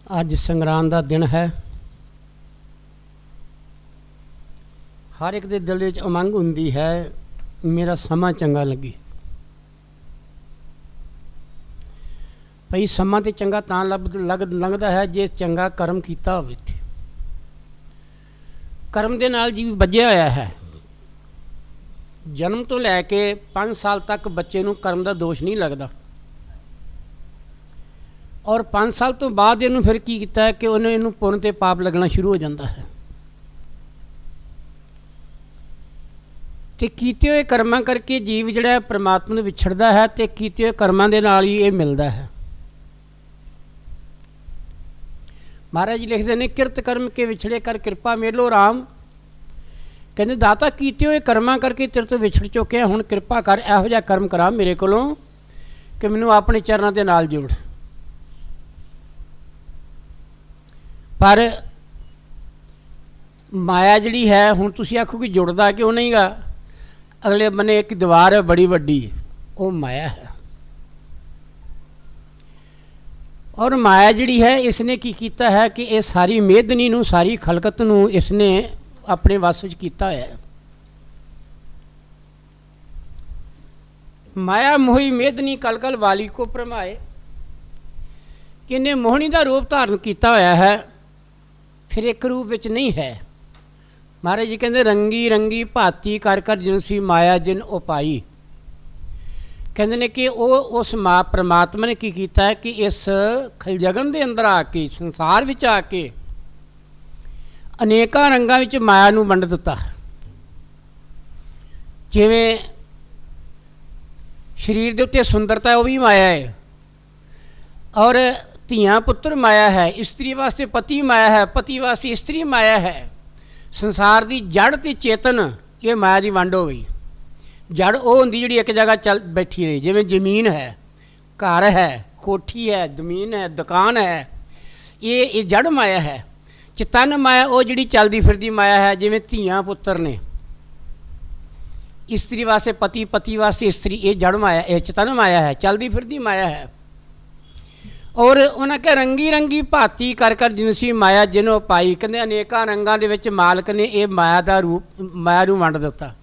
अज संगरांद का दिन है। हर एक दे दिल विच उमंग हुंदी है, मेरा समा चंगा लगे। भई समा तो चंगा तां लंघदा है जे चंगा कर्म कीता होवे। कर्म दे नाल जीव बज्झिया होया है। जन्म तो लैके 5 साल तक बच्चे नूं कर्म का दोष नहीं लगता, और 5 साल तो बाद इनू फिर की कीता है कि उन्हें इनू पुण्य ते पाप लगना शुरू हो जाता है। ते कीते हुए कर्मां करके जीव जिहड़ा परमात्मा नूं विछड़दा है, ते कीते हुए कर्मां दे नाल ही ये मिलदा है। महाराज जी लिखते हैं, किरत कर्म के विछड़े कर कृपा मेलो राम। कहते दाता कीते हुए कर्मां करके तेरे तो विछड़ चुके, हुण कृपा कर इहो जिहा कर्म करा मेरे कोलों कि मैनूं अपने चरणों के नाल जोड़। पर माया जिहड़ी है, हुण तुसीं आखो कि जुड़दा क्यों नहीं गा। अगले बने एक दीवार है बड़ी वड्डी, वो माया है। और माया जिहड़ी है इसने की कीता है कि ये सारी मेदनी नूं, सारी खलकत नूं इसने अपने वस विच कीता है। माया मोही मेदनी कल कल वाली को भरमाए, कि इन्हें मोहनी का रूप धारण किया होया है, फिर एक रूप विच नहीं है। महाराज जी कहते रंगी रंगी भाती कर कर जिनसी माया जिन उपाई। कहते ने कि वो उस परमात्मा ने की कीता है कि इस खलजगन के अंदर आके, संसार विच आके अनेक रंगां विच माया नूं वंड दिता। जिवें शरीर के उत्ते सुंदरता है, वो भी माया है, और धियां पुत्र माया है, स्त्री वास्ते पति माया है, पति वास्ते स्त्री माया है। संसार की जड़ ते चेतन ये माया की वंड हो गई। जड़ वो होंदी जिहड़ी एक जगह चल बैठी रही, जिवें जमीन है, घर है, कोठी है, जमीन है, दुकान है, ये जड़ माया है। चेतन माया वो जिहड़ी चलदी फिरदी माया है, जिवें धियां पुत्र ने, स्त्री वास्ते पति, पति वास्ते स्त्री, ये जड़ माया, ये चेतन माया है, चलदी फिरदी माया है। और उन्हें कहा रंगी रंगी भाती कर कर जिनसी माया जिन्हों पाई। कहते अनेकों रंगों के विच मालक ने यह माया का रूप, माया नूं वंड दिता।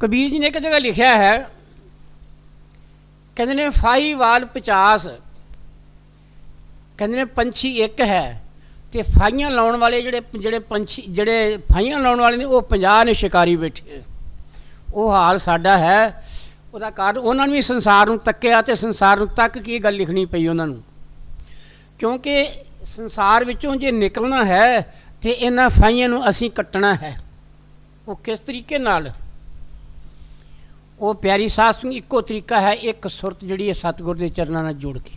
कबीर जी ने एक जगह लिखा है, कहते ने फाही वाल 50, कहते ने पंछी एक है, तो फाइयां लाने वाले जिहड़े पंछी जिहड़े फाइयां लाने वाले ने वो 50 ने शिकारी बैठे। वो हाल साडा है। ਉਹਦਾ कारण उन्होंने भी संसार ਨੂੰ तक्या, तो संसार ਨੂੰ तक के गल लिखनी पई उन्होंने, क्योंकि संसार विचों जे निकलना है तो इन्हां फाइयां नूं असीं कट्टना है। वो किस तरीके नाल? वो प्यारी साध संगत इक्को तरीका है, एक सुरत जिहड़ी है सतगुर के चरणों नाल जोड़ के,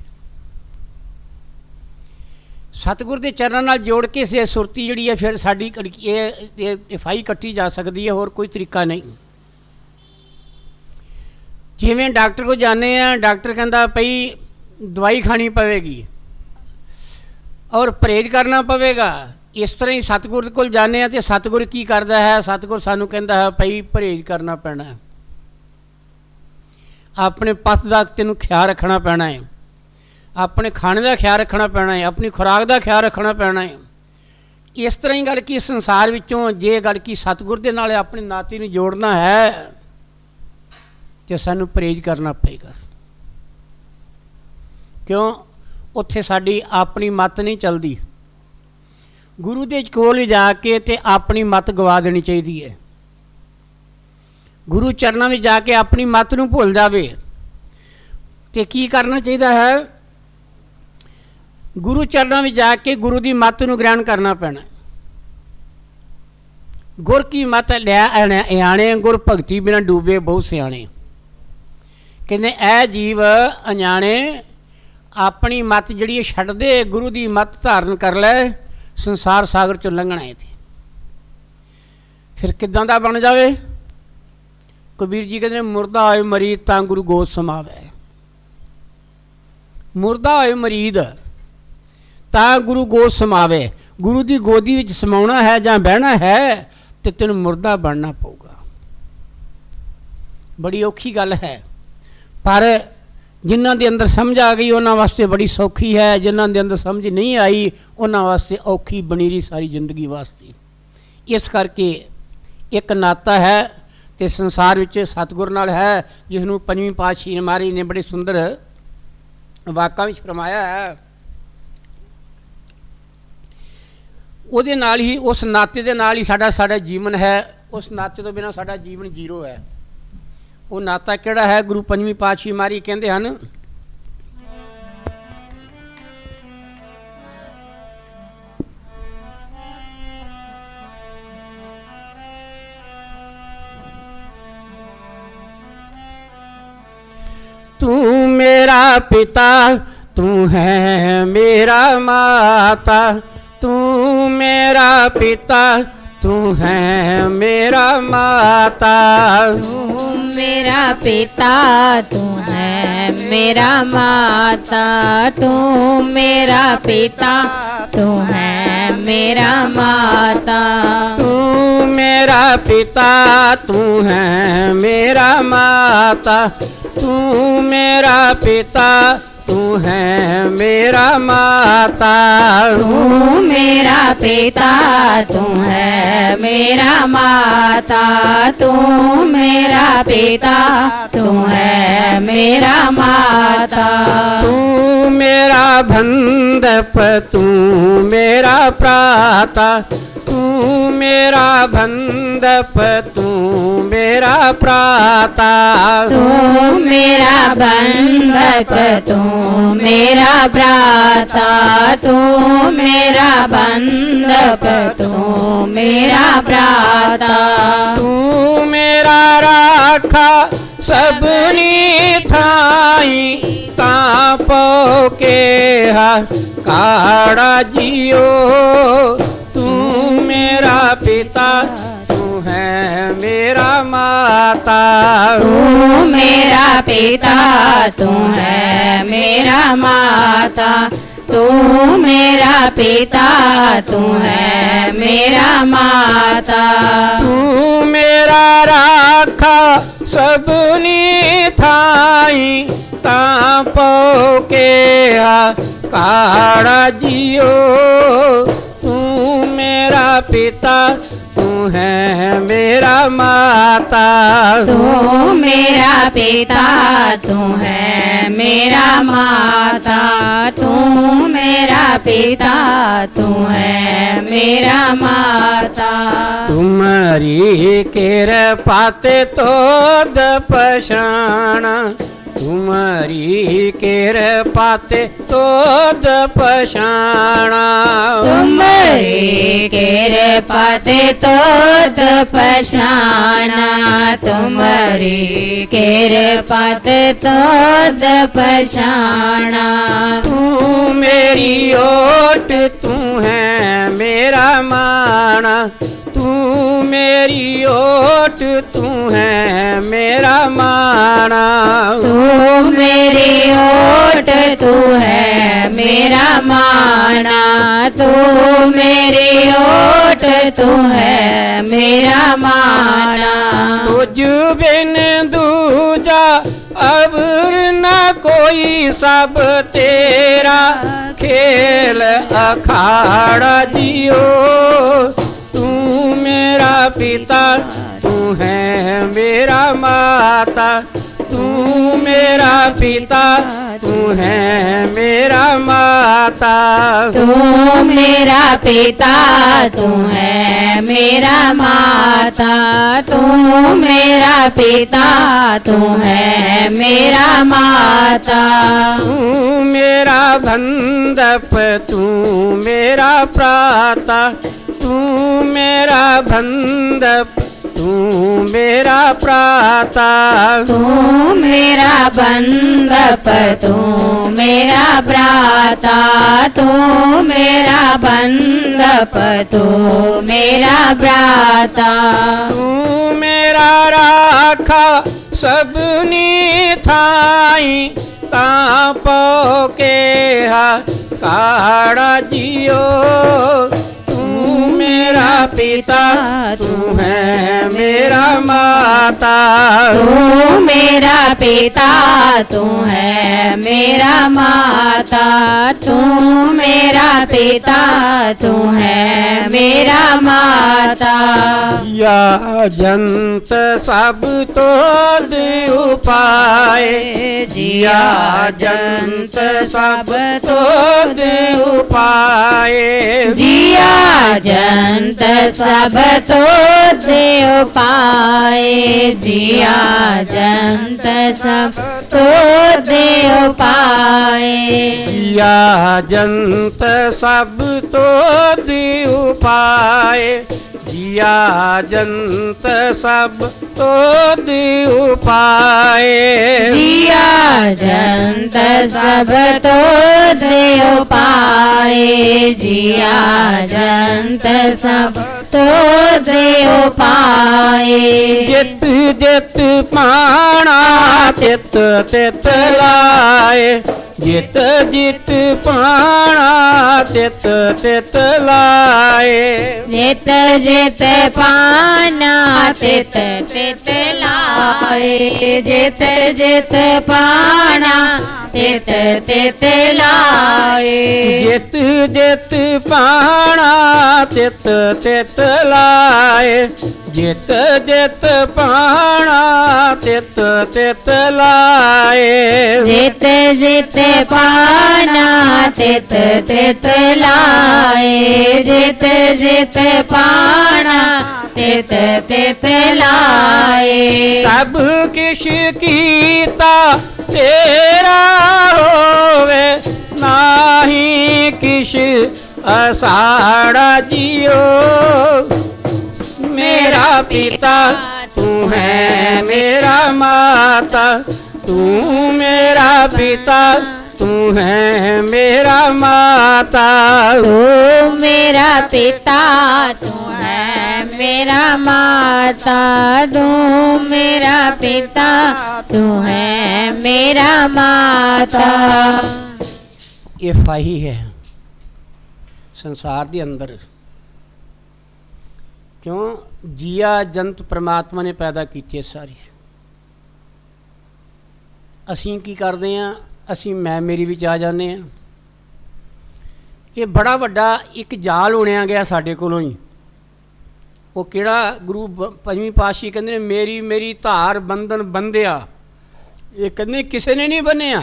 सतगुर के चरणों नाल जोड़ के से सुरती जिहड़ी है फिर साडी ये फाई कट्टी जा सकती है। होर कोई तरीका नहीं। जिवें डॉक्टर को जाने हैं, डॉक्टर कहता भई दवाई खानी पवेगी और परहेज करना पवेगा। इस तरह ही सतगुर को जाने हैं तो सतगुर की करता है, सतगुर सानू कहता है भई परहेज करना पैना है, अपने पथ का तेनों ख्याल रखना पैना है, अपने खाने का ख्याल रखना पैना है, अपनी खुराक का ख्याल रखना पैना है। इस तरह ही गल की संसार विचों जे गल की सतगुर दे नाल अपने नाते नूं जोड़ना है तो सानू परहेज करना पेगा। क्यों? उत्थे साडी अपनी मत नहीं चलती। गुरु दे कोल जाके ते अपनी मत गवा देनी चाहिए है। गुरु चरणों में जाके अपनी मत नूं भुल जावे ते की करना चाहिए है? गुरु चरणों में जाके गुरु की मत नूं ग्रहण करना पैना। गुर की मत लै अयाणे, गुर भगती बिना डूबे बहु सियाणे। कहते ऐ जीव अजाने अपनी मत जिहड़ी छड्ड दे, गुरु की मत धारण कर ले, संसार सागर चों लंघना है। फिर किदां दा बन जावे? कबीर जी कहते मुरदा होए मरीद तां गुरु गोद समावे। मुरदा होए मरीद तां गुरु गोद समावे। गुरु की गोदी विच समाउणा है जां बहना है तो तैनूं मुरदा बनना पऊगा। बड़ी औखी गल है, पर जिन्हां दे अंदर समझ आ गई उन्हां वास्ते बड़ी सौखी है, जिन्हां दे अंदर समझ नहीं आई उन्हां वास्ते औखी बनी रही सारी जिंदगी वास्ते। इस करके एक नाता है तो संसार विच सतगुर नाल है, जिसनों पंजवीं पातशाही महाराज ने बड़े सुंदर वाकां विच फरमाया है। उहदे नाल ही, उस नाते दे नाल ही साडा जीवन है, उस नाते तो बिना साडा जीवन जीरो है। वो नाता किहड़ा है? गुरु पंजवीं पातशाही महाराज कहंदे हन, तू मेरा पिता तू है मेरा माता, तू मेरा पिता तू है मेरा माता, तू मेरा पिता तू है मेरा माता, तू मेरा पिता तू है मेरा माता, तू मेरा पिता तू है मेरा माता, तू मेरा पिता तू है मेरा माता, तू मेरा पिता तू है मेरा माता, तू मेरा पिता तू है मेरा माता, तू मेरा बंधप तू मेरा प्राता, तू मेरा बंधप तू मेरा प्राता, तू मेरा बंधक तू मेरा भ्राता, तू मेरा बंधक तू मेरा भ्राता, तू मेरा राखा सबनी थाई, तापो के काड़ा जियो, तू मेरा पिता तू है मेरा माता, तू मेरा पिता तू है मेरा माता, तू मेरा पिता तू है मेरा माता, तू मेरा राखा सबनी थाई, तापो के काड़ा जियो, तू मेरा पिता तू है मेरा माता, तू मेरा पिता तू है मेरा माता, तू मेरा पिता तू है मेरा माता, तुम्हारी कृपाते तो दपशाना, तुम्हारी कृपाते तो दपशाना, तुम्हारी कृपाते तो दपशाना, तुम्हारी कृपाते तो दपशाना, तू मेरी ओट तू है मेरा माना, तू मेरी ओट तू है मेरा माना, तू मेरी ओट तू है मेरा माना, तू मेरी ओट तू है मेरा माना, तुझ बिन दूजा अबर न कोई, सब तेरा खेल अखाड़ा जियो, तू मेरा पिता तू है मेरा माता, तू मेरा पिता तू है मेरा माता, तू मेरा पिता तू है मेरा माता, तू मेरा पिता तू है मेरा माता, तू मेरा बंधप तू मेरा प्राता, तू मेरा बंधप तू मेरा प्राता, तू मेरा बंधप तू मेरा भ्राता, तू मेरा बंधप तू मेरा भ्राता, तू मेरा राखा सबनी थाई, तापो के काड़ा जियो, तू मेरा मेरा पिता, तू है मेरा माता। तू मेरा पिता, तू है मेरा माता। तू मेरा पिता, तू है मेरा माता। जिया जंत सब तो देव पाए, जिया जंत सब तो देव पाए। जिया जंत सब तो देव पाए। जिया जंत सब तो देव पाए। जिया जंत सब तो देव पाए। जिया जंत सब तो देव पाए। जिया जंत सब तो देव पाए। जिया जंत सब तो देव पाए। जित जित पाना तित तित लाए। जित जित पाना तित तित लाए। जित जित पाना तित तित लाए। जित जित पाना तित तित लाए। जित जित पाना तित तित लाए। जित जित पाना तित तित लाए। जित जित पाना तित तित लाए। जित जित पाना तित तित लाए। सब किश कीता तेरा होवे, नाही किश असाड़ा जियो। मेरा पिता, तू है मेरा माता। तू मेरा पिता, तू है मेरा माता। तू मेरा पिता, तू है मेरा माता। तू मेरा पिता, तू है मेरा माता। ਇਹ ਫਾਹੀ ਹੈ ਸੰਸਾਰ ਦੇ ਅੰਦਰ। ਕਿਉਂ? ਜੀਆ ਜੰਤ ਪ੍ਰਮਾਤਮਾ ਨੇ ਪੈਦਾ ਕੀਤੇ ਸਾਰੇ। ਅਸੀਂ ਕੀ ਕਰਦੇ ਹਾਂ? ਅਸੀਂ ਮੈਂ ਮੇਰੀ ਵਿੱਚ ਆ ਜਾਂਦੇ ਹਾਂ। ਇਹ ਬੜਾ ਵੱਡਾ ਇੱਕ ਜਾਲ ਉਣਿਆ ਗਿਆ ਸਾਡੇ ਕੋਲੋਂ ਹੀ। ਉਹ ਕਿਹੜਾ? ਗੁਰੂ ਪੰਜਵੀਂ ਪਾਤਸ਼ਾਹੀ ਕਹਿੰਦੇ ਨੇ ਮੇਰੀ ਮੇਰੀ ਧਾਰ ਬੰਧਨ ਬੰਧਿਆ। ਇਹ ਕਹਿੰਦੇ ਕਿਸੇ ਨੇ ਨਹੀਂ ਬੰਨਿਆ,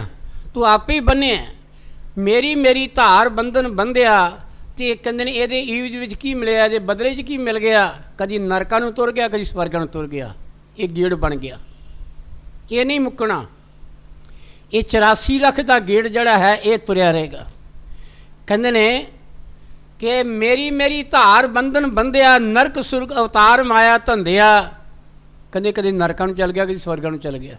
ਤੂੰ ਆਪੇ ਹੀ ਬੰਨਿਆ। ਮੇਰੀ ਮੇਰੀ ਧਾਰ ਬੰਧਨ ਬੰਧਿਆ। ਤੇ ਕਹਿੰਦੇ ਨੇ ਇਹਦੇ ਈਵਜ ਵਿੱਚ ਕੀ ਮਿਲਿਆ, ਇਹਦੇ ਬਦਲੇ 'ਚ ਕੀ ਮਿਲ ਗਿਆ? ਕਦੀ ਨਰਕਾਂ ਨੂੰ ਤੁਰ ਗਿਆ, ਕਦੀ ਸਵਰਗਾਂ ਨੂੰ ਤੁਰ ਗਿਆ। ਇਹ ਗੇੜ ਬਣ ਗਿਆ, ਇਹ ਨਹੀਂ ਮੁੱਕਣਾ। ਇਹ 84 ਲੱਖ ਦਾ ਗੇੜ ਜਿਹੜਾ ਹੈ ਇਹ ਤੁਰਿਆ ਰਹੇਗਾ। ਕਹਿੰਦੇ ਨੇ ਕਿ ਮੇਰੀ ਮੇਰੀ ਧਾਰ ਬੰਧਨ ਬੰਧਿਆ, ਨਰਕ ਸੁਰਗ ਅਵਤਾਰ ਮਾਇਆ ਧੰਦਿਆ। ਕਹਿੰਦੇ ਕਦੇ ਨਰਕਾਂ ਨੂੰ ਚੱਲ ਗਿਆ, ਕਦੇ ਸਵਰਗਾਂ ਨੂੰ ਚੱਲ ਗਿਆ।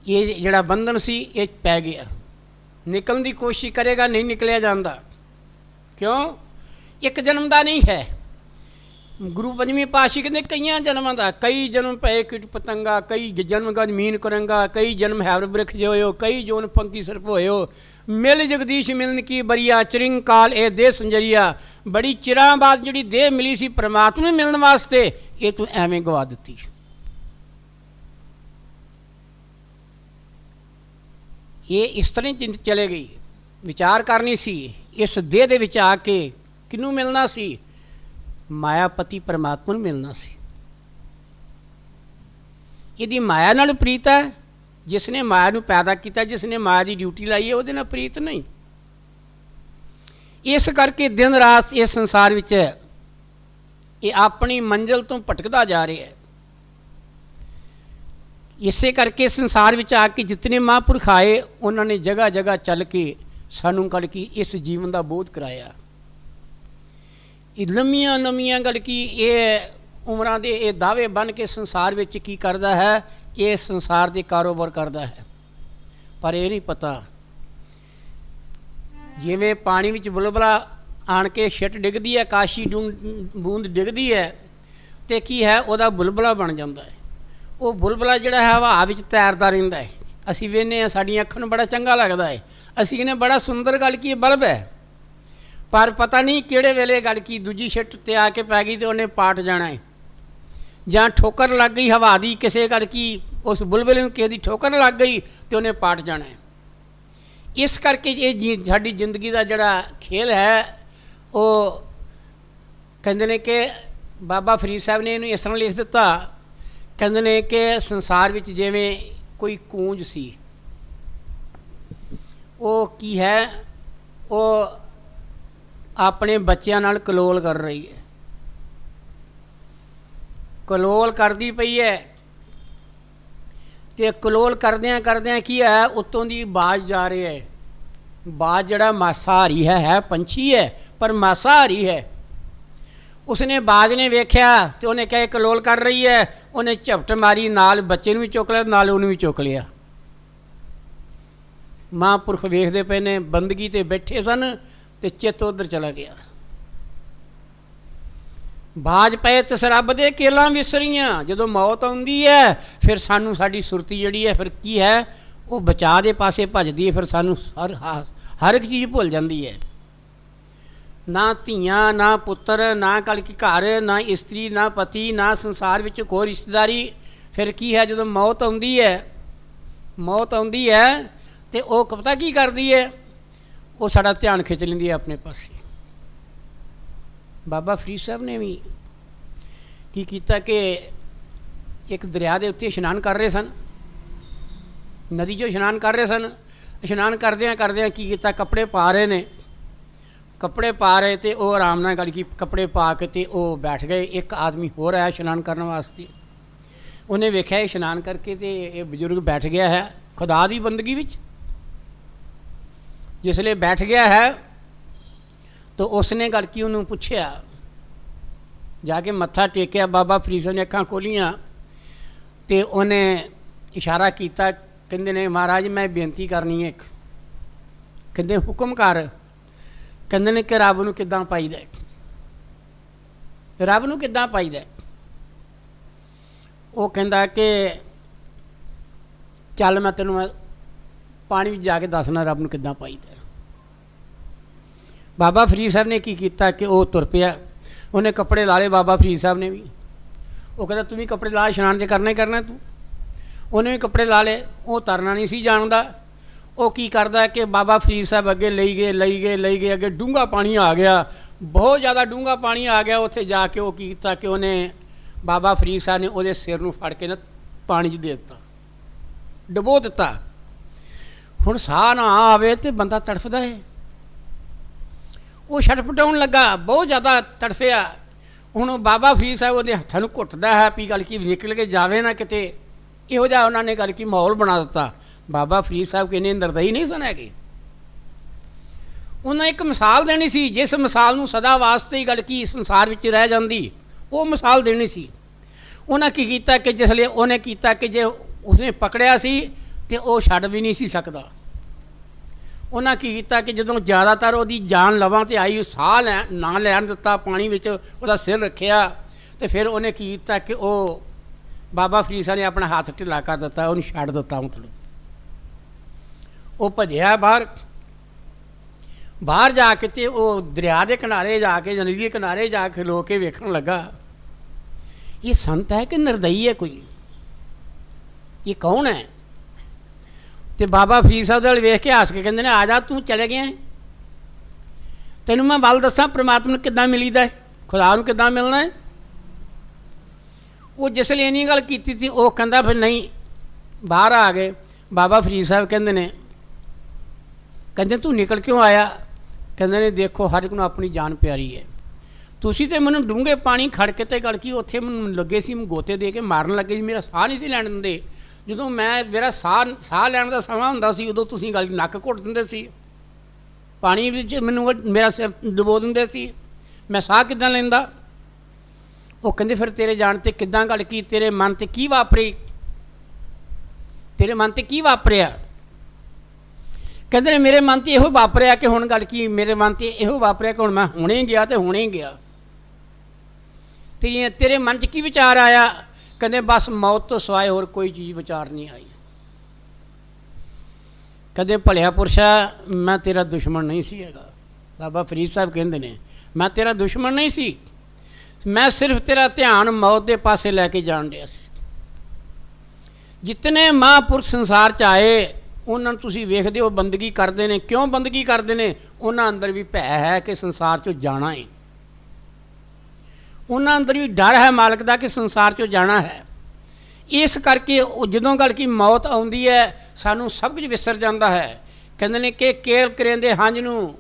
ਇਹ ਜਿਹੜਾ ਬੰਧਨ ਸੀ ਇਹ ਪੈ ਗਿਆ। ਨਿਕਲਣ ਦੀ ਕੋਸ਼ਿਸ਼ ਕਰੇਗਾ, ਨਹੀਂ ਨਿਕਲਿਆ ਜਾਂਦਾ। ਕਿਉਂ? ਇੱਕ ਜਨਮ ਦਾ ਨਹੀਂ ਹੈ। ਗੁਰੂ ਪੰਜਵੀਂ ਪਾਤਸ਼ਾਹੀ ਕਹਿੰਦੇ ਕਈਆਂ ਜਨਮਾਂ ਦਾ। ਕਈ ਜਨਮ ਪਏ ਕਿਟ ਪਤੰਗਾ, ਕਈ ਜਨਮ ਗਾ ਜ਼ਮੀਨ ਕਰੰਗਾ, ਕਈ ਜਨਮ ਹੈਵਰ ਬ੍ਰਿਖ ਜੇ ਹੋਇਓ, ਕਈ ਜੋਨ ਪੰਕੀ ਸਰਪ ਹੋਇਓ। ਮਿਲ ਜਗਦੀਸ਼ ਮਿਲਨ ਕੀ ਬਰੀਆ, ਚਰਿੰਗ ਕਾਲ ਇਹ ਦੇਹ ਸੰਜਰੀਆ। ਬੜੀ ਚਿਰਾਂ ਬਾਅਦ ਜਿਹੜੀ ਦੇਹ ਮਿਲੀ ਸੀ ਪਰਮਾਤਮਾ ਨੂੰ ਮਿਲਣ ਵਾਸਤੇ, ਇਹ ਤੂੰ ਐਵੇਂ ਗਵਾ ਦਿੱਤੀ। ਇਹ ਇਸ ਤਰ੍ਹਾਂ ਹੀ ਚਲੇ ਗਈ। ਵਿਚਾਰ ਕਰਨੀ ਸੀ ਇਸ ਦੇਹ ਦੇ ਵਿੱਚ ਆ ਕੇ ਕਿਹਨੂੰ ਮਿਲਣਾ ਸੀ? ਮਾਇਆਪਤੀ ਪਰਮਾਤਮਾ ਨੂੰ ਮਿਲਣਾ ਸੀ। ਇਹਦੀ ਮਾਇਆ ਨਾਲ ਪ੍ਰੀਤ ਹੈ। ਜਿਸ ਨੇ ਮਾਇਆ ਨੂੰ ਪੈਦਾ ਕੀਤਾ, ਜਿਸ ਨੇ ਮਾਇਆ ਦੀ ਡਿਊਟੀ ਲਾਈ ਹੈ, ਉਹਦੇ ਨਾਲ ਪ੍ਰੀਤ ਨਹੀਂ। ਇਸ ਕਰਕੇ ਦਿਨ ਰਾਤ ਇਸ ਸੰਸਾਰ ਵਿੱਚ ਇਹ ਆਪਣੀ ਮੰਜ਼ਿਲ ਤੋਂ ਭਟਕਦਾ ਜਾ ਰਿਹਾ ਹੈ। ਇਸੇ ਕਰਕੇ ਸੰਸਾਰ ਵਿੱਚ ਆ ਕੇ ਜਿਤਨੇ ਮਹਾਂਪੁਰਖ ਆਏ, ਉਹਨਾਂ ਨੇ ਜਗ੍ਹਾ ਜਗ੍ਹਾ ਚੱਲ ਕੇ ਸਾਨੂੰ ਗੜਕੀ ਇਸ ਜੀਵਨ ਦਾ ਬੋਧ ਕਰਾਇਆ। ਇਹ ਲੰਮੀਆਂ ਲੰਮੀਆਂ ਗੜਕੀ ਇਹ ਉਮਰਾਂ ਦੇ ਇਹ ਦਾਅਵੇ ਬਣ ਕੇ ਸੰਸਾਰ ਵਿੱਚ ਕੀ ਕਰਦਾ ਹੈ? ਇਹ ਸੰਸਾਰ ਦੇ ਕਾਰੋਬਾਰ ਕਰਦਾ ਹੈ। ਪਰ ਇਹ ਨਹੀਂ ਪਤਾ ਜਿਵੇਂ ਪਾਣੀ ਵਿੱਚ ਬੁਲਬੁਲਾ ਆਣ ਕੇ ਛਿੱਟ ਡਿੱਗਦੀ ਹੈ, ਕਾਸ਼ੀ ਬੂੰਦ ਡਿੱਗਦੀ ਹੈ, ਅਤੇ ਕੀ ਹੈ? ਉਹਦਾ ਬੁਲਬੁਲਾ ਬਣ ਜਾਂਦਾ ਹੈ। ਉਹ ਬੁਲਬੁਲਾ ਜਿਹੜਾ ਹੈ ਹਵਾ ਵਿੱਚ ਤੈਰਦਾ ਰਹਿੰਦਾ ਹੈ। ਅਸੀਂ ਵੇਖਦੇ ਹਾਂ, ਸਾਡੀਆਂ ਅੱਖਾਂ ਨੂੰ ਬੜਾ ਚੰਗਾ ਲੱਗਦਾ ਹੈ। ਅਸੀਂ ਕਹਿੰਦੇ ਬੜਾ ਸੁੰਦਰ ਗੱਲ ਕੀ ਬਲਬ ਹੈ। पर पता नहीं किहड़े वेले गल की दूजी शिफ्ट ते आके पै गई तो उन्हें पाट जाना है, जां ठोकर लग गई हवा दी किसी गल की, उस बुलबुले नूं किसी दी ठोकर लग गई तो उन्हें पाट जाना है। इस करके ये साडी जिंदगी का जिहड़ा खेल है वो कहंदे ने कि बाबा फरीद साहब ने इहनूं इस तरह लिख दिता, कहंदे ने कि संसार विच जिवें कोई कूंज सी, वो की है, वो अपने बच्चों नाल कलोल कर रही है, कलोल करती पई है, तो कलोल करदियां करदियां की है उत्तों दी बाज जा रही है, बाज जड़ा मासाहारी है पंछी है पर मासाहारी है। उसने बाज ने वेख्या तो उन्हें कहा कलोल कर रही है, उन्हें झपट मारी, नाल बच्चे नूं भी चुक लिया, नाल उन्हें भी चुक लिया। महापुरख वेखदे पे ने, बंदगी ते बैठे सन ते चित्त उधर चला गया। बाज पे ते रब दे केलां विसरियां, जदों मौत आउंदी है फिर सानू साडी सुरती जिहड़ी है फिर की है वो बचा दे पासे भजदी है, फिर सानू हर एक चीज़ भुल जाती है। ना धीआं ना पुत्र ना कल की घर ना इस्त्री ना पति ना संसार विच कोई रिश्तेदारी, फिर की है जदों मौत आउंदी है, मौत आउंदी है तो वो पता की करती है, वो साड़ा ध्यान खिंच लैंदी है अपने पासे। बाबा फरीद साहब ने भी की कीता कि एक दरिया के उत्ते इशनान कर रहे सन, नदी चो इशनान कर रहे सन, इशनान करदियां करदियां की कीता कपड़े पा रहे ने, कपड़े पा रहे थे वो आराम नाल गल की कपड़े पा के ते वो बैठ गए। एक आदमी होर आया इशनान करने वास्ते, उन्हें वेख्या इशनान करके ते ये बजुर्ग बैठ गया है खुदा दी बंदगी विच। जिसले बैठ गया है तो उसने गल की उन्होंने पूछया, जाके मत्था टेकिया, बाबा फरीद साहब ने अखां खोलियां तो उन्हें इशारा किया, कहंदे ने महाराज मैं बेनती करनी है, कहंदे हुक्म कर, कहंदे ने कि रब नूं किदां पाईदा, रब नूं किदां पाईदा। वो कहंदा कि चल मैं तैनूं पानी विच जाके दसना रब नूं किदां पाईदा। बाबा फरीद साहब ने की किया कि वह तुर पिया, उन्हें कपड़े ला ले, बाबा फरीद साहब ने भी, वो कहता तू भी कपड़े ला, इशनान जो करना ही करना तू, उन्हें भी कपड़े ला ले। वो तरना नहीं सी जानता, वो की करदा कि बाबा फरीद साहब अगे लई गए अगे डूंगा पानी आ गया, बहुत ज़्यादा डूंगा पानी आ गया। उत्थे जाके वो की किया कि उन्हें बाबा फरीद साहब ने वो सिर नूं फड़ के ना पानी च दे दिता, डबो दिता। हुण साह ना आवे तो बंदा तड़फदा है, वो छटपटाउण लगा, बहुत ज़्यादा तड़फिया। हुण बाबा फरीद साहब उहदे हत्थां नूं घुੱਟਦਾ है भी गल की निकल के जावे ना किते, इहो जिहा उन्होंने गल की माहौल बना दिता। बाबा फरीद साहब किन्ने निर्दयी नहीं सन हैगे, उन्हें एक मिसाल देनी सी, जिस मिसाल नूं सदा वास्ते ही गल की संसार विच रह जांदी, वो मिसाल देनी सी। उन्हें की कीता कि जिसले उन्हें कीता कि जे उसने पकड़िया सी ते वो छड्ड भी नहीं सी सकदा। उन्हें की कीता कि जदों ज़्यादातर उहदी जान लवां ते आई, साह ना लैण दिता, पानी विच उहदा सिर रखिया, तो फिर उन्हें की कीता कि वो बाबा फरीद साहब ने अपना हाथ ढिला कर दिता, उन्हें छड्ड दिता। मतलब वो भजिया बाहर जाके ते वो दरिया के किनारे जाके नदी के किनारे जाके लो के वेखण लगा, ये संत है कि निर्दयी है कोई, ये कौन है। तो बाबा फरीद साहब वाल वेख के हस के कहते हैं आ जा तू चले गया, तेनों मैं बल दसा परमात्मा नूं किदां मिलीदा है, खुदा नूं किदां मिलना है। वो जिसले इन्नी गल कीती थी वो कहंदा फिर नहीं, बाहर आ गए। बाबा फरीद साहब कहंदे ने, कहंदे तू निकल क्यों आया, कहंदे ने देखो हर एक नूं अपनी जान प्यारी है, तुसीं ते मैनूं डूंघे पानी खड़ के ते गल की उत्थे मैनूं लगे सी गोते दे के मारन लगे, मेरा साह नहीं सी लैण दिंदे, जदों मैं मेरा साह लैण दा समां हुंदा सी उदों तुसीं गल नक्क घुੱਟ दिंदे सी, पानी विच मैनूं मेरा सिर डुबो दिंदे सी, मैं साह किदां लैंदा। वो कहंदे फिर तेरे जान ते किदां गल की, तेरे मन ते की वापरी, तेरे मन ते की वापरिया। कहते ने मेरे मन से यो वापरिया कि हुण गल की, मेरे मन से यो वापरिया कि हुण मैं हुणे गया तो हुणे गया। तेरे मन च की विचार आया, कहते बस मौत तो सिवाए होर कोई चीज़ विचार नहीं आई। कहते भलिया पुरशा मैं तेरा दुश्मन नहीं सी हैगा, ਬਾਬਾ ਫਰੀਦ ਸਾਹਿਬ ਕਹਿੰਦੇ ਨੇ, ਮੈਂ ਤੇਰਾ ਦੁਸ਼ਮਣ ਨਹੀਂ ਸੀ, ਮੈਂ ਸਿਰਫ ਤੇਰਾ ਧਿਆਨ ਮੌਤ ਦੇ ਪਾਸੇ ਲੈ ਕੇ ਜਾਣ ਡਿਆ ਸੀ। ਜਿਤਨੇ ਮਹਾਂਪੁਰਖ ਸੰਸਾਰ 'ਚ ਆਏ ਉਹਨਾਂ ਨੂੰ ਤੁਸੀਂ ਵੇਖਦੇ ਹੋ ਬੰਦਗੀ ਕਰਦੇ ਨੇ। ਕਿਉਂ ਬੰਦਗੀ ਕਰਦੇ ਨੇ? ਉਹਨਾਂ ਅੰਦਰ ਵੀ ਭੈ ਹੈ ਕਿ ਸੰਸਾਰ 'ਚੋਂ ਜਾਣਾ ਹੈ, ਉਹਨਾਂ ਅੰਦਰ ਵੀ ਡਰ ਹੈ ਮਾਲਕ ਦਾ ਕਿ ਸੰਸਾਰ 'ਚੋਂ ਜਾਣਾ ਹੈ। ਇਸ ਕਰਕੇ ਉਹ ਜਦੋਂ ਗੱਲ ਕੀ ਮੌਤ ਆਉਂਦੀ ਹੈ ਸਾਨੂੰ ਸਭ ਕੁਝ ਵਿਸਰ ਜਾਂਦਾ ਹੈ। ਕਹਿੰਦੇ ਨੇ ਕਿ ਕੇਲ ਕਰੇਂਦੇ ਹੰਝ ਨੂੰ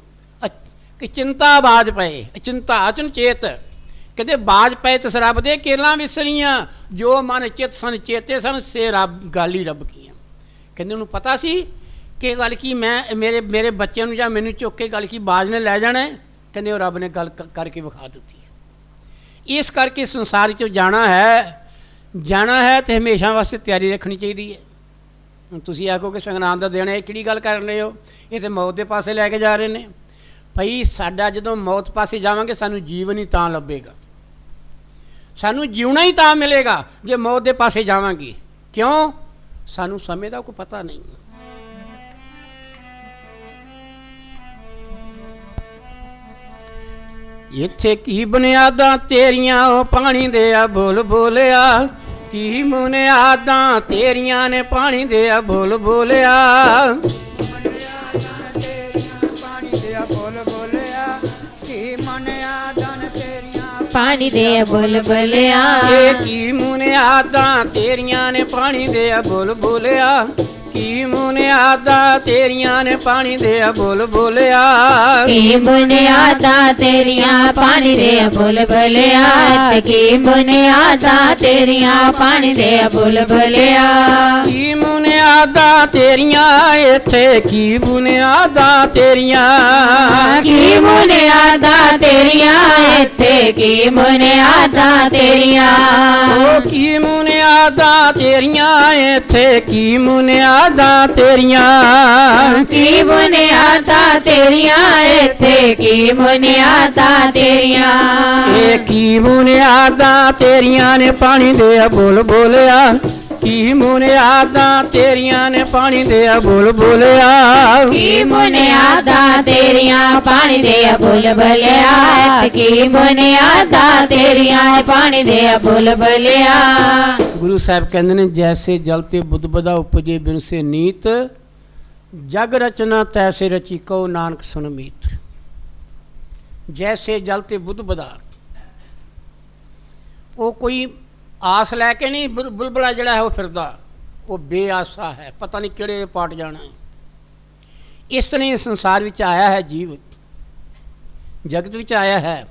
ਕਿ ਚਿੰਤਾ ਬਾਜ ਪਏ, ਚਿੰਤਾ ਅਚਨ ਚੇਤ। ਕਹਿੰਦੇ ਬਾਜ ਪਏ ਤਿਸ ਰੱਬ ਦੇ ਕੇਲਾਂ ਵਿਸਰੀਆਂ, ਜੋ ਮਨ ਚਿਤ ਸਨ ਚੇਤੇ ਸਨ ਸੇ ਰੱਬ ਗਾਲੀ ਰੱਬ ਕੀਆਂ। ਕਹਿੰਦੇ ਉਹਨੂੰ ਪਤਾ ਸੀ ਕਿ ਗੱਲ ਕੀ ਮੈਂ ਮੇਰੇ ਬੱਚਿਆਂ ਨੂੰ ਜਾਂ ਮੈਨੂੰ ਚੁੱਕ ਕੇ ਗੱਲ ਕੀ ਬਾਜ ਨੇ ਲੈ ਜਾਣਾ। ਕਹਿੰਦੇ ਉਹ ਰੱਬ ਨੇ ਗੱਲ ਕਰਕੇ ਵਿਖਾ ਦਿੱਤੀ। ਇਸ ਕਰਕੇ ਸੰਸਾਰ 'ਚੋਂ ਜਾਣਾ ਹੈ ਤੇ ਹਮੇਸ਼ਾ ਵਾਸਤੇ ਤਿਆਰੀ ਰੱਖਣੀ ਚਾਹੀਦੀ ਹੈ। ਹੁਣ ਤੁਸੀਂ ਆਖੋ ਕਿ ਸੰਗਰਾਂਦ ਦਾ ਦਿਨ ਹੈ, ਕਿਹੜੀ ਗੱਲ ਕਰ ਰਹੇ ਹੋ, ਇਹ ਤਾਂ ਮੌਤ ਦੇ ਪਾਸੇ ਲੈ ਕੇ ਜਾ ਰਹੇ ਨੇ। ਭਾਈ ਸਾਡਾ ਜਦੋਂ ਮੌਤ ਪਾਸੇ ਜਾਵਾਂਗੇ ਸਾਨੂੰ ਜੀਵਨ ਹੀ ਤਾਂ ਲੱਭੇਗਾ, ਸਾਨੂੰ ਜਿਉਣਾ ਹੀ ਤਾਂ ਮਿਲੇਗਾ ਜੇ ਮੌਤ ਦੇ ਪਾਸੇ ਜਾਵਾਂਗੇ। ਕਿਉਂ? ਸਾਨੂੰ ਸਮੇਂ ਦਾ ਕੋਈ ਪਤਾ ਨਹੀਂ। ਇੱਥੇ ਕੀ ਬੁਨਿਆਦਾਂ ਤੇਰੀਆਂ ਉਹ ਪਾਣੀ ਦੇ ਆ ਬੋਲ ਬੋਲਿਆ, ਕੀ ਬੁਨਿਆਦਾਂ ਤੇਰੀਆਂ ਨੇ ਪਾਣੀ ਦੇ ਆ ਬੋਲ ਬੋਲਿਆ। ਪਾਣੀ ਦੇ ਬੁਲ ਬੁਲਿਆ, ਇਹ ਕੀ ਮੁਨਿਆਦਾਂ ਤੇਰੀਆਂ ਨੇ ਪਾਣੀ ਦੇ ਆ ਬੁਲ ਬੁਲਿਆ, ਕੀ ਮੁਨਿਆਦਾਂ ਤੇਰੀਆਂ ਨੇ ਪਾਣੀ ਦੇ ਆ ਬੁਲ ਬੁਲਿਆ। ਕੀ ਬੁਨਿਆਦਾਂ ਤੇਰੀਆਂ ਪਾਣੀ ਦੇ ਬੁਲ ਬੁਲਿਆ, ਕੀ ਬੁਨਿਆਦਾਂ ਤੇਰੀਆਂ ਪਾਣੀ ਦੇ ਬੁਲ ਬੁਲਿਆ। ਕੀ ਮੁਨਿਆਦਾਂ ਤੇਰੀਆਂ ਇੱਥੇ, ਕੀ ਬੁਨਿਆਦਾਂ ਤੇਰੀਆਂ, ਕੀ ਬੁਨਿਆਦਾਂ ਤੇਰੀਆਂ ਇੱਥੇ, ਕੀ ਬੁਨਿਆਦਾਂ ਤੇਰੀਆਂ। ਉਹ ਕੀ ਮੁਨਿਆਦਾਂ ਤੇਰੀਆਂ ਇੱਥੇ, ਕੀ ਮੁਨਿਆਦਾਂ ਤੇਰੀਆਂ, ਕੀ ਬੁਨਿਆਦਾਂ ਤੇਰੀਆਂ ਇੱਥੇ, ਕੀ ਬੁਨਿਆਦਾਂ ਤੇਰੀਆਂ। ਇਹ ਕੀ ਬੁਨਿਆਦਾਂ ਤੇਰੀਆਂ ਨੇ ਪਾਣੀ ਦੇ ਆ ਬੋਲ ਬੋਲਿਆ, ਕੀ ਬੁਨਿਆਦਾਂ ਤੇਰੀਆਂ ਨੇ ਪਾਣੀ ਦੇ ਆ ਬੋਲ ਬੋਲਿਆ। ਕੀ ਬੁਨਿਆਦਾਂ ਤੇਰੀਆਂ ਪਾਣੀ ਦੇ ਬੁਲ ਬੁਲਿਆ, ਕੀ ਬੁਨਿਆਦਾਂ ਤੇਰੀਆਂ ਪਾਣੀ ਦੇ ਬੁਲ ਬੁਲਿਆ। ਗੁਰੂ ਸਾਹਿਬ ਕਹਿੰਦੇ ਨੇ ਜੈਸੇ ਜਲ ਤੇ ਬੁੱਧ ਬਦਾ ਉਪਜੇ ਬਿਨ ਸੇ ਨੀਤ, ਜਗ ਰਚਨਾ ਤੈਸੇ ਰਚੀ ਕਉ ਨਾਨਕ ਸੁਨ ਮੀਤ। ਜੈਸੇ ਜਲ ਤੇ ਬੁੱਧ ਬਦਾ, ਉਹ ਕੋਈ ਆਸ ਲੈ ਕੇ ਨਹੀਂ ਬੁਲਬੁਲਾ ਜਿਹੜਾ ਹੈ ਉਹ ਫਿਰਦਾ, ਉਹ ਬੇਆਸਾ ਹੈ, ਪਤਾ ਨਹੀਂ ਕਿਹੜੇ ਪਾਟ ਜਾਣਾ ਹੈ। ਇਸ ਤਰ੍ਹਾਂ ਹੀ ਸੰਸਾਰ ਵਿੱਚ ਆਇਆ ਹੈ ਜੀਵ, ਜਗਤ ਵਿੱਚ ਆਇਆ ਹੈ।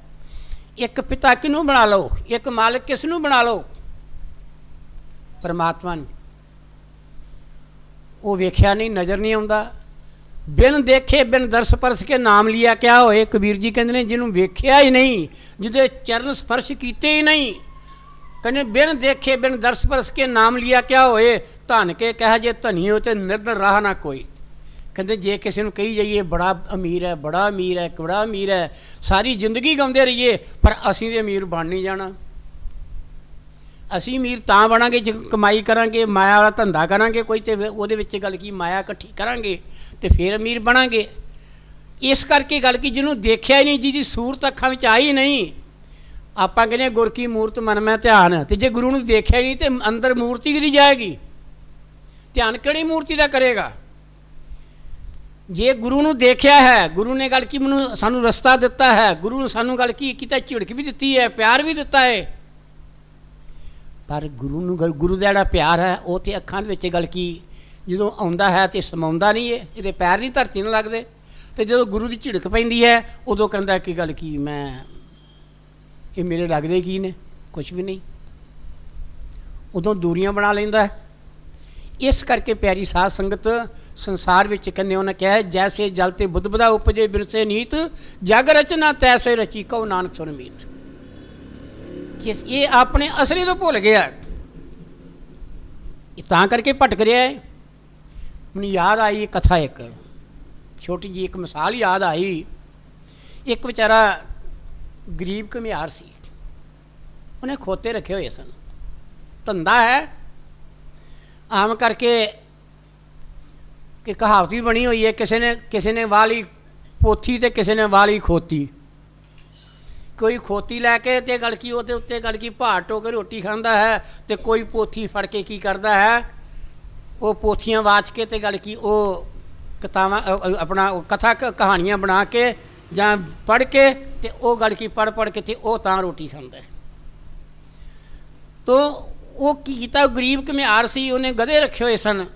ਇੱਕ ਪਿਤਾ ਕਿਹਨੂੰ ਬਣਾ ਲਓ, ਇੱਕ ਮਾਲਕ ਕਿਸ ਨੂੰ ਬਣਾ ਲਓ? ਪਰਮਾਤਮਾ ਨੂੰ। ਉਹ ਵੇਖਿਆ ਨਹੀਂ, ਨਜ਼ਰ ਨਹੀਂ ਆਉਂਦਾ। ਬਿਨ ਦੇਖੇ ਬਿਨ ਦਰਸ ਪਰਸ ਕੇ ਨਾਮ ਲਿਆ ਕਿਆ ਹੋਏ। ਕਬੀਰ ਜੀ ਕਹਿੰਦੇ ਨੇ ਜਿਹਨੂੰ ਵੇਖਿਆ ਹੀ ਨਹੀਂ, ਜਿਹਦੇ ਚਰਨ ਸਪਰਸ਼ ਕੀਤੇ ਹੀ ਨਹੀਂ, ਕਹਿੰਦੇ ਬਿਨ ਦੇਖੇ ਬਿਨ ਦਰਸ ਪਰਸ ਕੇ ਨਾਮ ਲਿਆ ਕਿਆ ਹੋਏ। ਧਨ ਕੇ ਕਹਿ ਜੇ ਧਨੀ ਹੋ ਤੇ ਨਿਰਧਨ ਰਾਹ ਨਾ ਕੋਈ। ਕਹਿੰਦੇ ਜੇ ਕਿਸੇ ਨੂੰ ਕਹੀ ਜਾਈਏ ਬੜਾ ਅਮੀਰ ਹੈ, ਬੜਾ ਅਮੀਰ ਹੈ, ਬੜਾ ਅਮੀਰ ਹੈ, ਸਾਰੀ ਜ਼ਿੰਦਗੀ ਗਾਉਂਦੇ ਰਹੀਏ, ਪਰ ਅਸੀਂ ਤਾਂ ਅਮੀਰ ਬਣ ਨਹੀਂ ਜਾਣਾ। ਅਸੀਂ ਅਮੀਰ ਤਾਂ ਬਣਾਂਗੇ ਜੇ ਕਮਾਈ ਕਰਾਂਗੇ, ਮਾਇਆ ਵਾਲਾ ਧੰਦਾ ਕਰਾਂਗੇ ਕੋਈ, ਤੇ ਉਹਦੇ ਵਿੱਚ ਗੱਲ ਕੀ ਮਾਇਆ ਇਕੱਠੀ ਕਰਾਂਗੇ ਤੇ ਫਿਰ ਅਮੀਰ ਬਣਾਂਗੇ। ਇਸ ਕਰਕੇ ਗੱਲ ਕੀ ਜਿਹਨੂੰ ਦੇਖਿਆ ਹੀ ਨਹੀਂ, ਜਿਹਦੀ ਸੂਰਤ ਅੱਖਾਂ ਵਿੱਚ ਆਈ ਨਹੀਂ, ਆਪਾਂ ਕਹਿੰਦੇ ਗੁਰ ਕੀ ਮੂਰਤ ਮਨ ਮੈਂ ਧਿਆਨ। ਤੇ ਜੇ ਗੁਰੂ ਨੂੰ ਦੇਖਿਆ ਹੀ ਨਹੀਂ ਤੇ ਅੰਦਰ ਮੂਰਤੀ ਕਿਹਦੀ ਜਾਏਗੀ? ਧਿਆਨ ਕਿਹੜੀ ਮੂਰਤੀ ਦਾ ਕਰੇਗਾ? ਜੇ ਗੁਰੂ ਨੂੰ ਦੇਖਿਆ ਹੈ, ਗੁਰੂ ਨੇ ਗੱਲ ਕੀ ਮੈਨੂੰ ਸਾਨੂੰ ਰਸਤਾ ਦਿੱਤਾ ਹੈ, ਗੁਰੂ ਨੇ ਸਾਨੂੰ ਗੱਲ ਕੀ ਕੀਤਾ, ਝਿੜਕ ਵੀ ਦਿੱਤੀ ਹੈ, ਪਿਆਰ ਵੀ ਦਿੱਤਾ ਹੈ, ਪਰ ਗੁਰੂ ਨੂੰ ਗੁਰੂ ਦਾ ਜਿਹੜਾ ਪਿਆਰ ਹੈ ਉਹ ਤੇ ਅੱਖਾਂ ਦੇ ਵਿੱਚ ਗੱਲ ਕੀ ਜਦੋਂ ਆਉਂਦਾ ਹੈ ਤੇ ਸਮਾਉਂਦਾ ਨਹੀਂ ਹੈ, ਇਹਦੇ ਪੈਰ ਨਹੀਂ ਧਰਤੀ ਨੂੰ ਲੱਗਦੇ। ਤੇ ਜਦੋਂ ਗੁਰੂ ਦੀ ਝਿੜਕ ਪੈਂਦੀ ਹੈ ਉਦੋਂ ਕਹਿੰਦਾ ਕਿ ਗੱਲ ਕੀ ਮੈਂ ਇਹ ਮੇਰੇ ਲੱਗਦੇ ਕੀ ਨੇ, ਕੁਛ ਵੀ ਨਹੀਂ। ਉਦੋਂ ਦੂਰੀਆਂ ਬਣਾ ਲੈਂਦਾ ਹੈ। ਇਸ ਕਰਕੇ ਪਿਆਰੀ ਸਾਧ ਸੰਗਤ ਸੰਸਾਰ ਵਿੱਚ ਕਹਿੰਦੇ ਉਹਨੇ ਕਿਹਾ ਜੈਸੇ ਜਲ ਤੇ ਬੁੱਧ ਬਦਾ ਉਪਜੇ ਬਿਰਸੇ ਨੀਤ, ਜਗ ਰਚਨਾ ਤੈਸੇ ਰਚੀ ਕਉ ਨਾਨਕ ਸੁਨ ਮੀਤ। ਇਹ ਆਪਣੇ ਅਸਲੀ ਤੋਂ ਭੁੱਲ ਗਿਆ, ਇਹ ਤਾਂ ਕਰਕੇ ਭਟਕ ਰਿਹਾ ਹੈ। ਮੈਨੂੰ ਯਾਦ ਆਈ ਕਥਾ, ਇੱਕ ਛੋਟੀ ਜਿਹੀ ਇੱਕ ਮਿਸਾਲ ਯਾਦ ਆਈ। ਇੱਕ ਵਿਚਾਰਾ ਗਰੀਬ ਘੁਮਿਆਰ ਸੀ, ਉਹਨੇ ਖੋਤੇ ਰੱਖੇ ਹੋਏ ਸਨ, ਧੰਦਾ ਹੈ। ਆਮ ਕਰਕੇ ਕਿ ਕਹਾਵਤ ਵੀ ਬਣੀ ਹੋਈ ਹੈ, ਕਿਸੇ ਨੇ ਵਾਹ ਲਈ पोथी ते किसी ने वाली खोती, कोई खोती लैके ते गलकी वो उत्ते गलकी भार टो के रोटी खांदा है, तो कोई पोथी फड़ के की करता है, वो पोथियां वाच के ते गलकी वो किताबां अपना कथा कहानियां बना के ਜਾਂ पढ़ के ते वो गलकी पढ़ पढ़ के ते वो तां रोटी खांदा है। तो वो कीता गरीब घुमियार सी, उन्हें गधे रखे हुए सन।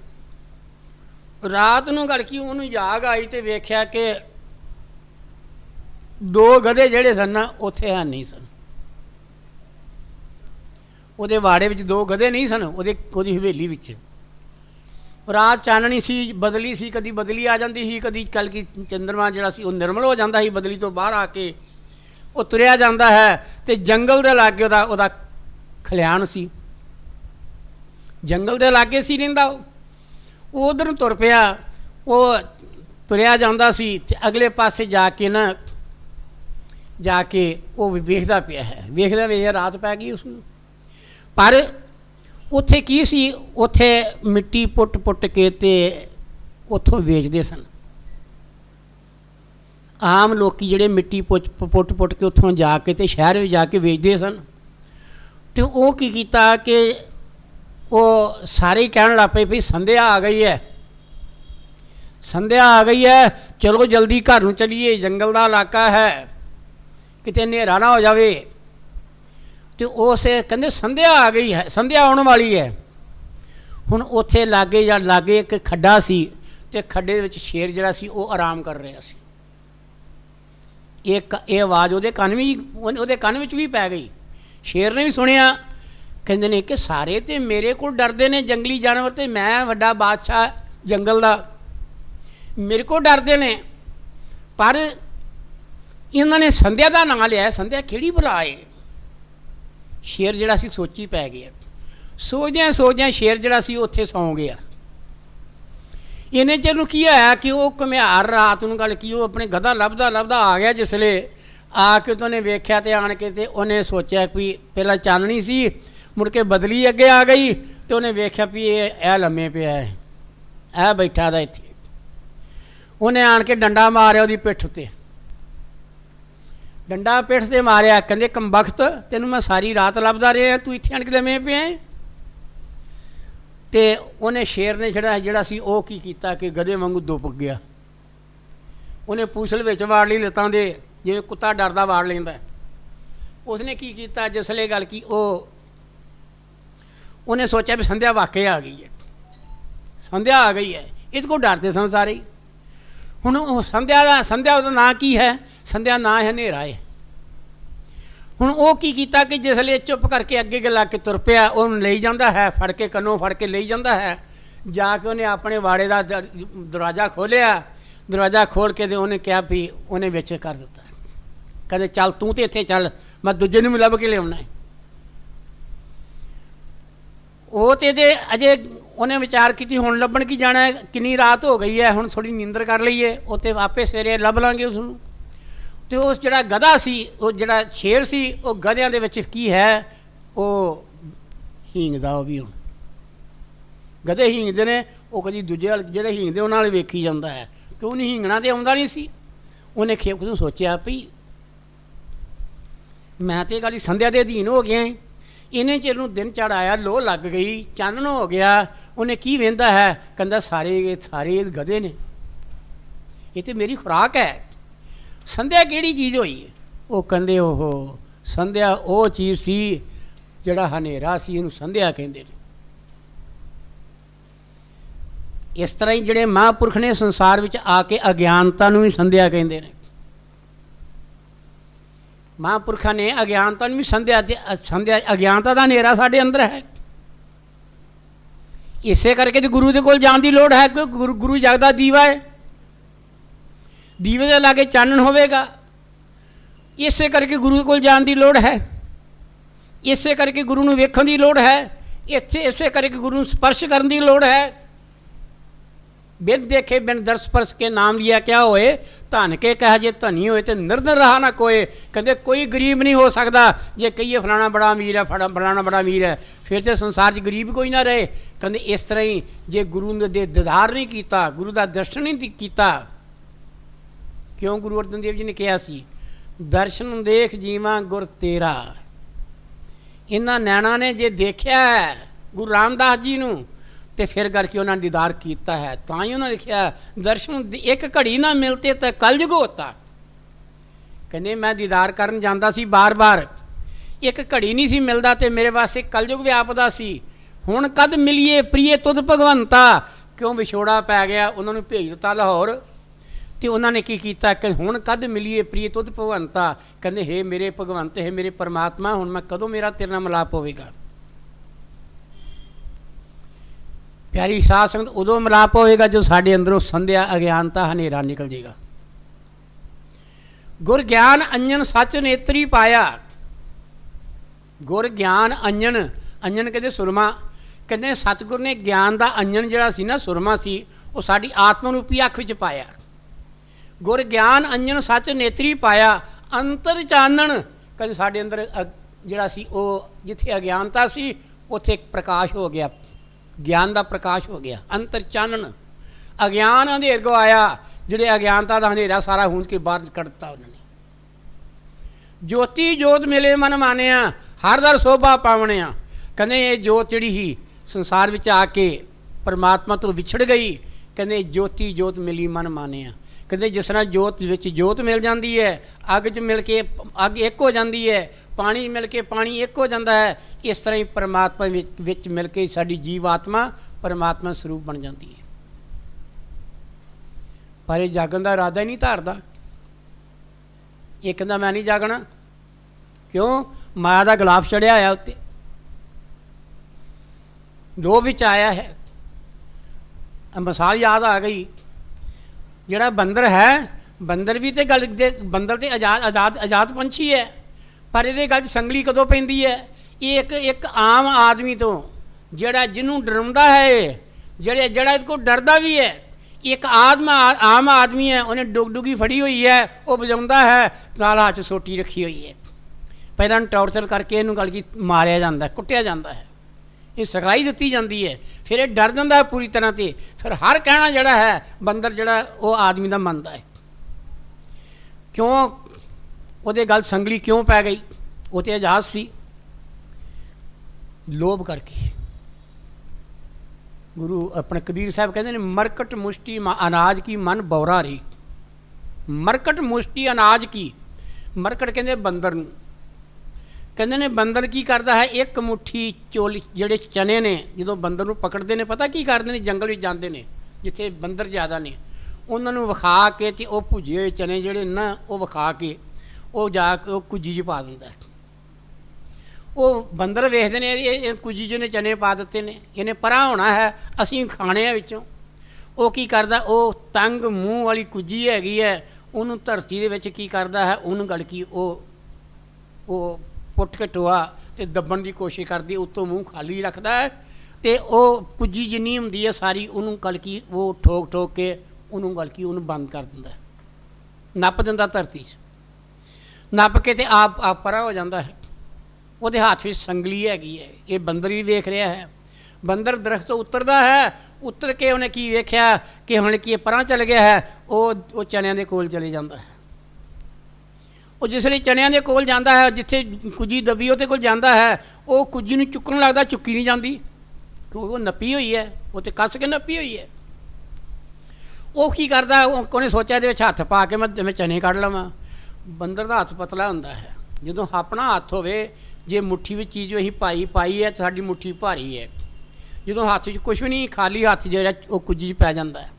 रात नूं गलकी उन्होंने जाग आई तो वेख्या कि दो गधे जिहड़े सन ना उत्थे है नहीं सन, उहदे वाड़े विच दो गधे नहीं सन, उहदी हवेली विच। रात चाननी सी, बदली सी, कदी बदली आ जाती सी, कदी कल की चंद्रमा जिहड़ा सी वो निर्मल हो जाता सी, बदली तो बाहर आके वो तुरिया जाता है। तो जंगल के लागे उहदा खलियाण सी, जंगल के लागे सी रहिंदा, वो उधर तुर पिया। वो तुरिया जाता सी ते अगले पासे जाके ना जाके वो वेखदा पिया है, वेखदा वेखदा रात पै गई उसनूं। पर उत्थे की सी, उत्थे मिट्टी पुट पुट के ते उत्थों वेचते सन। आम लोग जिहड़े मिट्टी पुट पुट के उत्थों जाके ते शहर में जाके वेचते सन। तो वो की कीता कि वो सारे ही कहण लग पे भी संध्या आ गई है, संध्या आ गई है, चलो जल्दी घर नूं चलीए, जंगल का इलाका है, किते नेरा ना हो जाए। तो उसे कहते संध्या आ गई है, संध्या आने वाली है। हुण उत्थे लागे या लागे एक खड्डा सी, ते खड्डे विच शेर जिहड़ा सी वो आराम कर रहा सी। एक ये आवाज़ उहदे कन विच भी पै गई। शेर ने भी सुनिया, कहंदे ने कि सारे तो मेरे को डरदे ने, जंगली जानवर, तो मैं वड्डा बादशाह जंगल दा, मेरे को डरदे ने। पर इन्होंने संध्या का नाम लिया, संध्या किहड़ी भला है। शेर जिहड़ा सी सोची पै गया, सोचद्या सोचद्या शेर जिहड़ा सी उत्थे सौ गया। इन्ने चिर नूं की होया कि वो घुमियार रात नूं गल की वो अपने गधा लभदा लभदा आ गया। जिसले आके तो उन्हें वेख्या तो आन के तो उन्हें सोचा कि पहला चाननी सी, मुड़ के बदली अगे आ गई, तो उन्हें वेख्या भी यह लम्मे पिया है, यह बैठा था इत्थे। उन्हें आन के डंडा मारिया उसकी पिठ उत्ते, डंडा पिठ से मारिया। कहते कमबख्त तेनू मैं सारी रात लभदा रहा, तू इत्थे आन के लम्मे पिया है। तो उन्हें शेर ने जिहड़ा सी वो की कीता कि गधे वांगू दुप गया। उन्हें पूछल विच वाड़ ली लत्तां दे, जिवें कुत्ता डरदा वाड़ लैंदा। उसने की कीता जिसले गल की उन्हें सोचा भी संध्या वाकई आ गई है, संध्या आ गई है, इस को डरते सन सारे। हुण संध्या का नाम की है, संध्या ना है नेरा है। हुण वो की कीता कि जिसले चुप करके अगे गला के तुर पिया, उन्हें ले जाता है, फड़ के कन्नों फड़ के ले जाता है। जाके उन्हें अपने वाड़े का दरवाज़ा खोलिया, दरवाज़ा खोल के उन्हें कहा भी उन्हें विच कर दिता। कहते चल तू तो इत्थे चल, मैं दूजे नूं भी लभ के लियाउणा है। वो तो अजे उन्हें विचार की हुण लभण की जाना है, किन्नी रात हो गई है, हुण थोड़ी नींदर कर लईए, उत्ते आपे सवेरे लभ लांगे उसनूं। तो उस जिहड़ा गधा सी, वो जिहड़ा शेर सी, वो गधियां दे विच की है, वो हींगदा। वो भी हुण गधे हींगदे ने, वो कदी दूजे जिहड़े हींगदे उन्हां नाल वेखी जांदा है, कि उन्हें हींगना तो आउंदा नहीं सी। उन्हें खेप नूं सोचिया भी मैं तो गल संध्या के अधीन हो गया। इन्हें चिर नूं दिन चढ़ आया, लो लग गई, चानण हो गया। उन्हें की वेंदा है, कहंदा सारे सारे गधे ने, ये तो मेरी खुराक है। संध्या किहड़ी चीज़ होई है? वो कहंदे ओहो संध्या वो चीज़ सी जिहड़ा हनेरा सी, इहनूं संध्या कहंदे ने। इस तरह ही जिहड़े महापुरख ने संसार विच आके अज्ञानता नूं भी संध्या कहंदे ने। महापुरखा ने अज्ञानता भी संध्या अज्ञानता का हनेरा साढ़े अंदर है। इसे करके तो गुरु के कोल जाण दी लोड़ है, क्योंकि गुरु जगदा दीवा है, दीवे के लागे चानण होवेगा। इसे करके गुरु के कोल जाण दी लोड़ है, इसे करके गुरु नूं वेखण दी लोड़ है, इसे करके गुरु नूं स्पर्श करन दी लोड़ है। बिन देखे बिन दर्श स्पर्श के नाम लिया क्या होए, धन के कह जे धनी होए तो निर्धन रहा ना कोई। कहते कोई गरीब नहीं हो सकता, जे कहिए फलाना बड़ा अमीर है, फलाना बड़ा अमीर है, फिर तो संसार च गरीब कोई ना रहे। कहते इस तरह ही जे गुरु ने दीदार नहीं किया, गुरु का दर्शन नहीं किया, ਕਿਉਂ ਗੁਰੂ ਅਰਜਨ ਦੇਵ ਜੀ ਨੇ ਕਿਹਾ ਸੀ, ਦਰਸ਼ਨ ਦੇਖ ਜੀਵਾਂ ਗੁਰ ਤੇਰਾ। ਇਹਨਾਂ ਨੈਣਾ ਨੇ ਜੇ ਦੇਖਿਆ ਹੈ ਗੁਰੂ ਰਾਮਦਾਸ ਜੀ ਨੂੰ ਤੇ ਫਿਰ ਕਰਕੇ ਉਹਨਾਂ ਨੇ ਦੀਦਾਰ ਕੀਤਾ ਹੈ। ਤਾਂ ਹੀ ਉਹਨਾਂ ਨੇ ਲਿਖਿਆ, ਦਰਸ਼ਨ ਇੱਕ ਘੜੀ ਨਾ ਮਿਲਤੇ ਤਾਂ ਕਲਯੁਗ ਹੋਤਾ। ਕਹਿੰਦੇ ਮੈਂ ਦੀਦਾਰ ਕਰਨ ਜਾਂਦਾ ਸੀ ਬਾਰ-ਬਾਰ, ਇੱਕ ਘੜੀ ਨਹੀਂ ਸੀ ਮਿਲਦਾ ਤੇ ਮੇਰੇ ਵਾਸਤੇ ਕਲਯੁਗ ਵਿਆਪਦਾ ਸੀ। ਹੁਣ ਕਦ ਮਿਲੀਏ ਪ੍ਰੀਏ ਤੁਧ ਭਗਵੰਤਾ। ਕਿਉਂ ਵਿਛੋੜਾ ਪੈ ਗਿਆ, ਉਹਨਾਂ ਨੂੰ ਭੇਜ ਦਿੱਤਾ ਲਾਹੌਰ। ਤੇ ਉਹਨਾਂ ਨੇ ਕੀ ਕੀਤਾ ਕਿ ਹੁਣ ਕਦ ਮਿਲੀਏ ਪ੍ਰੀਏ ਤੁਧ ਭਗਵੰਤਾ। ਕਹਿੰਦੇ ਹੇ ਮੇਰੇ ਭਗਵੰਤ, ਹੇ ਮੇਰੇ ਪਰਮਾਤਮਾ, ਹੁਣ ਮੈਂ ਕਦੋਂ ਮੇਰਾ ਤੇਰੇ ਨਾਲ ਮਿਲਾਪ ਹੋਵੇਗਾ। ਪਿਆਰੀ ਸਾਧ ਸੰਗਤ, ਉਦੋਂ ਮਿਲਾਪ ਹੋਵੇਗਾ ਜੋ ਸਾਡੇ ਅੰਦਰੋਂ ਸੰਧਿਆ ਅਗਿਆਨਤਾ ਹਨੇਰਾ ਨਿਕਲ ਜਾਏਗਾ। ਗੁਰ ਗਿਆਨ ਅੰਜਨ ਸੱਚ ਨੇਤਰੀ ਪਾਇਆ। ਗੁਰ ਗਿਆਨ ਅੰਜਨ, ਅੰਜਨ ਕਹਿੰਦੇ ਸੁਰਮਾ। ਕਹਿੰਦੇ ਸਤਿਗੁਰ ਨੇ ਗਿਆਨ ਦਾ ਅੰਜਨ ਜਿਹੜਾ ਸੀ ਨਾ, ਸੁਰਮਾ ਸੀ, ਉਹ ਸਾਡੀ ਆਤਮਾ ਰੂਪੀ ਅੱਖ ਵਿੱਚ ਪਾਇਆ। ਗੁਰ ਗਿਆਨ ਅੰਜਨ ਸੱਚ ਨੇਤਰੀ ਪਾਇਆ। ਅੰਤਰ ਚਾਨਣ, ਕਹਿੰਦੇ ਸਾਡੇ ਅੰਦਰ ਜਿਹੜਾ ਸੀ ਉਹ ਜਿੱਥੇ ਅਗਿਆਨਤਾ ਸੀ ਉੱਥੇ ਇੱਕ ਪ੍ਰਕਾਸ਼ ਹੋ ਗਿਆ, ਗਿਆਨ ਦਾ ਪ੍ਰਕਾਸ਼ ਹੋ ਗਿਆ। ਅੰਤਰ ਚਾਨਣ, ਅਗਿਆਨ ਅੰਧੇਰ ਗਵਾਇਆ। ਜਿਹੜੇ ਅਗਿਆਨਤਾ ਦਾ ਹਨੇਰਾ ਸਾਰਾ ਹੂੰਝ ਕੇ ਬਾਹਰ ਕੱਢਤਾ ਉਹਨਾਂ ਨੇ। ਜੋਤੀ ਜੋਤ ਮਿਲੇ ਮਨ ਮਾਨਿਆ, ਹਰ ਦਰ ਸੋਭਾ ਪਾਵਣਿਆ। ਕਹਿੰਦੇ ਇਹ ਜੋਤ ਜਿਹੜੀ ਸੀ ਸੰਸਾਰ ਵਿੱਚ ਆ ਕੇ ਪਰਮਾਤਮਾ ਤੋਂ ਵਿਛੜ ਗਈ। ਕਹਿੰਦੇ ਜੋਤੀ ਜੋਤ ਮਿਲੀ ਮਨ ਮਾਨਿਆ। ਕਹਿੰਦੇ ਜਿਸ ਤਰ੍ਹਾਂ ਜੋਤ ਵਿੱਚ ਜੋਤ ਮਿਲ ਜਾਂਦੀ ਹੈ, ਅੱਗ 'ਚ ਮਿਲ ਕੇ ਅੱਗ ਇੱਕ ਹੋ ਜਾਂਦੀ ਹੈ, ਪਾਣੀ ਮਿਲ ਕੇ ਪਾਣੀ ਇੱਕ ਹੋ ਜਾਂਦਾ ਹੈ, ਇਸ ਤਰ੍ਹਾਂ ਹੀ ਪਰਮਾਤਮਾ ਵਿੱਚ ਮਿਲ ਕੇ ਸਾਡੀ ਜੀਵ ਆਤਮਾ ਪਰਮਾਤਮਾ ਸਰੂਪ ਬਣ ਜਾਂਦੀ ਹੈ। ਪਰ ਇਹ ਜਾਗਣ ਦਾ ਇਰਾਦਾ ਹੀ ਨਹੀਂ ਧਾਰਦਾ। ਇਹ ਕਹਿੰਦਾ ਮੈਂ ਨਹੀਂ ਜਾਗਣਾ। ਕਿਉਂ? ਮਾਇਆ ਦਾ ਗਲਾਫ ਚੜਿਆ ਹੋਇਆ ਉੱਤੇ, ਲੋਭ ਵਿੱਚ ਆਇਆ ਹੈ। ਮਿਸਾਲ ਯਾਦ ਆ ਗਈ, ਜਿਹੜਾ ਬੰਦਰ ਹੈ, ਬੰਦਰ ਵੀ ਤੇ ਗੱਲ ਦੇ, ਬੰਦਰ ਤੇ ਆਜ਼ਾਦ ਪੰਛੀ ਹੈ, ਪਰ ਇਹਦੇ ਗੱਲ 'ਚ ਸੰਗਲੀ ਕਦੋਂ ਪੈਂਦੀ ਹੈ? ਇਹ ਇੱਕ ਆਮ ਆਦਮੀ ਤੋਂ, ਜਿਹੜਾ ਜਿਹਨੂੰ ਡਰਾਉਂਦਾ ਹੈ, ਜਿਹੜਾ ਇਹਦੇ ਕੋਲ ਡਰਦਾ ਵੀ ਹੈ। ਇੱਕ ਆਮ ਆਦਮੀ ਹੈ, ਉਹਨੇ ਡੁਗੀ ਫੜੀ ਹੋਈ ਹੈ, ਉਹ ਵਜਾਉਂਦਾ ਹੈ, ਨਾਲ ਹੱਥ 'ਚ ਸੋਟੀ ਰੱਖੀ ਹੋਈ ਹੈ। ਪਹਿਲਾਂ ਟੌਰਚਰ ਕਰਕੇ ਇਹਨੂੰ ਗੱਲ ਕੀ ਮਾਰਿਆ ਜਾਂਦਾ, ਕੁੱਟਿਆ ਜਾਂਦਾ ਹੈ, ਇਹ ਸਿਖਲਾਈ ਦਿੱਤੀ ਜਾਂਦੀ ਹੈ। ਫਿਰ ਇਹ ਡਰ ਜਾਂਦਾ ਹੈ ਪੂਰੀ ਤਰ੍ਹਾਂ। ਤੇ ਫਿਰ ਹਰ ਕਹਿਣਾ ਜਿਹੜਾ ਹੈ ਬੰਦਰ ਜਿਹੜਾ ਉਹ ਆਦਮੀ ਦਾ ਮੰਨਦਾ ਹੈ। ਕਿਉਂ ਉਹਦੇ ਗੱਲ ਸੰਗਲੀ ਕਿਉਂ ਪੈ ਗਈ? ਉਹ ਤੇ ਆਜ਼ਾਦ ਸੀ, ਲੋਭ ਕਰਕੇ। ਗੁਰੂ ਆਪਣੇ ਕਬੀਰ ਸਾਹਿਬ ਕਹਿੰਦੇ ਨੇ, ਮਰਕਟ ਮੁਸ਼ਟੀ ਅਨਾਜ ਕੀ ਮਨ ਬੌਰਾ ਰਹੀ। ਮਰਕਟ ਮੁਸ਼ਟੀ ਅਨਾਜ ਕੀ, ਮਰਕਟ ਕਹਿੰਦੇ ਬੰਦਰ ਨੂੰ। ਕਹਿੰਦੇ ਨੇ ਬੰਦਰ ਕੀ ਕਰਦਾ ਹੈ, ਇੱਕ ਮੁੱਠੀ ਚੋਲ ਜਿਹੜੇ ਚਨੇ ਨੇ, ਜਦੋਂ ਬੰਦਰ ਨੂੰ ਪਕੜਦੇ ਨੇ ਪਤਾ ਕੀ ਕਰਦੇ ਨੇ, ਜੰਗਲ ਵਿੱਚ ਜਾਂਦੇ ਨੇ ਜਿੱਥੇ ਬੰਦਰ ਜ਼ਿਆਦਾ ਨੇ, ਉਹਨਾਂ ਨੂੰ ਵਿਖਾ ਕੇ ਤੇ ਉਹ ਭੁੱਜੇ ਹੋਏ ਚਨੇ ਜਿਹੜੇ ਨਾ ਉਹ ਵਿਖਾ ਕੇ ਉਹ ਜਾ ਕੇ ਉਹ ਕੁੱਜੀ 'ਚ ਪਾ ਦਿੰਦਾ। ਉਹ ਬੰਦਰ ਵੇਖਦੇ ਨੇ ਇਹ ਕੁੱਜੀ 'ਚ ਨੇ ਚਨੇ ਪਾ ਦਿੱਤੇ ਨੇ, ਇਹਨੇ ਪਰਾਂ ਹੋਣਾ ਹੈ, ਅਸੀਂ ਖਾਣੇ ਆ ਵਿੱਚੋਂ। ਉਹ ਕੀ ਕਰਦਾ, ਉਹ ਤੰਗ ਮੂੰਹ ਵਾਲੀ ਕੁੱਜੀ ਹੈਗੀ ਹੈ, ਉਹਨੂੰ ਧਰਤੀ ਦੇ ਵਿੱਚ ਕੀ ਕਰਦਾ ਹੈ, ਉਹਨੂੰ ਗੜਕੀ ਉਹ ਪੁੱਟ ਕੇ ਟੋਆ ਤੇ ਦੱਬਣ ਦੀ ਕੋਸ਼ਿਸ਼ ਕਰਦੀ, ਉੱਤੋਂ ਮੂੰਹ ਖਾਲੀ ਰੱਖਦਾ ਹੈ ਤੇ ਉਹ ਕੁੱਜੀ ਜਿੰਨੀ ਹੁੰਦੀ ਹੈ ਸਾਰੀ ਉਹਨੂੰ ਗਲਕੀ ਉਹ ਠੋਕ ਕੇ ਉਹਨੂੰ ਗਲਕੀ ਉਹਨੂੰ ਬੰਦ ਕਰ ਦਿੰਦਾ, ਨੱਪ ਦਿੰਦਾ ਧਰਤੀ 'ਚ। ਨੱਪ ਕੇ ਤੇ ਆਪ ਪਰਾ ਹੋ ਜਾਂਦਾ ਹੈ। ਉਹਦੇ ਹੱਥ ਵਿੱਚ ਸੰਗਲੀ ਹੈਗੀ ਹੈ। ਇਹ ਬੰਦਰ ਵੀ ਵੇਖ ਰਿਹਾ ਹੈ। ਬੰਦਰ ਦਰਖਤ ਤੋਂ ਉਤਰਦਾ ਹੈ, ਉਤਰ ਕੇ ਉਹਨੇ ਕੀ ਵੇਖਿਆ ਕਿ ਹੁਣ ਕੀ ਪਰਾਂ ਚਲ ਗਿਆ ਹੈ, ਉਹ ਚਨਿਆਂ ਦੇ ਕੋਲ ਚਲੇ ਜਾਂਦਾ ਹੈ। ਉਹ ਜਿਸ ਲਈ ਚਨਿਆਂ ਦੇ ਕੋਲ ਜਾਂਦਾ ਹੈ, ਜਿੱਥੇ ਕੁੱਜੀ ਦਬੀ ਉਹਦੇ ਕੋਲ ਜਾਂਦਾ ਹੈ, ਉਹ ਕੁੱਜੀ ਨੂੰ ਚੁੱਕਣ ਲੱਗਦਾ, ਚੁੱਕੀ ਨਹੀਂ ਜਾਂਦੀ ਕਿਉਂਕਿ ਉਹ ਨੱਪੀ ਹੋਈ ਹੈ, ਉਹ ਤੇ ਕੱਸ ਕੇ ਨੱਪੀ ਹੋਈ ਹੈ। ਉਹ ਕੀ ਕਰਦਾ, ਉਹਨੇ ਸੋਚਿਆ ਇਹਦੇ ਵਿੱਚ ਹੱਥ ਪਾ ਕੇ ਮੈਂ ਚਨੇ ਕੱਢ ਲਵਾਂ। ਬੰਦਰ ਦਾ ਹੱਥ ਪਤਲਾ ਹੁੰਦਾ ਹੈ। ਜਦੋਂ ਆਪਣਾ ਹੱਥ ਹੋਵੇ, ਜੇ ਮੁੱਠੀ ਵਿੱਚ ਚੀਜ਼ ਅਸੀਂ ਪਾਈ ਹੈ ਤਾਂ ਸਾਡੀ ਮੁੱਠੀ ਭਾਰੀ ਹੈ। ਜਦੋਂ ਹੱਥ 'ਚ ਕੁਛ ਵੀ ਨਹੀਂ, ਖਾਲੀ ਹੱਥ ਜਿਹੜਾ ਉਹ ਕੁੱਜੀ 'ਚ ਪੈ ਜਾਂਦਾ ਹੈ।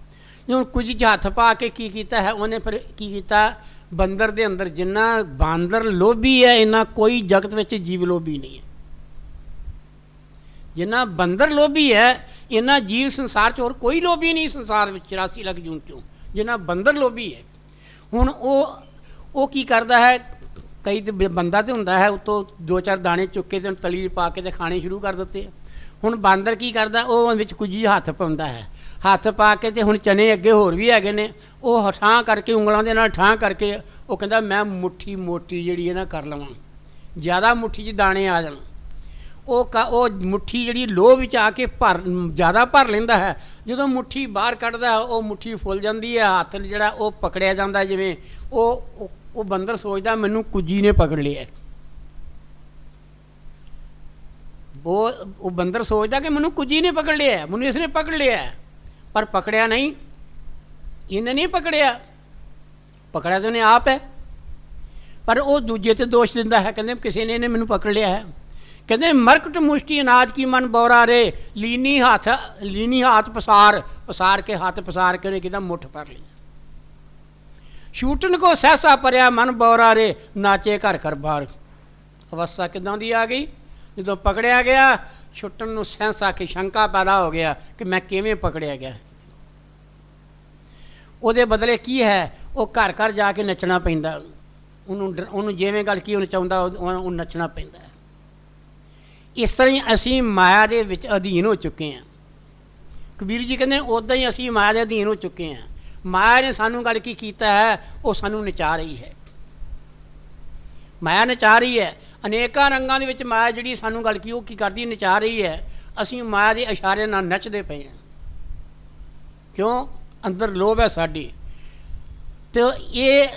ਜਦੋਂ ਕੁੱਜੀ 'ਚ ਹੱਥ ਪਾ ਕੇ ਕੀ ਕੀਤਾ ਹੈ ਉਹਨੇ, ਫਿਰ ਕੀ ਕੀਤਾ, ਬੰਦਰ ਦੇ ਅੰਦਰ ਜਿੰਨਾ ਬਾਂਦਰ ਲੋਭੀ ਹੈ, ਇੰਨਾ ਕੋਈ ਜਗਤ ਵਿੱਚ ਜੀਵ ਲੋਭੀ ਨਹੀਂ ਹੈ। ਜਿੰਨਾ ਬੰਦਰ ਲੋਭੀ ਹੈ, ਇੰਨਾ ਜੀਵ ਸੰਸਾਰ 'ਚ ਹੋਰ ਕੋਈ ਲੋਭੀ ਨਹੀਂ ਸੰਸਾਰ ਵਿੱਚ 84 ਲੱਖ ਜੂਨ 'ਚੋਂ, ਜਿੰਨਾ ਬੰਦਰ ਲੋਭੀ ਹੈ। ਹੁਣ ਉਹ ਕੀ ਕਰਦਾ ਹੈ, ਕਈ ਤੇ ਬੰਦਾ ਤਾਂ ਹੁੰਦਾ ਹੈ, ਉੱਤੋਂ 2-4 ਦਾਣੇ ਚੁੱਕ ਕੇ ਤੇ ਤਲੀ ਪਾ ਕੇ ਤੇ ਖਾਣੇ ਸ਼ੁਰੂ ਕਰ ਦਿੱਤੇ। ਹੁਣ ਬਾਂਦਰ ਕੀ ਕਰਦਾ, ਉਹ ਵਿੱਚ ਕੁੱਜੀ ਹੱਥ ਪਾਉਂਦਾ ਹੈ, ਹੱਥ ਪਾ ਕੇ ਤੇ ਹੁਣ ਚਨੇ ਅੱਗੇ ਹੋਰ ਵੀ ਹੈਗੇ ਨੇ, ਉਹ ਠਾਂ ਕਰਕੇ ਉਂਗਲਾਂ ਦੇ ਨਾਲ ਠਾਂ ਕਰਕੇ ਉਹ ਕਹਿੰਦਾ ਮੈਂ ਮੁੱਠੀ ਮੋਟੀ ਜਿਹੜੀ ਹੈ ਨਾ ਕਰ ਲਵਾਂ, ਜ਼ਿਆਦਾ ਮੁੱਠੀ 'ਚ ਦਾਣੇ ਆ ਜਾਣ। ਉਹ ਮੁੱਠੀ ਜਿਹੜੀ ਲੋਹ ਵਿੱਚ ਆ ਕੇ ਜ਼ਿਆਦਾ ਭਰ ਲੈਂਦਾ ਹੈ। ਜਦੋਂ ਮੁੱਠੀ ਬਾਹਰ ਕੱਢਦਾ ਉਹ ਮੁੱਠੀ ਫੁੱਲ ਜਾਂਦੀ ਹੈ, ਹੱਥ ਜਿਹੜਾ ਉਹ ਪਕੜਿਆ ਜਾਂਦਾ, ਜਿਵੇਂ ਉਹ ਬੰਦਰ ਸੋਚਦਾ ਮੈਨੂੰ ਕੁੱਜੀ ਨੇ ਪਕੜ ਲਿਆ। ਉਹ ਬੰਦਰ ਸੋਚਦਾ ਕਿ ਮੈਨੂੰ ਕੁੱਜੀ ਨੇ ਪਕੜ ਲਿਆ, ਮੈਨੂੰ ਇਸਨੇ ਪਕੜ ਲਿਆ, ਪਰ ਪਕੜਿਆ ਨਹੀਂ, ਇਹਨੇ ਨਹੀਂ ਪਕੜਿਆ, ਪਕੜਿਆ ਤਾਂ ਉਹਨੇ ਆਪ ਹੈ। ਪਰ ਉਹ ਦੂਜੇ 'ਤੇ ਦੋਸ਼ ਦਿੰਦਾ ਹੈ, ਕਹਿੰਦੇ ਕਿਸੇ ਨੇ ਇਹਨੇ ਮੈਨੂੰ ਪਕੜ ਲਿਆ ਹੈ। ਕਹਿੰਦੇ ਮਰਕਟ ਮੁਸ਼ਟੀ ਅਨਾਜ ਕੀ ਮਨ ਬੌਰਾ ਰੇ, ਲੀਨੀ ਹੱਥ ਪਸਾਰ ਕੇ ਹੱਥ ਪਸਾਰ ਕੇ ਉਹਨੇ ਕਿਹਾ ਮੁੱਠ ਭਰ ਲਈ। ਛੂਟਣ ਕੋ ਸਹਿਸਾ ਭਰਿਆ ਮਨ ਬੌਰਾ ਰੇ, ਨਾਚੇ ਘਰ ਘਰ ਬਾਹਰ। ਅਵਸਥਾ ਕਿੱਦਾਂ ਦੀ ਆ ਗਈ? ਜਦੋਂ ਪਕੜਿਆ ਗਿਆ, ਛੁੱਟਣ ਨੂੰ ਸਹਿਸਾ ਕੇ ਸ਼ੰਕਾ ਪੈਦਾ ਹੋ ਗਿਆ ਕਿ ਮੈਂ ਕਿਵੇਂ ਪਕੜਿਆ ਗਿਆ। ਉਹਦੇ ਬਦਲੇ ਕੀ ਹੈ? ਉਹ ਘਰ ਘਰ ਜਾ ਕੇ ਨੱਚਣਾ ਪੈਂਦਾ ਉਹਨੂੰ ਜਿਵੇਂ ਗੱਲ ਕੀ ਉਹਨੂੰ ਚਾਹੁੰਦਾ ਉਹ ਨੱਚਣਾ ਪੈਂਦਾ। ਇਸ ਤਰ੍ਹਾਂ ਹੀ ਅਸੀਂ ਮਾਇਆ ਦੇ ਵਿੱਚ ਅਧੀਨ ਹੋ ਚੁੱਕੇ ਹਾਂ। ਕਬੀਰ ਜੀ ਕਹਿੰਦੇ ਉੱਦਾਂ ਹੀ ਅਸੀਂ ਮਾਇਆ ਦੇ ਅਧੀਨ ਹੋ ਚੁੱਕੇ ਹਾਂ। ਮਾਇਆ ਨੇ ਸਾਨੂੰ ਗੱਲ ਕੀ ਕੀਤਾ ਹੈ? ਉਹ ਸਾਨੂੰ ਨਚਾ ਰਹੀ ਹੈ। ਮਾਇਆ ਨਚਾ ਰਹੀ ਹੈ। ਅਨੇਕਾਂ ਰੰਗਾਂ ਦੇ ਵਿੱਚ ਮਾਇਆ ਜਿਹੜੀ ਸਾਨੂੰ ਗੱਲ ਕੀ ਉਹ ਕੀ ਕਰਦੀ? ਨਚਾ ਰਹੀ ਹੈ। ਅਸੀਂ ਮਾਇਆ ਦੇ ਇਸ਼ਾਰੇ ਨਾਲ ਨੱਚਦੇ ਪਏ ਹਾਂ। ਕਿਉਂ? ਅੰਦਰ ਲੋਭ ਹੈ ਸਾਡੀ। ਤੇ ਇਹ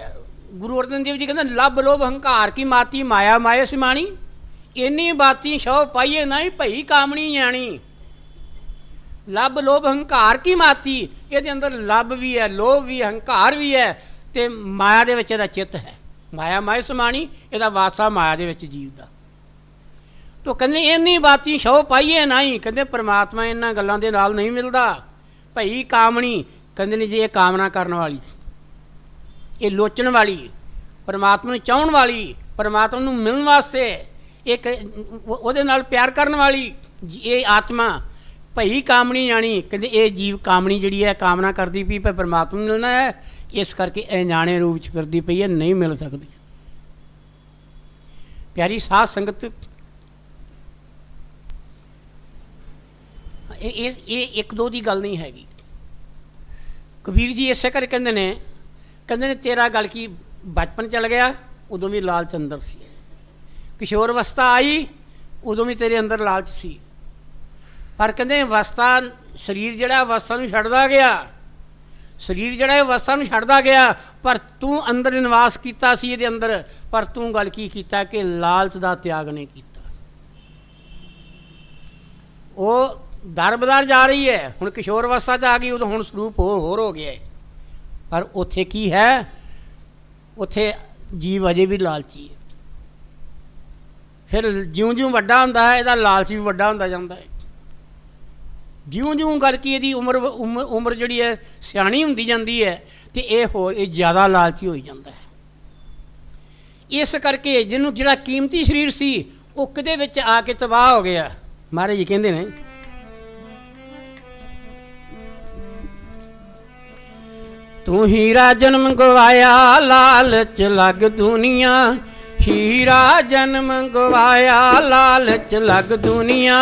ਗੁਰੂ ਅਰਜਨ ਦੇਵ ਜੀ ਕਹਿੰਦੇ ਲੱਭ ਲੋਭ ਹੰਕਾਰ ਕੀ ਮਾਤੀ, ਮਾਇਆ ਮਾਇਆ ਸਿਮਾਣੀ, ਇੰਨੀ ਬਾਤੀ ਸ਼ੋ ਪਾਈਏ ਨਹੀਂ ਭਈ ਕਾਮਣੀ ਜਾਣੀ। ਲੱਭ ਲੋਭ ਹੰਕਾਰ ਕੀ ਮਾਤੀ, ਇਹਦੇ ਅੰਦਰ ਲੱਭ ਵੀ ਹੈ, ਲੋਭ ਵੀ, ਹੰਕਾਰ ਵੀ ਹੈ, ਤੇ ਮਾਇਆ ਦੇ ਵਿੱਚ ਇਹਦਾ ਚਿੱਤ ਹੈ। ਮਾਇਆ ਮਾਇਆ ਸਮਾਣੀ, ਇਹਦਾ ਵਾਸਾ ਮਾਇਆ ਦੇ ਵਿੱਚ ਜੀਵ ਦਾ। ਤੋ ਕਹਿੰਦੇ ਇੰਨੀ ਬਾਤੀ ਸ਼ੋ ਪਾਈਏ ਨਹੀਂ, ਕਹਿੰਦੇ ਪਰਮਾਤਮਾ ਇਹਨਾਂ ਗੱਲਾਂ ਦੇ ਨਾਲ ਨਹੀਂ ਮਿਲਦਾ। ਭਈ ਕਾਮਣੀ, ਕਹਿੰਦੇ ਨੇ ਜੀ ਇਹ ਕਾਮਨਾ ਕਰਨ ਵਾਲੀ, ਇਹ ਲੋਚਣ ਵਾਲੀ, ਪਰਮਾਤਮਾ ਨੂੰ ਚਾਹੁਣ ਵਾਲੀ, ਪਰਮਾਤਮਾ ਨੂੰ ਮਿਲਣ ਵਾਸਤੇ ਇੱਕ ਉਹਦੇ ਨਾਲ ਪਿਆਰ ਕਰਨ ਵਾਲੀ ਇਹ ਆਤਮਾ ਭਈ ਕਾਮਣੀ ਜਾਣੀ। ਕਹਿੰਦੇ ਇਹ ਜੀਵ ਕਾਮਣੀ ਜਿਹੜੀ ਹੈ, ਕਾਮਨਾ ਕਰਦੀ ਪਈ ਪਰ ਪਰਮਾਤਮਾ ਨੂੰ ਮਿਲਣਾ ਹੈ, ਇਸ ਕਰਕੇ ਅਣਜਾਣੇ ਰੂਪ 'ਚ ਫਿਰਦੀ ਪਈ ਹੈ, ਨਹੀਂ ਮਿਲ ਸਕਦੀ। ਪਿਆਰੀ ਸਾਧ ਸੰਗਤ, ਇਹ ਇੱਕ ਦੋ ਦੀ ਗੱਲ ਨਹੀਂ ਹੈਗੀ। ਕਬੀਰ ਜੀ ਇਸੇ ਕਰਕੇ ਕਹਿੰਦੇ ਨੇ ਤੇਰਾ ਗੱਲ ਕੀ ਬਚਪਨ ਚਲ ਗਿਆ, ਉਦੋਂ ਵੀ ਲਾਲਚ ਅੰਦਰ ਸੀ। ਕਿਸ਼ੋਰ ਅਵਸਥਾ ਆਈ, ਉਦੋਂ ਵੀ ਤੇਰੇ ਅੰਦਰ ਲਾਲਚ ਸੀ। ਪਰ ਕਹਿੰਦੇ ਅਵਸਥਾ, ਸਰੀਰ ਜਿਹੜਾ ਅਵਸਥਾ ਨੂੰ ਛੱਡਦਾ ਗਿਆ, ਸਰੀਰ ਜਿਹੜਾ ਅਵਸਥਾ ਨੂੰ ਛੱਡਦਾ ਗਿਆ, ਪਰ ਤੂੰ ਅੰਦਰ ਨਿਵਾਸ ਕੀਤਾ ਸੀ ਇਹਦੇ ਅੰਦਰ। ਪਰ ਤੂੰ ਗੱਲ ਕੀ ਕੀਤਾ ਕਿ ਲਾਲਚ ਦਾ ਤਿਆਗ ਨਹੀਂ ਕੀਤਾ। ਉਹ ਦਰ ਬਦਰ ਜਾ ਰਹੀ ਹੈ, ਹੁਣ ਕਿਸ਼ੋਰ ਅਵਸਥਾ 'ਚ ਆ ਗਈ, ਉਦੋਂ ਹੁਣ ਸਰੂਪ ਹੋਰ ਹੋ ਗਿਆ। ਪਰ ਉੱਥੇ ਕੀ ਹੈ? ਉੱਥੇ ਜੀਵ ਅਜੇ ਵੀ ਲਾਲਚੀ ਹੈ। ਫਿਰ ਜਿਉਂ-ਜਿਉਂ ਵੱਡਾ ਹੁੰਦਾ ਹੈ, ਇਹਦਾ ਲਾਲਚ ਵੀ ਵੱਡਾ ਹੁੰਦਾ ਜਾਂਦਾ ਹੈ। ਜਿਉਂ-ਜਿਉਂ ਕਰਕੇ ਇਹਦੀ ਉਮਰ ਜਿਹੜੀ ਹੈ ਸਿਆਣੀ ਹੁੰਦੀ ਜਾਂਦੀ ਹੈ, ਤੇ ਇਹ ਜ਼ਿਆਦਾ ਲਾਲਚੀ ਹੋਈ ਜਾਂਦਾ ਹੈ। ਇਸ ਕਰਕੇ ਜਿਹਨੂੰ ਜਿਹੜਾ ਕੀਮਤੀ ਸਰੀਰ ਸੀ ਉਹ ਕਿਹਦੇ ਵਿੱਚ ਆ ਕੇ ਤਬਾਹ ਹੋ ਗਿਆ। ਮਹਾਰਾਜ ਜੀ ਕਹਿੰਦੇ ਨੇ, ਤੂੰ ਹੀਰਾ ਜਨਮ ਗਵਾਇਆ ਲਾਲਚ ਲੱਗ ਦੁਨੀਆ, ਹੀਰਾ ਜਨਮ ਗਵਾਇਆ ਲਾਲਚ ਲੱਗ ਦੁਨੀਆ,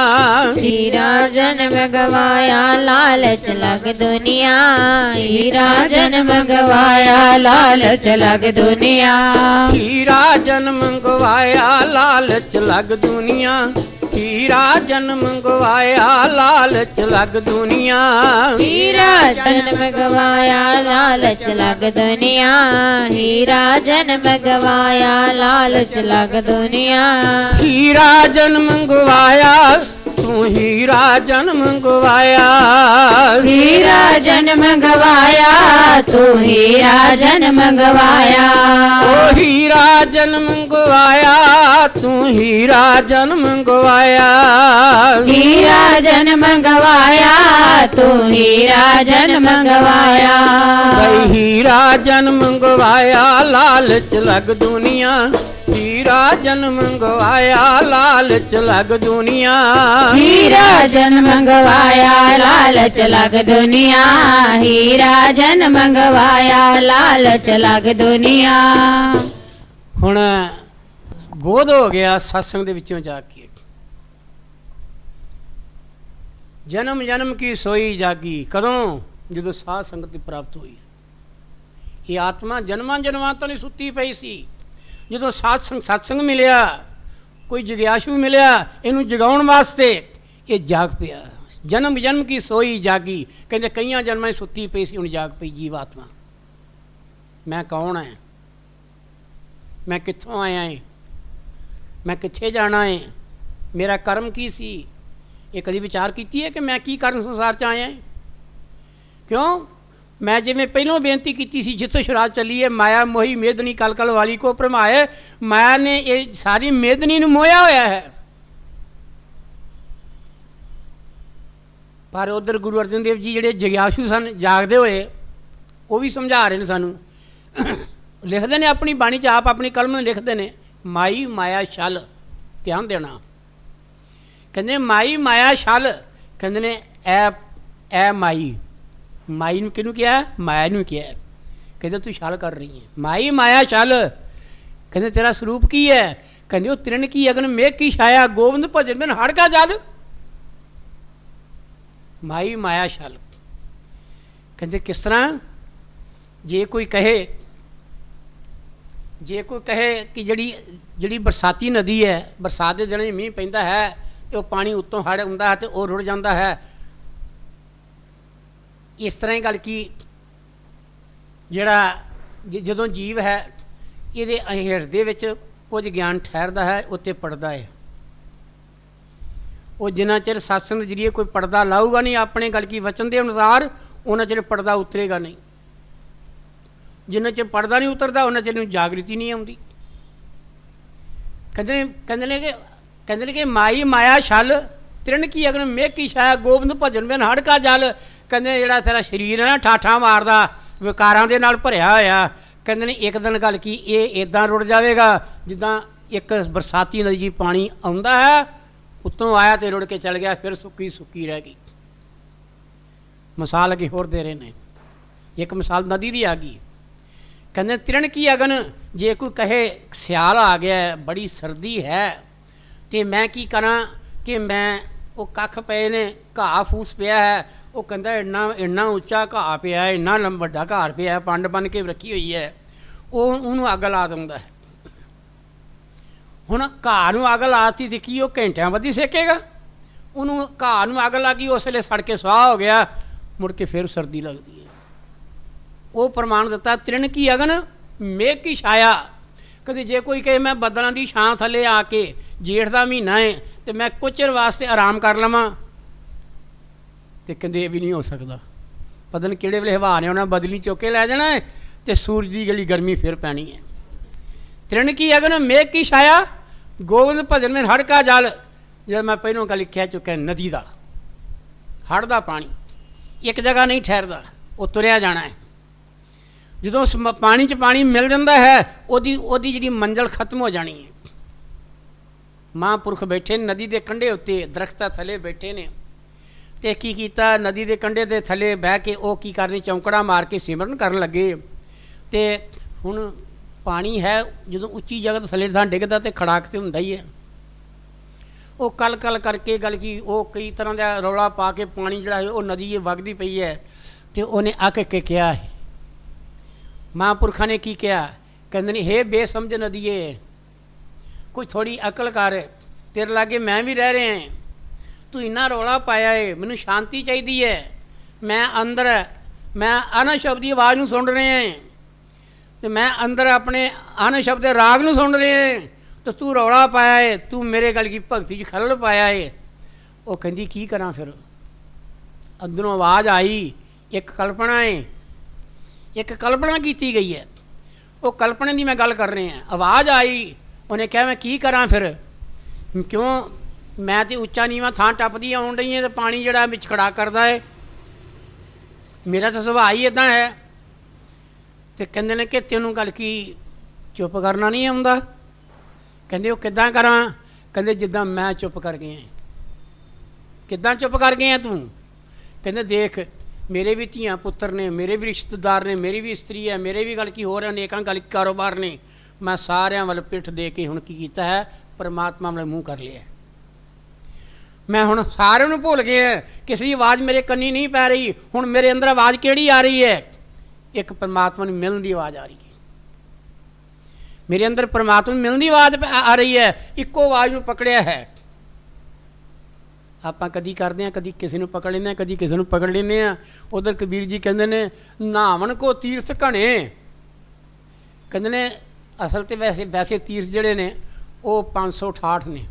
ਹੀਰਾ ਜਨਮ ਗਵਾਇਆ ਲਾਲਚ ਲੱਗ ਦੁਨੀਆ, ਹੀਰਾ ਜਨਮ ਗਵਾਇਆ ਲਾਲਚ ਲੱਗ ਦੁਨੀਆ, ਹੀਰਾ ਜਨਮ ਗਵਾਇਆ ਲਾਲਚ ਲੱਗ ਦੁਨੀਆ, ਹੀਰਾ ਜਨਮ ਗਵਾਇਆ ਲਾਲਚ ਲੱਗ ਦੁਨੀਆ, ਹੀਰਾ ਜਨਮ ਗਵਾਇਆ ਲਾਲਚ ਲੱਗ ਦੁਨੀਆ, ਹੀਰਾ ਜਨਮ ਗਵਾਇਆ ਲਾਲਚ ਲੱਗ ਦੁਨੀਆ, ਹੀਰਾ ਜਨਮ ਗਵਾਇਆ ਤੂੰ ਹੀਰਾ ਜਨਮ ਗਵਾਇਆ, ਹੀਰਾ ਜਨਮ ਗਵਾਇਆ ਤੂੰ ਹੀਰਾ ਜਨਮ ਗਵਾਇਆ, ਓ ਹੀਰਾ ਜਨਮ ਗਵਾਇਆ ਤੂੰ ਹੀਰਾ ਜਨਮ ਗਵਾਇਆ, ਹੀਰਾ ਜਨਮ ਗਵਾਇਆ ਤੂੰ ਹੀਰਾ ਜਨਮ ਗਵਾਇਆ, ਬਈ ਹੀਰਾ ਜਨਮ ਗਵਾਇਆ ਲਾਲਚ ਲੱਗ ਦੁਨੀਆ, ਹੀਰਾ ਜਨਮ ਗਵਾਇਆ ਲਾਲਚ ਲੱਗ ਦੁਨੀਆ, ਹੀਰਾ ਜਨਮ ਗਵਾਇਆ ਲਾਲਚ ਲੱਗ ਦੁਨੀਆ, ਹੀਰਾ ਜਨਮ ਗਵਾਇਆ ਲਾਲਚ ਲੱਗ ਦੁਨੀਆ। ਹੁਣ ਬੋਧ ਹੋ ਗਿਆ ਸਤਸੰਗ ਦੇ ਵਿੱਚੋਂ ਜਾ ਕੇ, ਜਨਮ ਜਨਮ ਕੀ ਸੋਈ ਜਾਗੀ। ਕਦੋਂ? ਜਦੋਂ ਸਾਧ ਸੰਗਤ ਦੀ ਪ੍ਰਾਪਤ ਹੋਈ। ਇਹ ਆਤਮਾ ਜਨਮਾਂ ਜਨਮਾਂ ਤੋਂ ਨਹੀਂ ਸੁੱਤੀ ਪਈ ਸੀ। ਜਦੋਂ ਸਤਸੰਗ ਮਿਲਿਆ, कोई जिग्यासु मिलिया इनू जगाउण वास्ते, ये जाग पिया। जन्म जन्म की सोई जागी, कहते कई जन्मां सुत्ती पई सी, हुण जाग पई जीव आत्मा। मैं कौन है, मैं कित्थों आया है, मैं कित्थे जाना है, मेरा कर्म की सी? ये कभी विचार कीती है कि मैं की कारण संसार च आया है? क्यों? मैं जिवें पहलों बेनती की सी, जितों शुरुआत चली है, माया मोही मेदनी कल कल वाली को भरमाए। माया ने ये सारी मेदनी नूं मोया होया है। पर उधर गुरु अर्जन देव जी जिहड़े जिग्यासु सन, जागदे होए, वो भी समझा रहे हैं सानू। लिखते हैं अपनी बाणी च, आप अपनी कलम में लिखते हैं, माई माया छल, ध्यान देना। कहते माई माया छल, कहते ने ए माई, माई किनू किया है? माया नू किया है। कहते तू छल कर रही है, माई माया छल। कहते तेरा स्वरूप की है? कहते वो तृण की अगन मेघ की छाया, गोविंद भजन बिन हड़ का जल। माई माया छल। कहते किस तरह? जे कोई कहे कि जिहड़ी बरसाती नदी है, बरसात के दिन मींह पैंदा है तो वो पानी उत्तों हड़ आउंदा है तो वो रुड़ जाता है। इस तरह ही गल की जिहड़ा जदों जीव है ये हिरदे विच कुछ ज्ञान ठहरदा है, उत्ते पड़दा है। वो जिन्ना चिर सत्संग जरिए कोई पड़दा लाऊगा नहीं अपने गल की वचन के अनुसार, उन्ना चिर पड़दा उतरेगा नहीं। जिन्ना चिर पड़दा नहीं उतरता उन्ना चिर जागृति नहीं आउंदी। कहते ने कि माई माया छल, तृण की अगन मेघ की छाया, गोबिंद भजन बिन हड़ का जल। कहते जिहड़ा तेरा शरीर है ना ठाठा मारदा, विकारां दे नाल भरिया होया, कहते ने एक दिन गल की ये इदां रुड़ जाएगा जिद्दां एक बरसाती नदी पानी आउंदा है, उत्तों आया तो रुड़ के चल गया, फिर सुक्की सुक्की रह गई। मिसाल अगे होर दे रहे हैं, एक मिसाल नदी की आ गई। कहते तृण की अगन, जे कोई कहे सियाल आ गया है, बड़ी सर्दी है, तो मैं की करा कि मैं वो कख पे ने, घाह फूस पिया है, वो कहता इन्ना उच्चा घाह पिया है, इन्ना वड्डा घर पिया है, पंड बन के रखी हुई है, वो उन्होंने अग ला दिंदा है। हुण घाह नूं अग लाती तो की वो घंटियां बधी सेकेगा? उन्होंने घाह नूं अग लगी, उस वेले सड़ के स्वाह हो गया, मुड़ के फिर सर्दी लगती है। वो प्रमाण दिता तृण की अगन मेघ की छाया। कभी जे कोई कहे मैं बदलों की छां थले आके, जेठ का महीना है तो मैं कुछ चिर वास्ते आराम कर लवां, तो कहते भी नहीं हो सकता। पता नहीं किहड़े वेले हवा ने उन्हें बदली चुक के लै जाना है तो सूरज की गली गर्मी फिर पैनी है। तृण की अगन मेघ की छाया, गोविंद भजन में हड़ का जल। जब मैं पहलों का लिखा चुका नदी का हड़ का पानी एक जगह नहीं ठहरता, वो तुरया जाना है। जो पानी च पानी मिल जाता है ओदी जी मंजिल खत्म हो जानी है। महापुरख बैठे नदी के कंढे उत्ते दरख्त थले बैठे ने, तो की कीता नदी के कंढे के थले बह के वो की करने चौंकड़ा मार के सिमरन करन लगे। तो हुण पानी है जो उच्ची जगह थले थां डिगदा तो खड़ाक तो हुंदा ही है। वो कल कल करके गल की वो कई तरह का रौला पा के पानी जिहड़ा है वो नदी वगदी पई है। तो उन्हें अक के कहा है, महापुरखा ने की कहा, कहते ने हे बेसमझ नदीए, कुछ थोड़ी अकल कर, तेरे लागे मैं भी रह रहे हैं, तू इन्ना रौला पाया है, मैनू शांति चाहिए है, मैं अंदर मैं अनशब्द की आवाज़ नूं सुन रहे हैं, तो मैं अंदर अपने अनशब्द राग नूं सुन रहे हैं, तो तू रौला पाया है, तू मेरे गल की भगती च खलल पाया है। वो कहती की करा फिर? अंदरों आवाज़ आई, एक कल्पना है, एक कल्पना की गई है, वो कल्पना की मैं गल कर रहे हैं। आवाज़ आई, उन्हें कहा मैं की करा फिर? क्यों मैं तो उच्चा नीवा थां टपदी आउण रही है, तो पानी जिहड़ा विच खड़ा करता है, मेरा तो सुभाਅ ही इदां है। तो कहते हैं कि तेनों गल की चुप करना नहीं आउंदा? कहते वो किद्दां करा? कहते जिद्दां मैं चुप कर गया। किद्दां चुप कर गया तू? कहते देख मेरे भी धियां पुत्तर ने, मेरे भी रिश्तेदार ने, मेरी भी स्त्री है, मेरे भी गल की हो रहे अनेकां गल कारोबार ने, मैं सारियां वाल पिठ दे के हुण की कीता है, परमात्मा वाल मूँह कर लिया। मैं हुण सारिਆਂ ਨੂੰ भुल गया, किसी की आवाज़ मेरे कन्नी नहीं पै रही। हुण मेरे अंदर आवाज़ किहड़ी आ रही है? एक परमात्मा नूं मिलण की आवाज़ आ रही है। ਮੇਰੇ ਅੰਦਰ ਪਰਮਾਤਮਾ ਨੂੰ ਮਿਲਣ ਦੀ ਆਵਾਜ਼ ਆ ਰਹੀ ਹੈ, ਇੱਕੋ ਆਵਾਜ਼ ਨੂੰ ਪਕੜਿਆ ਹੈ। ਆਪਾਂ ਕਦੀ ਕਰਦੇ ਹਾਂ, ਕਦੀ ਕਿਸੇ ਨੂੰ ਪਕੜ ਲੈਂਦੇ ਹਾਂ, ਕਦੀ ਕਿਸੇ ਨੂੰ ਪਕੜ ਲੈਂਦੇ ਹਾਂ। ਉਧਰ ਕਬੀਰ ਜੀ ਕਹਿੰਦੇ ਨੇ ਨਾਵਣ ਕੋ ਤੀਰਥ ਘਣੇ, ਕਹਿੰਦੇ ਨੇ ਅਸਲ ਤੇ ਵੈਸੇ ਤੀਰਥ ਜਿਹੜੇ ਨੇ ਉਹ 568 ਨੇ,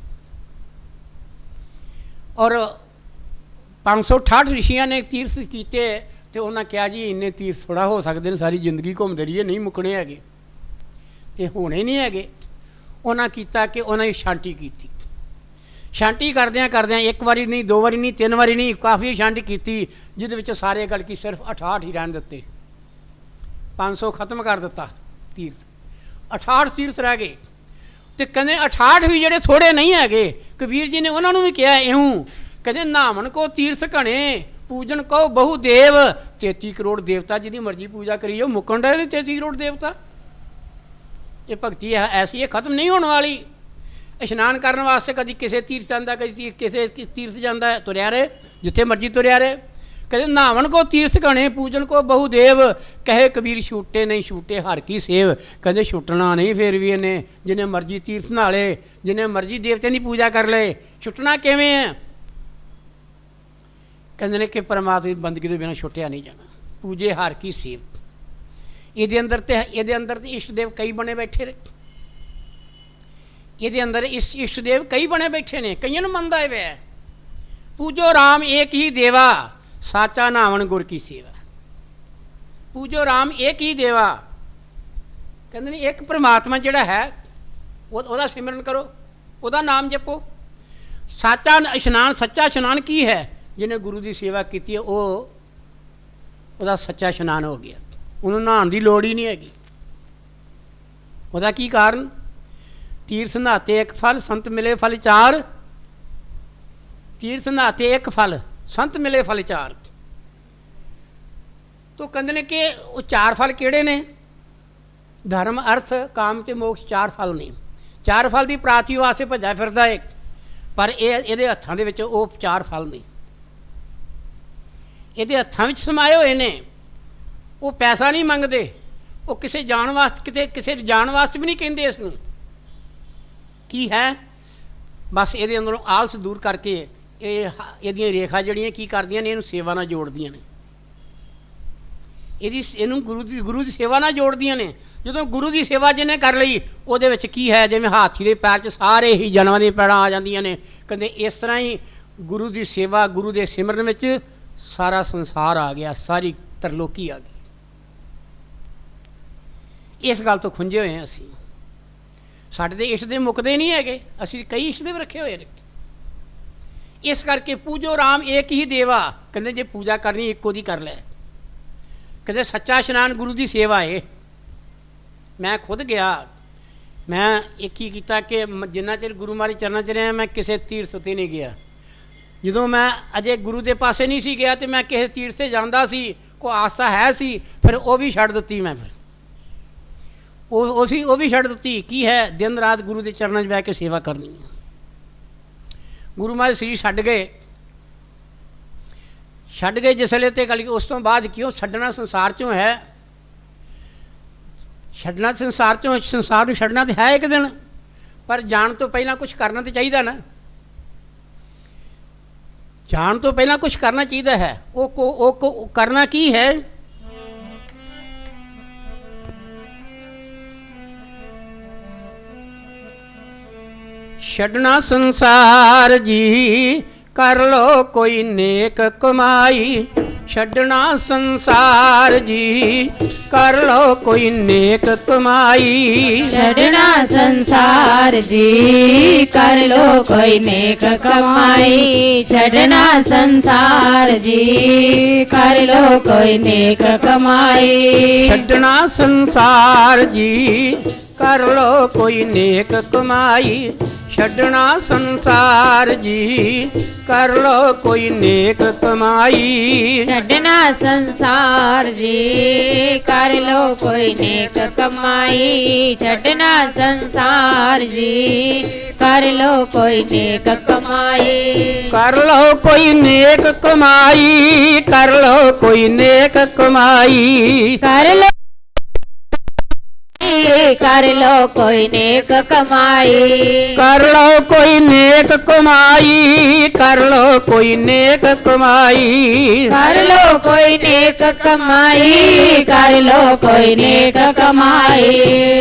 ਔਰ 568 ਰਿਸ਼ੀਆਂ ਨੇ ਤੀਰਥ ਕੀਤੇ। ਤੇ ਉਹਨਾਂ ਕਿਹਾ ਜੀ ਇੰਨੇ ਤੀਰਥ ਥੋੜ੍ਹਾ ਹੋ ਸਕਦੇ ਨੇ, ਸਾਰੀ ਜ਼ਿੰਦਗੀ ਘੁੰਮਦੇ ਰਹੀਏ, ਨਹੀਂ ਮੁੱਕਣੇ ਹੈਗੇ, ਤੇ ਹੋਣੇ ਨਹੀਂ ਹੈਗੇ। ਉਹਨਾਂ ਕੀਤਾ ਕਿ ਉਹਨਾਂ ਦੀ ਸ਼ਾਂਤੀ ਕੀਤੀ। ਸ਼ਾਂਤੀ ਕਰਦਿਆਂ ਕਰਦਿਆਂ ਇੱਕ ਵਾਰੀ ਨਹੀਂ, ਦੋ ਵਾਰੀ ਨਹੀਂ, ਤਿੰਨ ਵਾਰੀ ਨਹੀਂ, ਕਾਫੀ ਸ਼ਾਂਤੀ ਕੀਤੀ, ਜਿਹਦੇ ਵਿੱਚ ਸਾਰੇ ਗੱਲ ਕੀ ਸਿਰਫ 68 ਹੀ ਰਹਿਣ ਦਿੱਤੇ। 500 ਖਤਮ ਕਰ ਦਿੱਤਾ ਤੀਰਥ, 68 ਤੀਰਥ ਰਹਿ ਗਏ। ਤੇ ਕਹਿੰਦੇ 68 ਵੀ ਜਿਹੜੇ ਥੋੜ੍ਹੇ ਨਹੀਂ ਹੈਗੇ। ਕਬੀਰ ਜੀ ਨੇ ਉਹਨਾਂ ਨੂੰ ਵੀ ਕਿਹਾ ਇਉਂ, ਕਹਿੰਦੇ ਨਾਵਣ ਕੋ ਤੀਰਥ ਘਣੇ ਪੂਜਨ ਕਹੋ ਬਹੁ ਦੇਵ। 33 ਕਰੋੜ ਦੇਵਤਾ ਜਿਹਦੀ ਮਰਜ਼ੀ ਪੂਜਾ ਕਰੀ ਜਾਓ, ਮੁੱਕਣ ਰਹੇ ਨੇ 33 ਕਰੋੜ ਦੇਵਤਾ। ਇਹ ਭਗਤੀ ਹੈ ਐਸੀ, ਇਹ ਖਤਮ ਨਹੀਂ ਹੋਣ ਵਾਲੀ। ਇਸ਼ਨਾਨ ਕਰਨ ਵਾਸਤੇ ਕਦੀ ਕਿਸੇ ਤੀਰਥ ਜਾਂਦਾ, ਕਦੀ ਕਿਸੇ ਤੀਰਥ ਜਾਂਦਾ, ਤੁਰਿਆ ਰਹੇ ਜਿੱਥੇ ਮਰਜ਼ੀ ਤੁਰਿਆ ਰਹੇ। ਕਹਿੰਦੇ ਨਾਵਣ ਕੋ ਤੀਰਥ ਘਣੇ ਪੂਜਨ ਕੋ ਬਹੁ ਦੇਵ, ਕਹੇ ਕਬੀਰ ਛੂਟੇ ਨਹੀਂ ਛੂਟੇ ਹਰ ਕੀ ਸੇਵ। ਕਹਿੰਦੇ ਛੁੱਟਣਾ ਨਹੀਂ ਫਿਰ ਵੀ ਇਹਨੇ, ਜਿੰਨੇ ਮਰਜ਼ੀ ਤੀਰਥ ਨਾਲੇ, ਜਿੰਨੇ ਮਰਜ਼ੀ ਦੇਵਤੇ ਦੀ ਪੂਜਾ ਕਰ ਲਏ, ਛੁੱਟਣਾ ਕਿਵੇਂ ਹੈ? ਕਹਿੰਦੇ ਨੇ ਕਿ ਪਰਮਾਤਮਾ ਦੀ ਬੰਦਗੀ ਤੋਂ ਬਿਨਾਂ ਛੁੱਟਿਆ ਨਹੀਂ ਜਾਣਾ। ਪੂਜੇ ਹਰ ਕੀ ਸੇਵ। ਇਹਦੇ ਅੰਦਰ ਤੇ ਇਸ਼ਟ ਦੇਵ ਕਈ ਬਣੇ ਬੈਠੇ ਨੇ। ਇਹਦੇ ਅੰਦਰ ਇਸ ਇਸ਼ਟ ਦੇਵ ਕਈ ਬਣੇ ਬੈਠੇ ਨੇ, ਕਈਆਂ ਨੂੰ ਮੰਨਦਾ ਹੈ। ਪੂਜੋ ਰਾਮ ਏਕ ਹੀ ਦੇਵਾ, ਸਾਚਾ ਨਾਵਣ ਗੁਰ ਕੀ ਸੇਵਾ। ਪੂਜੋ ਰਾਮ ਏਕ ਹੀ ਦੇਵਾ, ਕਹਿੰਦੇ ਨੇ ਇੱਕ ਪਰਮਾਤਮਾ ਜਿਹੜਾ ਹੈ ਉਹਦਾ ਸਿਮਰਨ ਕਰੋ, ਉਹਦਾ ਨਾਮ ਜਪੋ। ਸਾਚਾ ਇਸ਼ਨਾਨ, ਸੱਚਾ ਇਸ਼ਨਾਨ ਕੀ ਹੈ? ਜਿਹਨੇ ਗੁਰੂ ਦੀ ਸੇਵਾ ਕੀਤੀ ਹੈ ਉਹ ਉਹਦਾ ਸੱਚਾ ਇਸ਼ਨਾਨ ਹੋ ਗਿਆ, ਉਹਨੂੰ ਨਹਾਉਣ ਦੀ ਲੋੜ ਹੀ ਨਹੀਂ ਹੈਗੀ। ਉਹਦਾ ਕੀ ਕਾਰਨ? ਤੀਰਥ ਨਹਾਤੇ ਇੱਕ ਫਲ, ਸੰਤ ਮਿਲੇ ਫਲ ਚਾਰ। ਤੀਰਥ ਨਹਾਤੇ ਇੱਕ ਫਲ, ਸੰਤ ਮਿਲੇ ਫਲ ਚਾਰ। ਤੋ ਕਹਿੰਦੇ ਨੇ ਕਿ ਉਹ ਚਾਰ ਫਲ ਕਿਹੜੇ ਨੇ? ਧਰਮ, ਅਰਥ, ਕਾਮ ਤੇ ਮੋਕਸ਼, ਚਾਰ ਫਲ ਨੇ। ਚਾਰ ਫਲ ਦੀ ਪ੍ਰਾਪਤੀ ਵਾਸਤੇ ਭੱਜਾ ਫਿਰਦਾ ਹੈ, ਪਰ ਇਹਦੇ ਹੱਥਾਂ ਦੇ ਵਿੱਚ ਉਹ ਚਾਰ ਫਲ ਨੇ, ਇਹਦੇ ਹੱਥਾਂ ਵਿੱਚ ਸਮਾਏ ਹੋਏ ਨੇ। ਉਹ ਪੈਸਾ ਨਹੀਂ ਮੰਗਦੇ, ਉਹ ਕਿਸੇ ਜਾਣ ਵਾਸਤੇ, ਕਿਸੇ ਜਾਣ ਵਾਸਤੇ ਵੀ ਨਹੀਂ ਕਹਿੰਦੇ ਇਸ ਨੂੰ। ਕੀ ਹੈ? ਬਸ ਇਹਦੇ ਅੰਦਰੋਂ ਆਲਸ ਦੂਰ ਕਰਕੇ ਇਹਦੀਆਂ ਰੇਖਾ ਜਿਹੜੀਆਂ ਕੀ ਕਰਦੀਆਂ ਨੇ, ਇਹਨੂੰ ਸੇਵਾ ਨਾਲ ਜੋੜਦੀਆਂ ਨੇ। ਇਹਨੂੰ ਗੁਰੂ ਦੀ ਸੇਵਾ ਨਾਲ ਜੋੜਦੀਆਂ ਨੇ। ਜਦੋਂ ਗੁਰੂ ਦੀ ਸੇਵਾ ਜਿਹਨੇ ਕਰ ਲਈ, ਉਹਦੇ ਵਿੱਚ ਕੀ ਹੈ? ਜਿਵੇਂ ਹਾਥੀ ਦੇ ਪੈਰ 'ਚ ਸਾਰੇ ਹੀ ਜਾਨਵਰਾਂ ਦੀਆਂ ਪੈੜਾਂ ਆ ਜਾਂਦੀਆਂ ਨੇ। ਕਹਿੰਦੇ ਇਸ ਤਰ੍ਹਾਂ ਹੀ ਗੁਰੂ ਦੀ ਸੇਵਾ, ਗੁਰੂ ਦੇ ਸਿਮਰਨ ਵਿੱਚ ਸਾਰਾ ਸੰਸਾਰ ਆ ਗਿਆ, ਸਾਰੀ ਤਰਲੋਕੀ ਆ ਗਈ। ਇਸ ਗੱਲ ਤੋਂ ਖੁੰਝੇ ਹੋਏ ਹਾਂ ਅਸੀਂ। ਸਾਡੇ ਦੇ ਇਸ਼ਟ ਦੇ ਮੁੱਕਦੇ ਨਹੀਂ ਹੈਗੇ, ਅਸੀਂ ਕਈ ਇਸ਼ਟ ਦੇ ਰੱਖੇ ਹੋਏ ਨੇ। ਇਸ ਕਰਕੇ ਪੂਜੋ ਰਾਮ ਏਕ ਹੀ ਦੇਵਾ, ਕਹਿੰਦੇ ਜੇ ਪੂਜਾ ਕਰਨੀ ਇੱਕੋ ਦੀ ਕਰ ਲੈ। ਕਹਿੰਦੇ ਸੱਚਾ ਇਸ਼ਨਾਨ ਗੁਰੂ ਦੀ ਸੇਵਾ ਹੈ। ਮੈਂ ਖੁਦ ਗਿਆ, ਮੈਂ ਇੱਕ ਹੀ ਕੀਤਾ ਕਿ ਜਿੰਨਾ ਚਿਰ ਗੁਰੂ ਮਾਰੀ ਚਰਨਾਂ 'ਚ ਰਿਹਾ, ਮੈਂ ਕਿਸੇ ਤੀਰਥ 'ਤੇ ਨਹੀਂ ਗਿਆ। ਜਦੋਂ ਮੈਂ ਅਜੇ ਗੁਰੂ ਦੇ ਪਾਸੇ ਨਹੀਂ ਸੀ ਗਿਆ, ਤੇ ਮੈਂ ਕਿਸੇ ਤੀਰਥ 'ਤੇ ਜਾਂਦਾ ਸੀ, ਕੋਈ ਆਸਥਾ ਹੈ ਸੀ, ਫਿਰ ਉਹ ਵੀ ਛੱਡ ਦਿੱਤੀ ਮੈਂ। ਫਿਰ ਉਹ ਵੀ ਛੱਡ ਦਿੱਤੀ। ਕੀ ਹੈ? ਦਿਨ ਰਾਤ ਗੁਰੂ ਦੇ ਚਰਨਾਂ 'ਚ ਬਹਿ ਕੇ ਸੇਵਾ ਕਰਨੀ ਹੈ। ਗੁਰੂ ਮਹਾਰਾਜ ਸਰੀਰ ਛੱਡ ਗਏ ਜਿਸਲੇ, ਤੇ ਗੱਲ ਉਸ ਤੋਂ ਬਾਅਦ ਕਿਉਂ ਛੱਡਣਾ? ਸੰਸਾਰ 'ਚੋਂ ਹੈ ਛੱਡਣਾ, ਸੰਸਾਰ 'ਚੋਂ। ਸੰਸਾਰ ਨੂੰ ਛੱਡਣਾ ਤਾਂ ਹੈ ਇੱਕ ਦਿਨ, ਪਰ ਜਾਣ ਤੋਂ ਪਹਿਲਾਂ ਕੁਛ ਕਰਨਾ ਤਾਂ ਚਾਹੀਦਾ ਨਾ। ਜਾਣ ਤੋਂ ਪਹਿਲਾਂ ਕੁਛ ਕਰਨਾ ਚਾਹੀਦਾ ਹੈ। ਉਹ ਕਰਨਾ ਕੀ ਹੈ? ਛੱਡਣਾ ਸੰਸਾਰ ਜੀ, ਕਰ ਲੋ ਕੋਈ ਨੇਕ ਕਮਾਈ। ਛੱਡਣਾ ਸੰਸਾਰ ਜੀ, ਕਰ ਲੋ ਕੋਈ ਨੇਕ ਕਮਾਈ। ਛੱਡਣਾ ਸੰਸਾਰ ਜੀ, ਕਰ ਲੋ ਕੋਈ ਨੇਕ ਕਮਾਈ। ਛੱਡਣਾ ਸੰਸਾਰ ਜੀ, ਕਰ ਲੋ ਕੋਈ ਨੇਕ ਕਮਾਈ। ਛੱਡਣਾ ਸੰਸਾਰ ਜੀ, ਕਰ ਲੋ ਕੋਈ ਨੇਕ ਕਮਾਈ। ਛੱਡਣਾ ਸੰਸਾਰ ਜੀ, ਕਰ ਲੋ ਕੋਈ ਨੇਕ ਕਮਾਈ। ਛੱਡਣਾ ਸੰਸਾਰ ਜੀ, ਕਰ ਲੋ ਕੋਈ ਨੇਕ ਕਮਾਈ। ਛੱਡਣਾ ਸੰਸਾਰ ਜੀ, ਕਰ ਲੋ ਕੋਈ ਨੇਕ ਕਮਾਈ। ਕਰ ਲੋ ਕੋਈ ਨੇਕ ਕਮਾਈ, ਕਰ ਲੋ ਕੋਈ ਨੇਕ ਕਮਾਈ। ਕਰ ਲੋ कर लो कोई नेक कमाई कर लो कोई नेक कमाई कर लो कोई नेक कमाई कर लो कोई नेक कमाई कर लो कोई नेक कमाई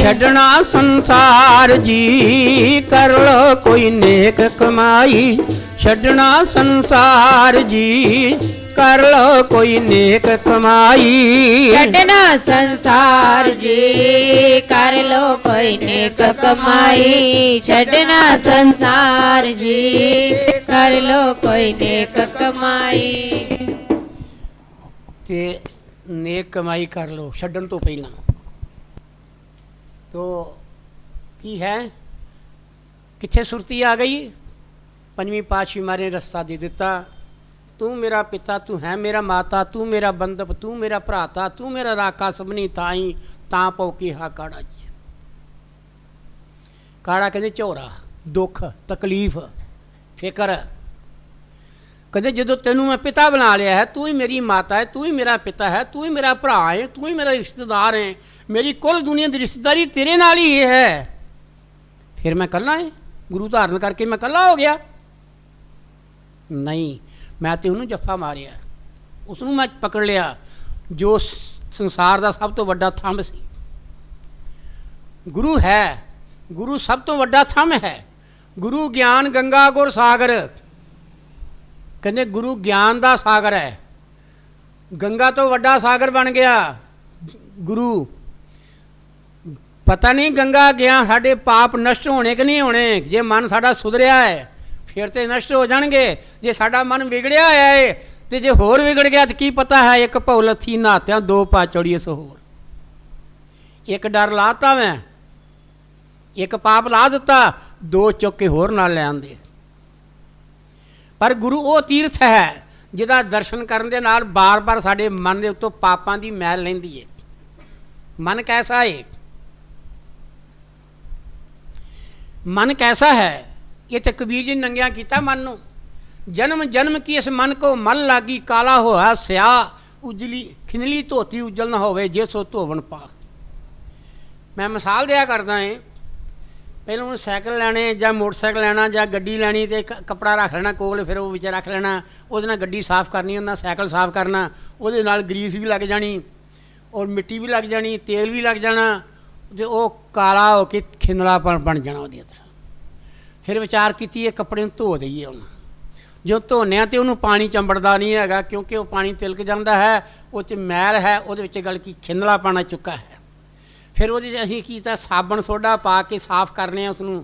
छड़ना संसार जी कर लो कोई नेक कमाई छड़ना संसार जी कर लो कोई नेक कमाई छड़ना संसार जी कर लो कोई नेक कमाई छड़ना संसार जी कर लो कोई नेक कमाई ते नेक कमाई कर लो छड्डन तो पहला तो की है किथे सुरती आ गई पंजवीं पातशाही मारे रस्ता दे दिता तू मेरा पिता तू है मेरा माता तू मेरा बंधप तू मेरा भराता तू मेरा राका सबनी ताई ता पौकी हा काड़ा जी काड़ा कहते झोरा दुख तकलीफ फिक्र कहते जो तेनू मैं पिता बना लिया है तू ही मेरी माता है तू ही मेरा पिता है तू ही मेरा भरा है तू ही मेरा रिश्तेदार है मेरी कुल दुनिया की रिश्तेदारी तेरे नाल ही है फिर मैं कल्ला है गुरु धारण करके मैं कल्ला हो गया नहीं मैं तो उन्होंने जफ्फा मारिया उसनों मैं पकड़ लिया जो संसार का सब तो वड्डा थंब सी गुरु है गुरु सब तो वड्डा थंब है गुरु ज्ञान गंगा गुर सागर कहते गुरु ज्ञान का सागर है गंगा तो वड्डा सागर बन गया गुरु पता नहीं गंगा गया साढ़े पाप नष्ट होने कि नहीं होने जे मन साड़ा सुधरिया है फिर तो नष्ट हो जाएंगे जे साड़ा मन बिगड़िया है तो जे होर बिगड़ गया तो की पता है एक भौल थी नहात्या दो पा चढ़िए सो होर एक डर लाता मैं एक पाप ला दिता दो चुक के होर ना ले आंदे पर गुरु वो तीर्थ है जिहदा दर्शन करन दे नाल बार बार साडे मन दे उत्तों पापां दी मैल लैंदी है मन कैसा है मन कैसा है ये तो कबीर जी नंगिया किया मन नूं जन्म जन्म की इस मन को मल लागी काला होया स्या उजली खिनली धोती उजल न होवे जे सो धोवन पा मैं मिसाल दिया करदा है पहले उन्हें सैकल लैने या मोटरसाइकिल लैना या गड्डी लैनी तो कपड़ा रख लेना कोल फिर वो विच रख लेना वो गड्डी साफ करनी उन्हें सैकल साफ करना वो ग्रीस भी लग जानी और मिट्टी भी लग जानी तेल भी लग जाना तो वो काला हो के खिंदलापन बन जाना वो अंदर फिर विचार की कपड़े धो दईए हम जो धोने तो उन्होंने पानी चंबड़ता नहीं है क्योंकि वो पानी तिलक जाता है वो मैल है वो गल की खिंदलापन आ चुका है फिर वो असीं कीता साबण सोडा पा के साफ करने उसनूं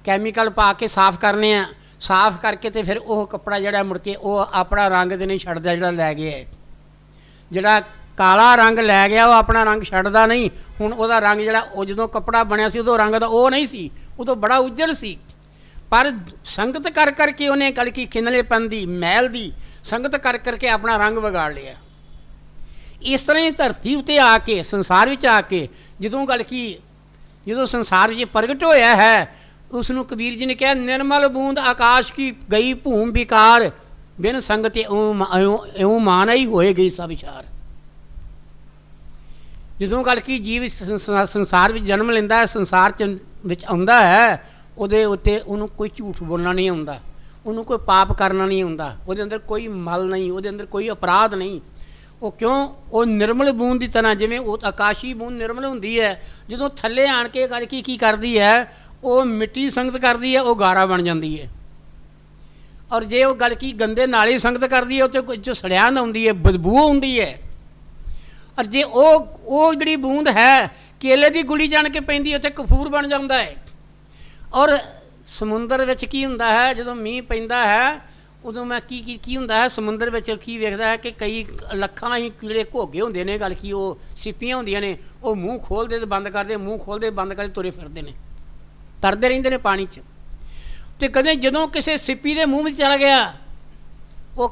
कैमिकल पा के साफ करने साफ करके तो फिर वो कपड़ा जिहड़ा मुड़ के वो अपना रंग तो नहीं छड्डदा जिहड़ा लै गया है जिहड़ा काला रंग लै गया वो अपना रंग छड्डदा नहीं हुण उहदा रंग जिहड़ा वो जदों कपड़ा बनिया सी उदों रंग दा वो नहीं सी उदों बड़ा उज्जल सी पर संगत कर करके उन्हें गल की खिंदलेपन दी मैल दी संगत कर करके अपना रंग बिगाड़ लिया इस तरह धरती उत्ते आके संसार विच आके जदों गल की जो संसार में प्रगट होया है उसनों कबीर जी ने कहा निर्मल बूंद आकाश की गई भूम विकार बिन संगत एवं मान ही होए गई सब विचार जदों गल की जीव संसार में जन्म लेंदा है संसार च आउंदा है उहदे उत्ते उहनूं कोई झूठ बोलना नहीं आउंदा उहनूं कोई पाप करना नहीं आउंदा उहदे अंदर कोई मल नहीं उहदे अंदर कोई अपराध नहीं वो क्यों वो निर्मल बूंद की तरह जिवें वो आकाशी बूंद निर्मल हुंदी है जदों थल्ले आण के गल की करदी है वो मिट्टी संगत करदी है वो गारा बन जाती है और जे वो गल की गंदे नाली संगत करदी है उत्ते जो सड़ियान आउंदी है बदबू आउंदी है और जे वो जिहड़ी बूंद है केले की गुली जान के पैंदी उत्ते कफूर बन जाता है और समुंदर विच की हुंदा है जदों मींह पैंदा है उदों मैं की हुंदा है समुंदर विच की वेखदा है कि कई लखां ही कीड़े घोगे हुंदे ने गल की वो सिप्पियां हुंदियां ने वो मूँह खोलते तो बंद करते मूँह खोलते बंद करते तुरे फिरदे ने तरदे रहिंदे ने पानी च ते कदे जदों किसी सिप्पी के मूँह में चला गया वो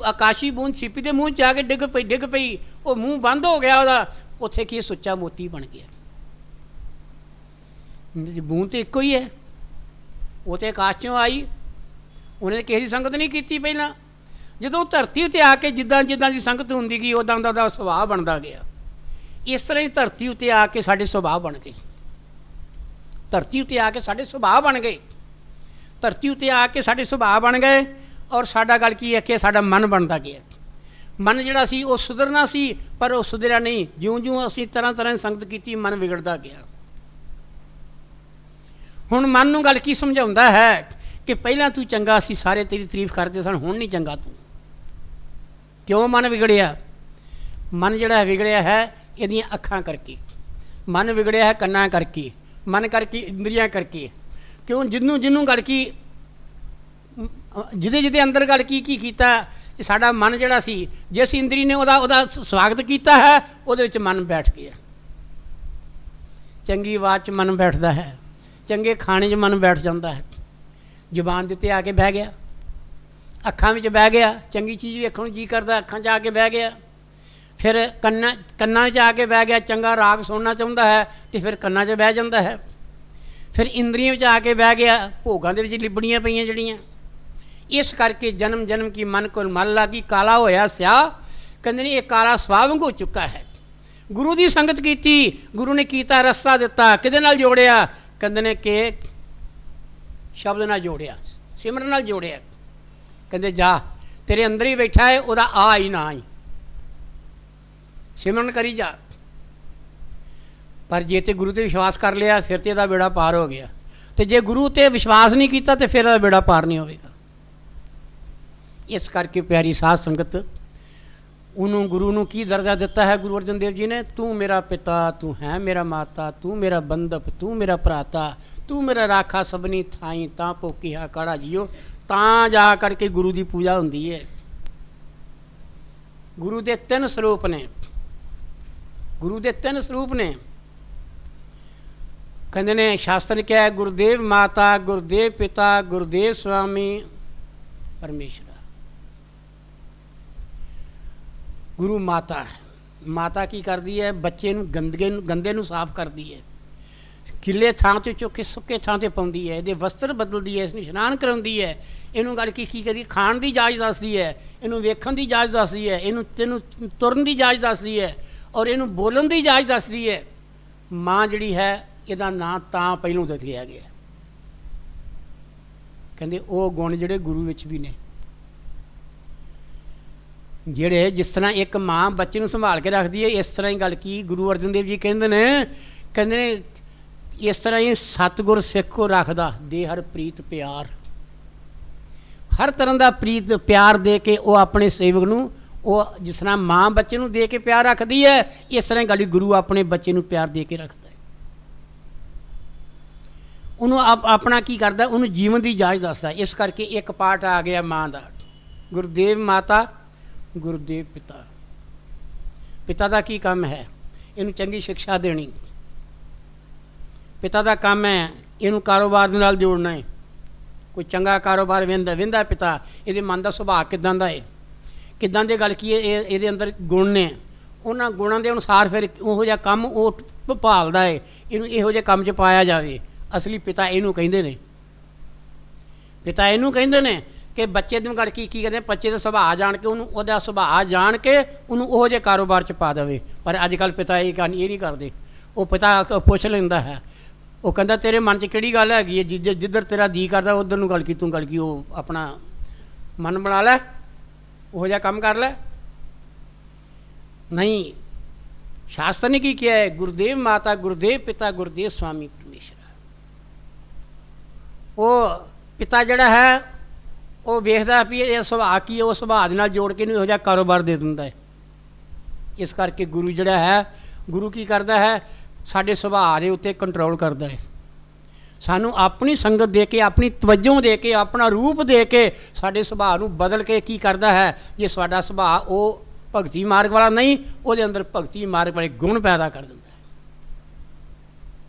आकाशी बूंद सिप्पी के मूँह च आके डिग पई वो मूँह बंद हो गया वह उत्थे की सुच्चा मोती बन गया बूंद तो एको ही है वो तो आकाश चों आई उन्हें किसी संगत नहीं की पहला जो धरती उत्ते आके जिदा जिदा की संगत होंगी गई उदा उदा सुभाव बनता गया ਇਸ ਤਰ੍ਹਾਂ ਹੀ ਧਰਤੀ ਉੱਤੇ ਆ ਕੇ ਸਾਡੇ ਸੁਭਾਅ ਬਣ ਗਏ। ਧਰਤੀ ਉੱਤੇ ਆ ਕੇ ਸਾਡੇ ਸੁਭਾਅ ਬਣ ਗਏ। ਧਰਤੀ ਉੱਤੇ ਆ ਕੇ ਸਾਡੇ ਸੁਭਾਅ ਬਣ ਗਏ। ਔਰ ਸਾਡਾ ਗੱਲ ਕੀ ਹੈ ਕਿ ਸਾਡਾ ਮਨ ਬਣਦਾ ਗਿਆ। ਮਨ ਜਿਹੜਾ ਸੀ ਉਹ ਸੁਧਰਨਾ ਸੀ, ਪਰ ਉਹ ਸੁਧਰਿਆ ਨਹੀਂ। ਜਿਉਂ-ਜਿਉਂ ਅਸੀਂ ਤਰ੍ਹਾਂ ਤਰ੍ਹਾਂ ਦੀ ਸੰਗਤ ਕੀਤੀ, ਮਨ ਵਿਗੜਦਾ ਗਿਆ। ਹੁਣ ਮਨ ਨੂੰ ਗੱਲ ਕੀ ਸਮਝਾਉਂਦਾ ਹੈ ਕਿ ਪਹਿਲਾਂ ਤੂੰ ਚੰਗਾ ਸੀ, ਸਾਰੇ ਤੇਰੀ ਤਾਰੀਫ ਕਰਦੇ ਸਨ, ਹੁਣ ਨਹੀਂ ਚੰਗਾ ਤੂੰ। ਕਿਉਂ ਮਨ ਵਿਗੜਿਆ? ਮਨ ਜਿਹੜਾ ਵਿਗੜਿਆ ਹੈ ਇਹਦੀਆਂ ਅੱਖਾਂ ਕਰਕੇ, ਮਨ ਵਿਗੜਿਆ ਹੈ ਕੰਨਾਂ ਕਰਕੇ, ਮਨ ਕਰਕੇ, ਇੰਦਰੀਆਂ ਕਰਕੇ। ਕਿਉਂ? ਜਿਹਨੂੰ ਗੱਲ ਕੀ, ਜਿਹਦੇ ਅੰਦਰ ਗੱਲ ਕੀ ਕੀਤਾ, ਸਾਡਾ ਮਨ ਜਿਹੜਾ ਸੀ, ਜਿਸ ਇੰਦਰੀ ਨੇ ਉਹਦਾ ਸਵਾਗਤ ਕੀਤਾ ਹੈ, ਉਹਦੇ ਵਿੱਚ ਮਨ ਬੈਠ ਗਿਆ। ਚੰਗੀ ਆਵਾਜ਼ 'ਚ ਮਨ ਬੈਠਦਾ ਹੈ, ਚੰਗੇ ਖਾਣੇ 'ਚ ਮਨ ਬੈਠ ਜਾਂਦਾ ਹੈ, ਜ਼ੁਬਾਨ ਦੇ ਉੱਤੇ ਆ ਕੇ ਬਹਿ ਗਿਆ, ਅੱਖਾਂ ਵਿੱਚ ਬਹਿ ਗਿਆ, ਚੰਗੀ ਚੀਜ਼ ਵੇਖਣ ਨੂੰ ਜੀ ਕਰਦਾ, ਅੱਖਾਂ 'ਚ ਆ ਕੇ ਬਹਿ ਗਿਆ। ਫਿਰ ਕੰਨਾਂ 'ਚ ਆ ਕੇ ਬਹਿ ਗਿਆ, ਚੰਗਾ ਰਾਗ ਸੁਣਨਾ ਚਾਹੁੰਦਾ ਹੈ ਅਤੇ ਫਿਰ ਕੰਨਾਂ 'ਚ ਬਹਿ ਜਾਂਦਾ ਹੈ। ਫਿਰ ਇੰਦਰੀਆਂ ਵਿੱਚ ਆ ਕੇ ਬਹਿ ਗਿਆ, ਭੋਗਾਂ ਦੇ ਵਿੱਚ ਲਿਬੜੀਆਂ ਪਈਆਂ ਜਿਹੜੀਆਂ। ਇਸ ਕਰਕੇ ਜਨਮ ਜਨਮ ਕੀ ਮਨ ਕੋਲ ਮਨ ਲਾਗੀ, ਕਾਲਾ ਹੋਇਆ ਸਿਆਹ। ਕਹਿੰਦੇ ਨੇ ਇਹ ਕਾਲਾ ਸੁਆਵੰਗ ਹੋ ਚੁੱਕਾ ਹੈ। ਗੁਰੂ ਦੀ ਸੰਗਤ ਕੀਤੀ, ਗੁਰੂ ਨੇ ਕੀਤਾ ਰਸਤਾ ਦਿੱਤਾ, ਕਿਹਦੇ ਨਾਲ ਜੋੜਿਆ? ਕਹਿੰਦੇ ਨੇ ਕਿ ਸ਼ਬਦ ਨਾਲ ਜੋੜਿਆ, ਸਿਮਰਨ ਨਾਲ ਜੋੜਿਆ। ਕਹਿੰਦੇ ਜਾ, ਤੇਰੇ ਅੰਦਰ ਹੀ ਬੈਠਾ ਹੈ, ਉਹਦਾ ਆ ਹੀ ਨਾ ਹੀ ਸਿਮਰਨ ਕਰੀ ਜਾ। ਪਰ ਜੇ ਤੇ ਗੁਰੂ 'ਤੇ ਵਿਸ਼ਵਾਸ ਕਰ ਲਿਆ, ਫਿਰ ਤੇ ਇਹਦਾ ਬੇੜਾ ਪਾਰ ਹੋ ਗਿਆ। ਅਤੇ ਜੇ ਗੁਰੂ 'ਤੇ ਵਿਸ਼ਵਾਸ ਨਹੀਂ ਕੀਤਾ ਤਾਂ ਫਿਰ ਇਹਦਾ ਬੇੜਾ ਪਾਰ ਨਹੀਂ ਹੋਵੇਗਾ। ਇਸ ਕਰਕੇ ਪਿਆਰੀ ਸਾਧ ਸੰਗਤ, ਉਹਨੂੰ ਗੁਰੂ ਨੂੰ ਕੀ ਦਰਜਾ ਦਿੱਤਾ ਹੈ ਗੁਰੂ ਅਰਜਨ ਦੇਵ ਜੀ ਨੇ? ਤੂੰ ਮੇਰਾ ਪਿਤਾ, ਤੂੰ ਹੈ ਮੇਰਾ ਮਾਤਾ, ਤੂੰ ਮੇਰਾ ਬੰਧਪ, ਤੂੰ ਮੇਰਾ ਭਰਾਤਾ, ਤੂੰ ਮੇਰਾ ਰਾਖਾ ਸਭਨੀ ਥਾਈ, ਤਾਂ ਪੋਕੀਹਾ ਕਾੜਾ ਜੀਓ। ਤਾਂ ਜਾ ਕਰਕੇ ਗੁਰੂ ਦੀ ਪੂਜਾ ਹੁੰਦੀ ਹੈ। ਗੁਰੂ ਦੇ 3 ਸਰੂਪ ਨੇ, ਗੁਰੂ ਦੇ 3 ਸਰੂਪ ਨੇ। ਕਹਿੰਦੇ ਨੇ ਸ਼ਾਸਤਰ ਨੇ ਕਿਹਾ, ਗੁਰਦੇਵ ਮਾਤਾ, ਗੁਰਦੇਵ ਪਿਤਾ, ਗੁਰਦੇਵ ਸਵਾਮੀ ਪਰਮੇਸ਼ਰ। ਗੁਰੂ ਮਾਤਾ, ਮਾਤਾ ਕੀ ਕਰਦੀ ਹੈ? ਬੱਚੇ ਨੂੰ ਗੰਦੇ ਨੂੰ ਸਾਫ਼ ਕਰਦੀ ਹੈ, ਗਿੱਲੇ ਥਾਂ 'ਤੇ ਚੁੱਕ ਕੇ ਸੁੱਕੇ ਥਾਂ 'ਤੇ ਪਾਉਂਦੀ ਹੈ, ਇਹਦੇ ਵਸਤਰ ਬਦਲਦੀ ਹੈ, ਇਸਨੂੰ ਇਸ਼ਨਾਨ ਕਰਾਉਂਦੀ ਹੈ, ਇਹਨੂੰ ਗੱਲ ਕੀ ਕਰਦੀ? ਖਾਣ ਦੀ ਜਾਚ ਦੱਸਦੀ ਹੈ, ਇਹਨੂੰ ਵੇਖਣ ਦੀ ਜਾਚ ਦੱਸਦੀ ਹੈ, ਤੈਨੂੰ ਤੁਰਨ ਦੀ ਜਾਚ ਦੱਸਦੀ ਹੈ, ਔਰ ਇਹਨੂੰ ਬੋਲਣ ਦੀ ਜਾਚ ਦੱਸਦੀ ਹੈ। ਮਾਂ ਜਿਹੜੀ ਹੈ, ਇਹਦਾ ਨਾਂ ਤਾਂ ਪਹਿਲੋਂ ਦੱਸ ਲਿਆ ਗਿਆ। ਕਹਿੰਦੇ ਉਹ ਗੁਣ ਜਿਹੜੇ ਗੁਰੂ ਵਿੱਚ ਵੀ ਨੇ, ਜਿਹੜੇ ਜਿਸ ਤਰ੍ਹਾਂ ਇੱਕ ਮਾਂ ਬੱਚੇ ਨੂੰ ਸੰਭਾਲ ਕੇ ਰੱਖਦੀ ਹੈ, ਇਸ ਤਰ੍ਹਾਂ ਹੀ ਗੱਲ ਕੀ ਗੁਰੂ ਅਰਜਨ ਦੇਵ ਜੀ ਕਹਿੰਦੇ ਨੇ ਇਸ ਤਰ੍ਹਾਂ ਹੀ ਸਤਿਗੁਰ ਸਿੱਖ ਕੋ ਰੱਖਦਾ ਦੇ ਹਰ ਪ੍ਰੀਤ ਪਿਆਰ। ਹਰ ਤਰ੍ਹਾਂ ਦਾ ਪ੍ਰੀਤ ਪਿਆਰ ਦੇ ਕੇ ਉਹ ਆਪਣੇ ਸੇਵਕ ਨੂੰ, ਉਹ ਜਿਸ ਤਰ੍ਹਾਂ ਮਾਂ ਬੱਚੇ ਨੂੰ ਦੇ ਕੇ ਪਿਆਰ ਰੱਖਦੀ ਹੈ, ਇਸ ਤਰ੍ਹਾਂ ਗੱਲ ਗੁਰੂ ਆਪਣੇ ਬੱਚੇ ਨੂੰ ਪਿਆਰ ਦੇ ਕੇ ਰੱਖਦਾ ਹੈ। ਉਹਨੂੰ ਆਪਣਾ ਕੀ ਕਰਦਾ? ਉਹਨੂੰ ਜੀਵਨ ਦੀ ਜਾਚ ਦੱਸਦਾ। ਇਸ ਕਰਕੇ ਇੱਕ ਪਾਠ ਆ ਗਿਆ ਮਾਂ ਦਾ, ਗੁਰਦੇਵ ਮਾਤਾ, ਗੁਰਦੇਵ ਪਿਤਾ। ਪਿਤਾ ਦਾ ਕੀ ਕੰਮ ਹੈ? ਇਹਨੂੰ ਚੰਗੀ ਸਿੱਖਿਆ ਦੇਣੀ। ਪਿਤਾ ਦਾ ਕੰਮ ਹੈ ਇਹਨੂੰ ਕਾਰੋਬਾਰ ਦੇ ਨਾਲ ਜੋੜਨਾ ਹੈ। ਕੋਈ ਚੰਗਾ ਕਾਰੋਬਾਰ ਵਿੰਦਾ ਪਿਤਾ, ਇਹਦੇ ਮਨ ਦਾ ਸੁਭਾਅ ਕਿੱਦਾਂ ਦਾ ਹੈ, ਕਿੱਦਾਂ ਦੀ ਗੱਲ ਕੀ ਹੈ, ਇਹਦੇ ਅੰਦਰ ਗੁਣ ਨੇ, ਉਹਨਾਂ ਗੁਣਾਂ ਦੇ ਅਨੁਸਾਰ ਫਿਰ ਉਹੋ ਜਿਹਾ ਕੰਮ ਉਹ ਭਾਲਦਾ ਹੈ, ਇਹਨੂੰ ਇਹੋ ਜਿਹੇ ਕੰਮ 'ਚ ਪਾਇਆ ਜਾਵੇ। ਅਸਲੀ ਪਿਤਾ ਇਹਨੂੰ ਕਹਿੰਦੇ ਨੇ। ਪਿਤਾ ਇਹਨੂੰ ਕਹਿੰਦੇ ਨੇ ਕਿ ਬੱਚੇ ਨੂੰ ਗੱਲ ਕੀ ਕਰਦੇ? ਬੱਚੇ ਦਾ ਸੁਭਾਅ ਜਾਣ ਕੇ, ਉਹਨੂੰ ਉਹਦਾ ਸੁਭਾਅ ਜਾਣ ਕੇ ਉਹਨੂੰ ਉਹੋ ਜਿਹੇ ਕਾਰੋਬਾਰ 'ਚ ਪਾ ਦੇਵੇ। ਪਰ ਅੱਜ ਕੱਲ੍ਹ ਪਿਤਾ ਇਹ ਨਹੀਂ ਕਰਦੇ। ਉਹ ਪਿਤਾ ਪੁੱਛ ਲੈਂਦਾ ਹੈ, ਉਹ ਕਹਿੰਦਾ ਤੇਰੇ ਮਨ 'ਚ ਕਿਹੜੀ ਗੱਲ ਹੈਗੀ ਹੈ? ਜਿੱਧਰ ਤੇਰਾ ਜੀ ਕਰਦਾ ਉੱਧਰ ਨੂੰ ਗੱਲ ਕੀ, ਤੂੰ ਗੱਲ ਕੀ ਉਹ ਆਪਣਾ ਮਨ ਬਣਾ ਲੈ, ਉਹੋ ਜਿਹਾ ਕੰਮ ਕਰ ਲੈ। ਨਹੀਂ, ਸ਼ਾਸਤਰ ਨੇ ਕੀ ਕਿਹਾ ਹੈ? ਗੁਰਦੇਵ ਮਾਤਾ, ਗੁਰਦੇਵ ਪਿਤਾ, ਗੁਰਦੇਵ ਸਵਾਮੀ ਪਰਮੇਸ਼ਰ। ਉਹ ਪਿਤਾ ਜਿਹੜਾ ਹੈ ਉਹ ਵੇਖਦਾ ਵੀ ਇਹ ਸੁਭਾਅ ਕੀ ਹੈ, ਉਹ ਸੁਭਾਅ ਦੇ ਨਾਲ ਜੋੜ ਕੇ ਇਹਨੂੰ ਇਹੋ ਜਿਹਾ ਕਾਰੋਬਾਰ ਦੇ ਦਿੰਦਾ ਹੈ। ਇਸ ਕਰਕੇ ਗੁਰੂ ਜਿਹੜਾ ਹੈ, ਗੁਰੂ ਕੀ ਕਰਦਾ ਹੈ? ਸਾਡੇ ਸੁਭਾਅ ਦੇ ਉੱਤੇ ਕੰਟਰੋਲ ਕਰਦਾ ਹੈ। ਸਾਨੂੰ ਆਪਣੀ ਸੰਗਤ ਦੇ ਕੇ, ਆਪਣੀ ਤਵੱਜੋ ਦੇ ਕੇ, ਆਪਣਾ ਰੂਪ ਦੇ ਕੇ ਸਾਡੇ ਸੁਭਾਅ ਨੂੰ ਬਦਲ ਕੇ ਕੀ ਕਰਦਾ ਹੈ? ਜੇ ਸਾਡਾ ਸੁਭਾਅ ਉਹ ਭਗਤੀ ਮਾਰਗ ਵਾਲਾ ਨਹੀਂ, ਉਹਦੇ ਅੰਦਰ ਭਗਤੀ ਮਾਰਗ ਵਾਲੇ ਗੁਣ ਪੈਦਾ ਕਰ ਦਿੰਦਾ ਹੈ।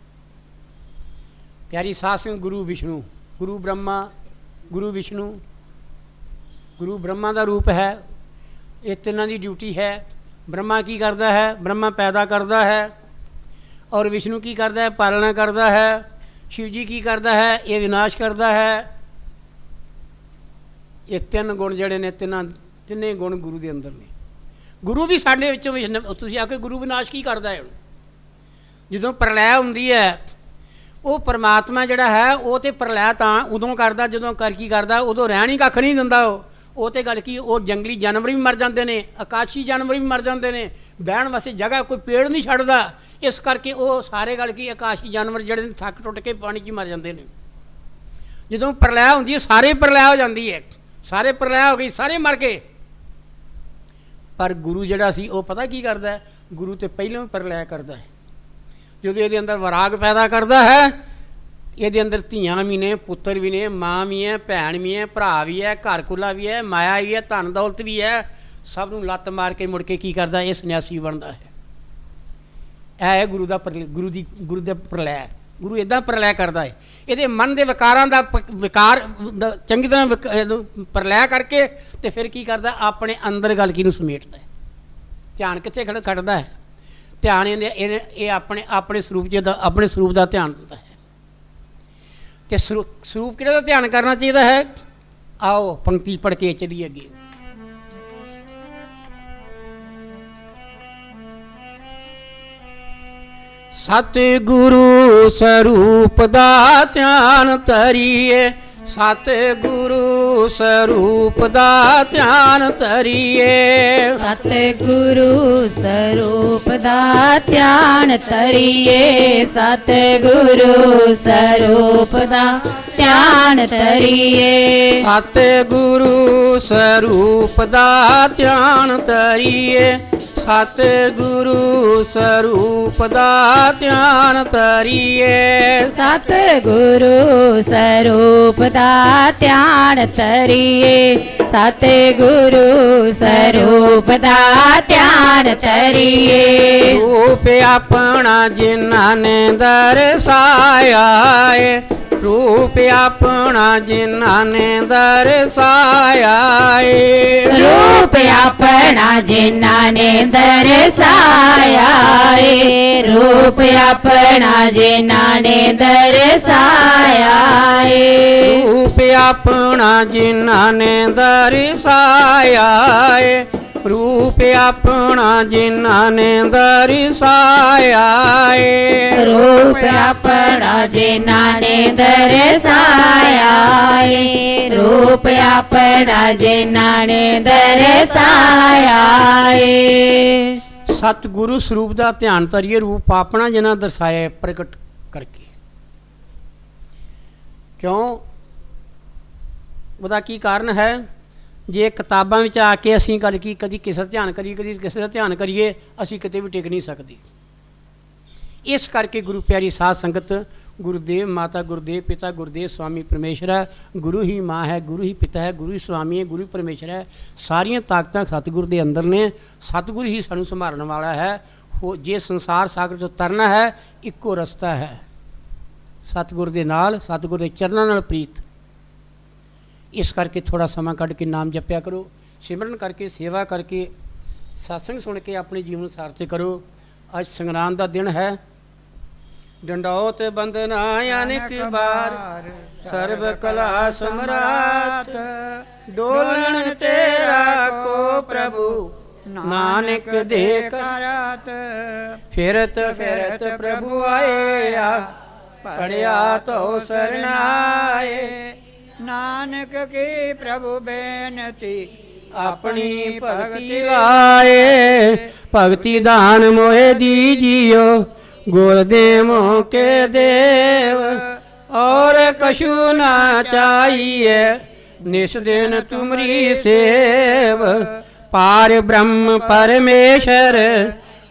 ਪਿਆਰੀ ਸਾਧ ਸੰਗਤ, ਗੁਰੂ ਵਿਸ਼ਨੂੰ, ਗੁਰੂ ਬ੍ਰਹਮਾ, ਗੁਰੂ ਵਿਸ਼ਨੂੰ, ਗੁਰੂ ਬ੍ਰਹਮਾ ਦਾ ਰੂਪ ਹੈ। ਇਹ ਤਿੰਨਾਂ ਦੀ ਡਿਊਟੀ ਹੈ। ਬ੍ਰਹਮਾ ਕੀ ਕਰਦਾ ਹੈ? ਬ੍ਰਹਮਾ ਪੈਦਾ ਕਰਦਾ ਹੈ। ਔਰ ਵਿਸ਼ਨੂੰ ਕੀ ਕਰਦਾ ਹੈ? ਪਾਲਣਾ ਕਰਦਾ ਹੈ। ਸ਼ਿਵ ਜੀ ਕੀ ਕਰਦਾ ਹੈ? ਇਹ ਵਿਨਾਸ਼ ਕਰਦਾ ਹੈ। ਇਹ 3 ਗੁਣ ਜਿਹੜੇ ਨੇ, ਤਿੰਨੇ ਗੁਣ ਗੁਰੂ ਦੇ ਅੰਦਰ ਨੇ। ਗੁਰੂ ਵੀ ਸਾਡੇ ਵਿੱਚੋਂ ਤੁਸੀਂ ਆ ਕੇ ਗੁਰੂ ਵਿਨਾਸ਼ ਕੀ ਕਰਦਾ ਹੈ? ਜਦੋਂ ਪ੍ਰਲੈ ਹੁੰਦੀ ਹੈ ਉਹ ਪਰਮਾਤਮਾ ਜਿਹੜਾ ਹੈ ਉਹ ਤਾਂ ਪ੍ਰਲੈ ਤਾਂ ਉਦੋਂ ਕਰਦਾ ਜਦੋਂ ਕੀ ਕਰਦਾ, ਉਦੋਂ ਰਹਿਣ ਹੀ ਕੱਖ ਨਹੀਂ ਦਿੰਦਾ। ਉਹ ਤਾਂ ਗੱਲ ਕੀ, ਉਹ ਜੰਗਲੀ ਜਾਨਵਰ ਵੀ ਮਰ ਜਾਂਦੇ ਨੇ, ਆਕਾਸ਼ੀ ਜਾਨਵਰ ਵੀ ਮਰ ਜਾਂਦੇ ਨੇ, ਬਹਿਣ ਵਾਸਤੇ ਜਗ੍ਹਾ ਕੋਈ ਪੇੜ ਨਹੀਂ ਛੱਡਦਾ। ਇਸ ਕਰਕੇ ਉਹ ਸਾਰੇ ਗੱਲ ਕੀ, ਆਕਾਸ਼ੀ ਜਾਨਵਰ ਜਿਹੜੇ ਨੇ ਥੱਕ ਟੁੱਟ ਕੇ ਪਾਣੀ 'ਚ ਹੀ ਮਰ ਜਾਂਦੇ ਨੇ। ਜਦੋਂ ਪ੍ਰਲੈ ਹੁੰਦੀ ਹੈ ਸਾਰੇ ਪ੍ਰਲੈ ਹੋ ਜਾਂਦੀ ਹੈ, ਸਾਰੇ ਪ੍ਰਲੈ ਹੋ ਗਈ, ਸਾਰੇ ਮਰ ਗਏ। ਪਰ ਗੁਰੂ ਜਿਹੜਾ ਸੀ ਉਹ ਪਤਾ ਕੀ ਕਰਦਾ, ਗੁਰੂ ਤੇ ਪਹਿਲਾਂ ਵੀ ਪ੍ਰਲੈ ਕਰਦਾ ਹੈ। ਜਦੋਂ ਇਹਦੇ ਅੰਦਰ ਵਿਰਾਗ ਪੈਦਾ ਕਰਦਾ ਹੈ, ਇਹਦੇ ਅੰਦਰ ਧੀਆਂ ਵੀ ਨੇ, ਪੁੱਤਰ ਵੀ ਨੇ, ਮਾਂ ਵੀ ਹੈ, ਭੈਣ ਵੀ ਹੈ, ਭਰਾ ਵੀ ਹੈ, ਘਰ ਕੁਲਾ ਵੀ ਹੈ, ਮਾਇਆ ਵੀ ਹੈ, ਧਨ ਦੌਲਤ ਵੀ ਹੈ, ਸਭ ਨੂੰ ਲੱਤ ਮਾਰ ਕੇ ਮੁੜ ਕੇ ਕੀ ਕਰਦਾ, ਇਹ ਸੰਨਿਆਸੀ ਬਣਦਾ ਹੈ। ਇਹ ਹੈ ਗੁਰੂ ਦਾ ਗੁਰੂ ਦੇ ਪ੍ਰਲੈ। ਗੁਰੂ ਇੱਦਾਂ ਪ੍ਰਲੈ ਕਰਦਾ ਹੈ, ਇਹਦੇ ਮਨ ਦੇ ਵਿਕਾਰਾਂ ਦਾ ਵਿਕਾਰ ਚੰਗੀ ਤਰ੍ਹਾਂ ਪ੍ਰਲੈ ਕਰਕੇ ਤੇ ਫਿਰ ਕੀ ਕਰਦਾ, ਆਪਣੇ ਅੰਦਰ ਗੱਲ ਕੀ ਨੂੰ ਸਮੇਟਦਾ ਹੈ। ਧਿਆਨ ਕਿੱਥੇ ਖੜਦਾ ਹੈ? ਧਿਆਨ ਇਹ ਆਪਣੇ ਸਰੂਪ 'ਚ ਆਪਣੇ ਸਰੂਪ ਦਾ ਧਿਆਨ ਦਿੰਦਾ ਹੈ। ਤੇ ਸਰੂਪ ਕਿਹੜੇ ਦਾ ਧਿਆਨ ਕਰਨਾ ਚਾਹੀਦਾ ਹੈ? ਆਓ ਪੰਕਤੀ ਪੜ੍ਹ ਕੇ ਚੱਲੀਏ ਅੱਗੇ। ਸਤਿਗੁਰੂ ਸਰੂਪ ਦਾ ਧਿਆਨ ਧਰੀਏ, ਸਤਿਗੁਰੂ ਸਰੂਪ ਦਾ ਧਿਆਨ ਧਰੀਏ, ਸਤਿਗੁਰੂ ਸਰੂਪ ਦਾ ਧਿਆਨ ਧਰੀਏ, ਸਤਿਗੁਰੂ ਸਰੂਪ ਦਾ ਧਿਆਨ ਧਰੀਏ, ਸਤਿਗੁਰੂ ਸਰੂਪ ਦਾ ਧਿਆਨ ਧਰੀਏ, ਸਤਿਗੁਰੂ ਸਰੂਪ ਦਾ ਧਿਆਨ ਧਰੀਏ, ਸਤਿਗੁਰੂ ਸਰੂਪ ਦਾ ਧਿਆਨ ਧਰੀਏ, ਸਤਿਗੁਰੂ ਸਰੂਪ ਦਾ ਧਿਆਨ ਧਰੀਏ। ਰੂਪ ਆਪਣਾ ਜਿਨ੍ਹਾਂ ਨੇ ਦਰਸਾਇਆ ਏ, ਰੂਪ ਆਪਣਾ ਜਿਨ੍ਹਾਂ ਨੇ ਦਰਸਾਇਆ ਏ, ਰੂਪ ਆਪਣਾ ਜਿਨ੍ਹਾਂ ਨੇ ਦਰਸਾਇਆ ਏ, ਰੂਪ ਆਪਣਾ ਜਿਨ੍ਹਾਂ ਨੇ ਦਰਸਾਇਆ ਏ, ਰੂਪ ਆਪਣਾ ਜਿਨ੍ਹਾਂ ਨੇ ਦਰਸਾਇਆ ਏ, ਰੂਪ ਆਪਣਾ ਜਿਨ੍ਹਾਂ ਨੇ ਦਰਸਾਇਆ ਏ, ਰੂਪ ਆਪਣਾ ਜਿਨ੍ਹਾਂ ਨੇ ਦਰਸਾਇਆ ਏ, ਰੂਪ ਆਪਣਾ ਜਿਨ੍ਹਾਂ ਨੇ ਦਰਸਾਇਆ ਏ। ਸਤਿਗੁਰੂ ਸਰੂਪ ਦਾ ਧਿਆਨ ਧਰੀਏ, ਰੂਪ ਆਪਣਾ ਜਿਨ੍ਹਾਂ ਦਰਸਾਇਆ ਪ੍ਰਗਟ ਕਰਕੇ। ਕਿਉਂ? ਉਹਦਾ ਕੀ ਕਾਰਨ ਹੈ? ਜੇ ਕਿਤਾਬਾਂ ਵਿੱਚ ਆ ਕੇ ਅਸੀਂ ਕਦੀ ਕਿਸੇ ਦਾ ਧਿਆਨ ਕਰੀਏ, ਕਦੀ ਕਿਸੇ ਦਾ ਧਿਆਨ ਕਰੀਏ, ਅਸੀਂ ਕਿਤੇ ਵੀ ਟਿਕ ਨਹੀਂ ਸਕਦੇ। ਇਸ ਕਰਕੇ ਗੁਰੂ ਪਿਆਰੀ ਸਾਧ ਸੰਗਤ, ਗੁਰੂਦੇਵ ਮਾਤਾ, ਗੁਰੂਦੇਵ ਪਿਤਾ, ਗੁਰੂਦੇਵ ਸਵਾਮੀ ਪਰਮੇਸ਼ਰ ਹੈ, ਗੁਰੂ ਹੀ ਮਾਂ ਹੈ, ਗੁਰੂ ਹੀ ਪਿਤਾ ਹੈ, ਗੁਰੂ ਹੀ ਸਵਾਮੀ ਹੈ, ਗੁਰੂ ਪਰਮੇਸ਼ਰ ਹੈ। ਸਾਰੀਆਂ ਤਾਕਤਾਂ ਸਤਿਗੁਰੂ ਦੇ ਅੰਦਰ ਨੇ। ਸਤਿਗੁਰੂ ਹੀ ਸਾਨੂੰ ਸੰਭਾਲਣ ਵਾਲਾ ਹੈ। ਜੇ ਸੰਸਾਰ ਸਾਗਰ 'ਚੋਂ ਤਰਨਾ ਹੈ, ਇੱਕੋ ਰਸਤਾ ਹੈ, ਸਤਿਗੁਰੂ ਦੇ ਨਾਲ, ਸਤਿਗੁਰੂ ਦੇ ਚਰਨਾਂ ਨਾਲ ਪ੍ਰੀਤ। ਇਸ ਕਰਕੇ ਥੋੜ੍ਹਾ ਸਮਾਂ ਕੱਢ ਕੇ ਨਾਮ ਜਪਿਆ ਕਰੋ, ਸਿਮਰਨ ਕਰਕੇ, ਸੇਵਾ ਕਰਕੇ, ਸਤਸੰਗ ਸੁਣ ਕੇ ਆਪਣੇ ਜੀਵਨ ਸਾਰਥਕ ਕਰੋ। ਅੱਜ ਸੰਗਰਾਂਦ ਦਾ ਦਿਨ ਹੈ। ਡੰਡੌਤ ਬੰਦਨਾ ਅਨੇਕ ਬਾਰ, ਸਰਬ ਕਲਾ ਸਮਰਾਟ, ਡੋਲਣ ਤੇ ਰਾਖੋ ਪ੍ਰਭੂ, ਨਾਨਕ ਦੇ ਕਰਾਤ। ਫਿਰਤ ਫਿਰਤ ਪ੍ਰਭੂ ਆਇਆ, ਪੜਿਆ ਤੋ ਸਰਨਾਏ, ਨਾਨਕ ਕੀ ਪ੍ਰਭੂ ਬੇਨਤੀ, ਆਪਣੀ ਭਗਤੀ ਆਏ। ਭਗਤੀ ਦਾਨ ਮੋਹਿ ਦੀਜਿਓ, ਗੁਰ ਦੇਵੋ ਕੇ ਦੇਵ, ਔਰ ਕਛੂ ਨਾ ਚਾਹੀਏ, ਨਿਸ ਦਿਨ ਤੁਮਰੀ ਸੇਵ। ਪਾਰ ਬ੍ਰਹਮ ਪਰਮੇਸ਼ਰ,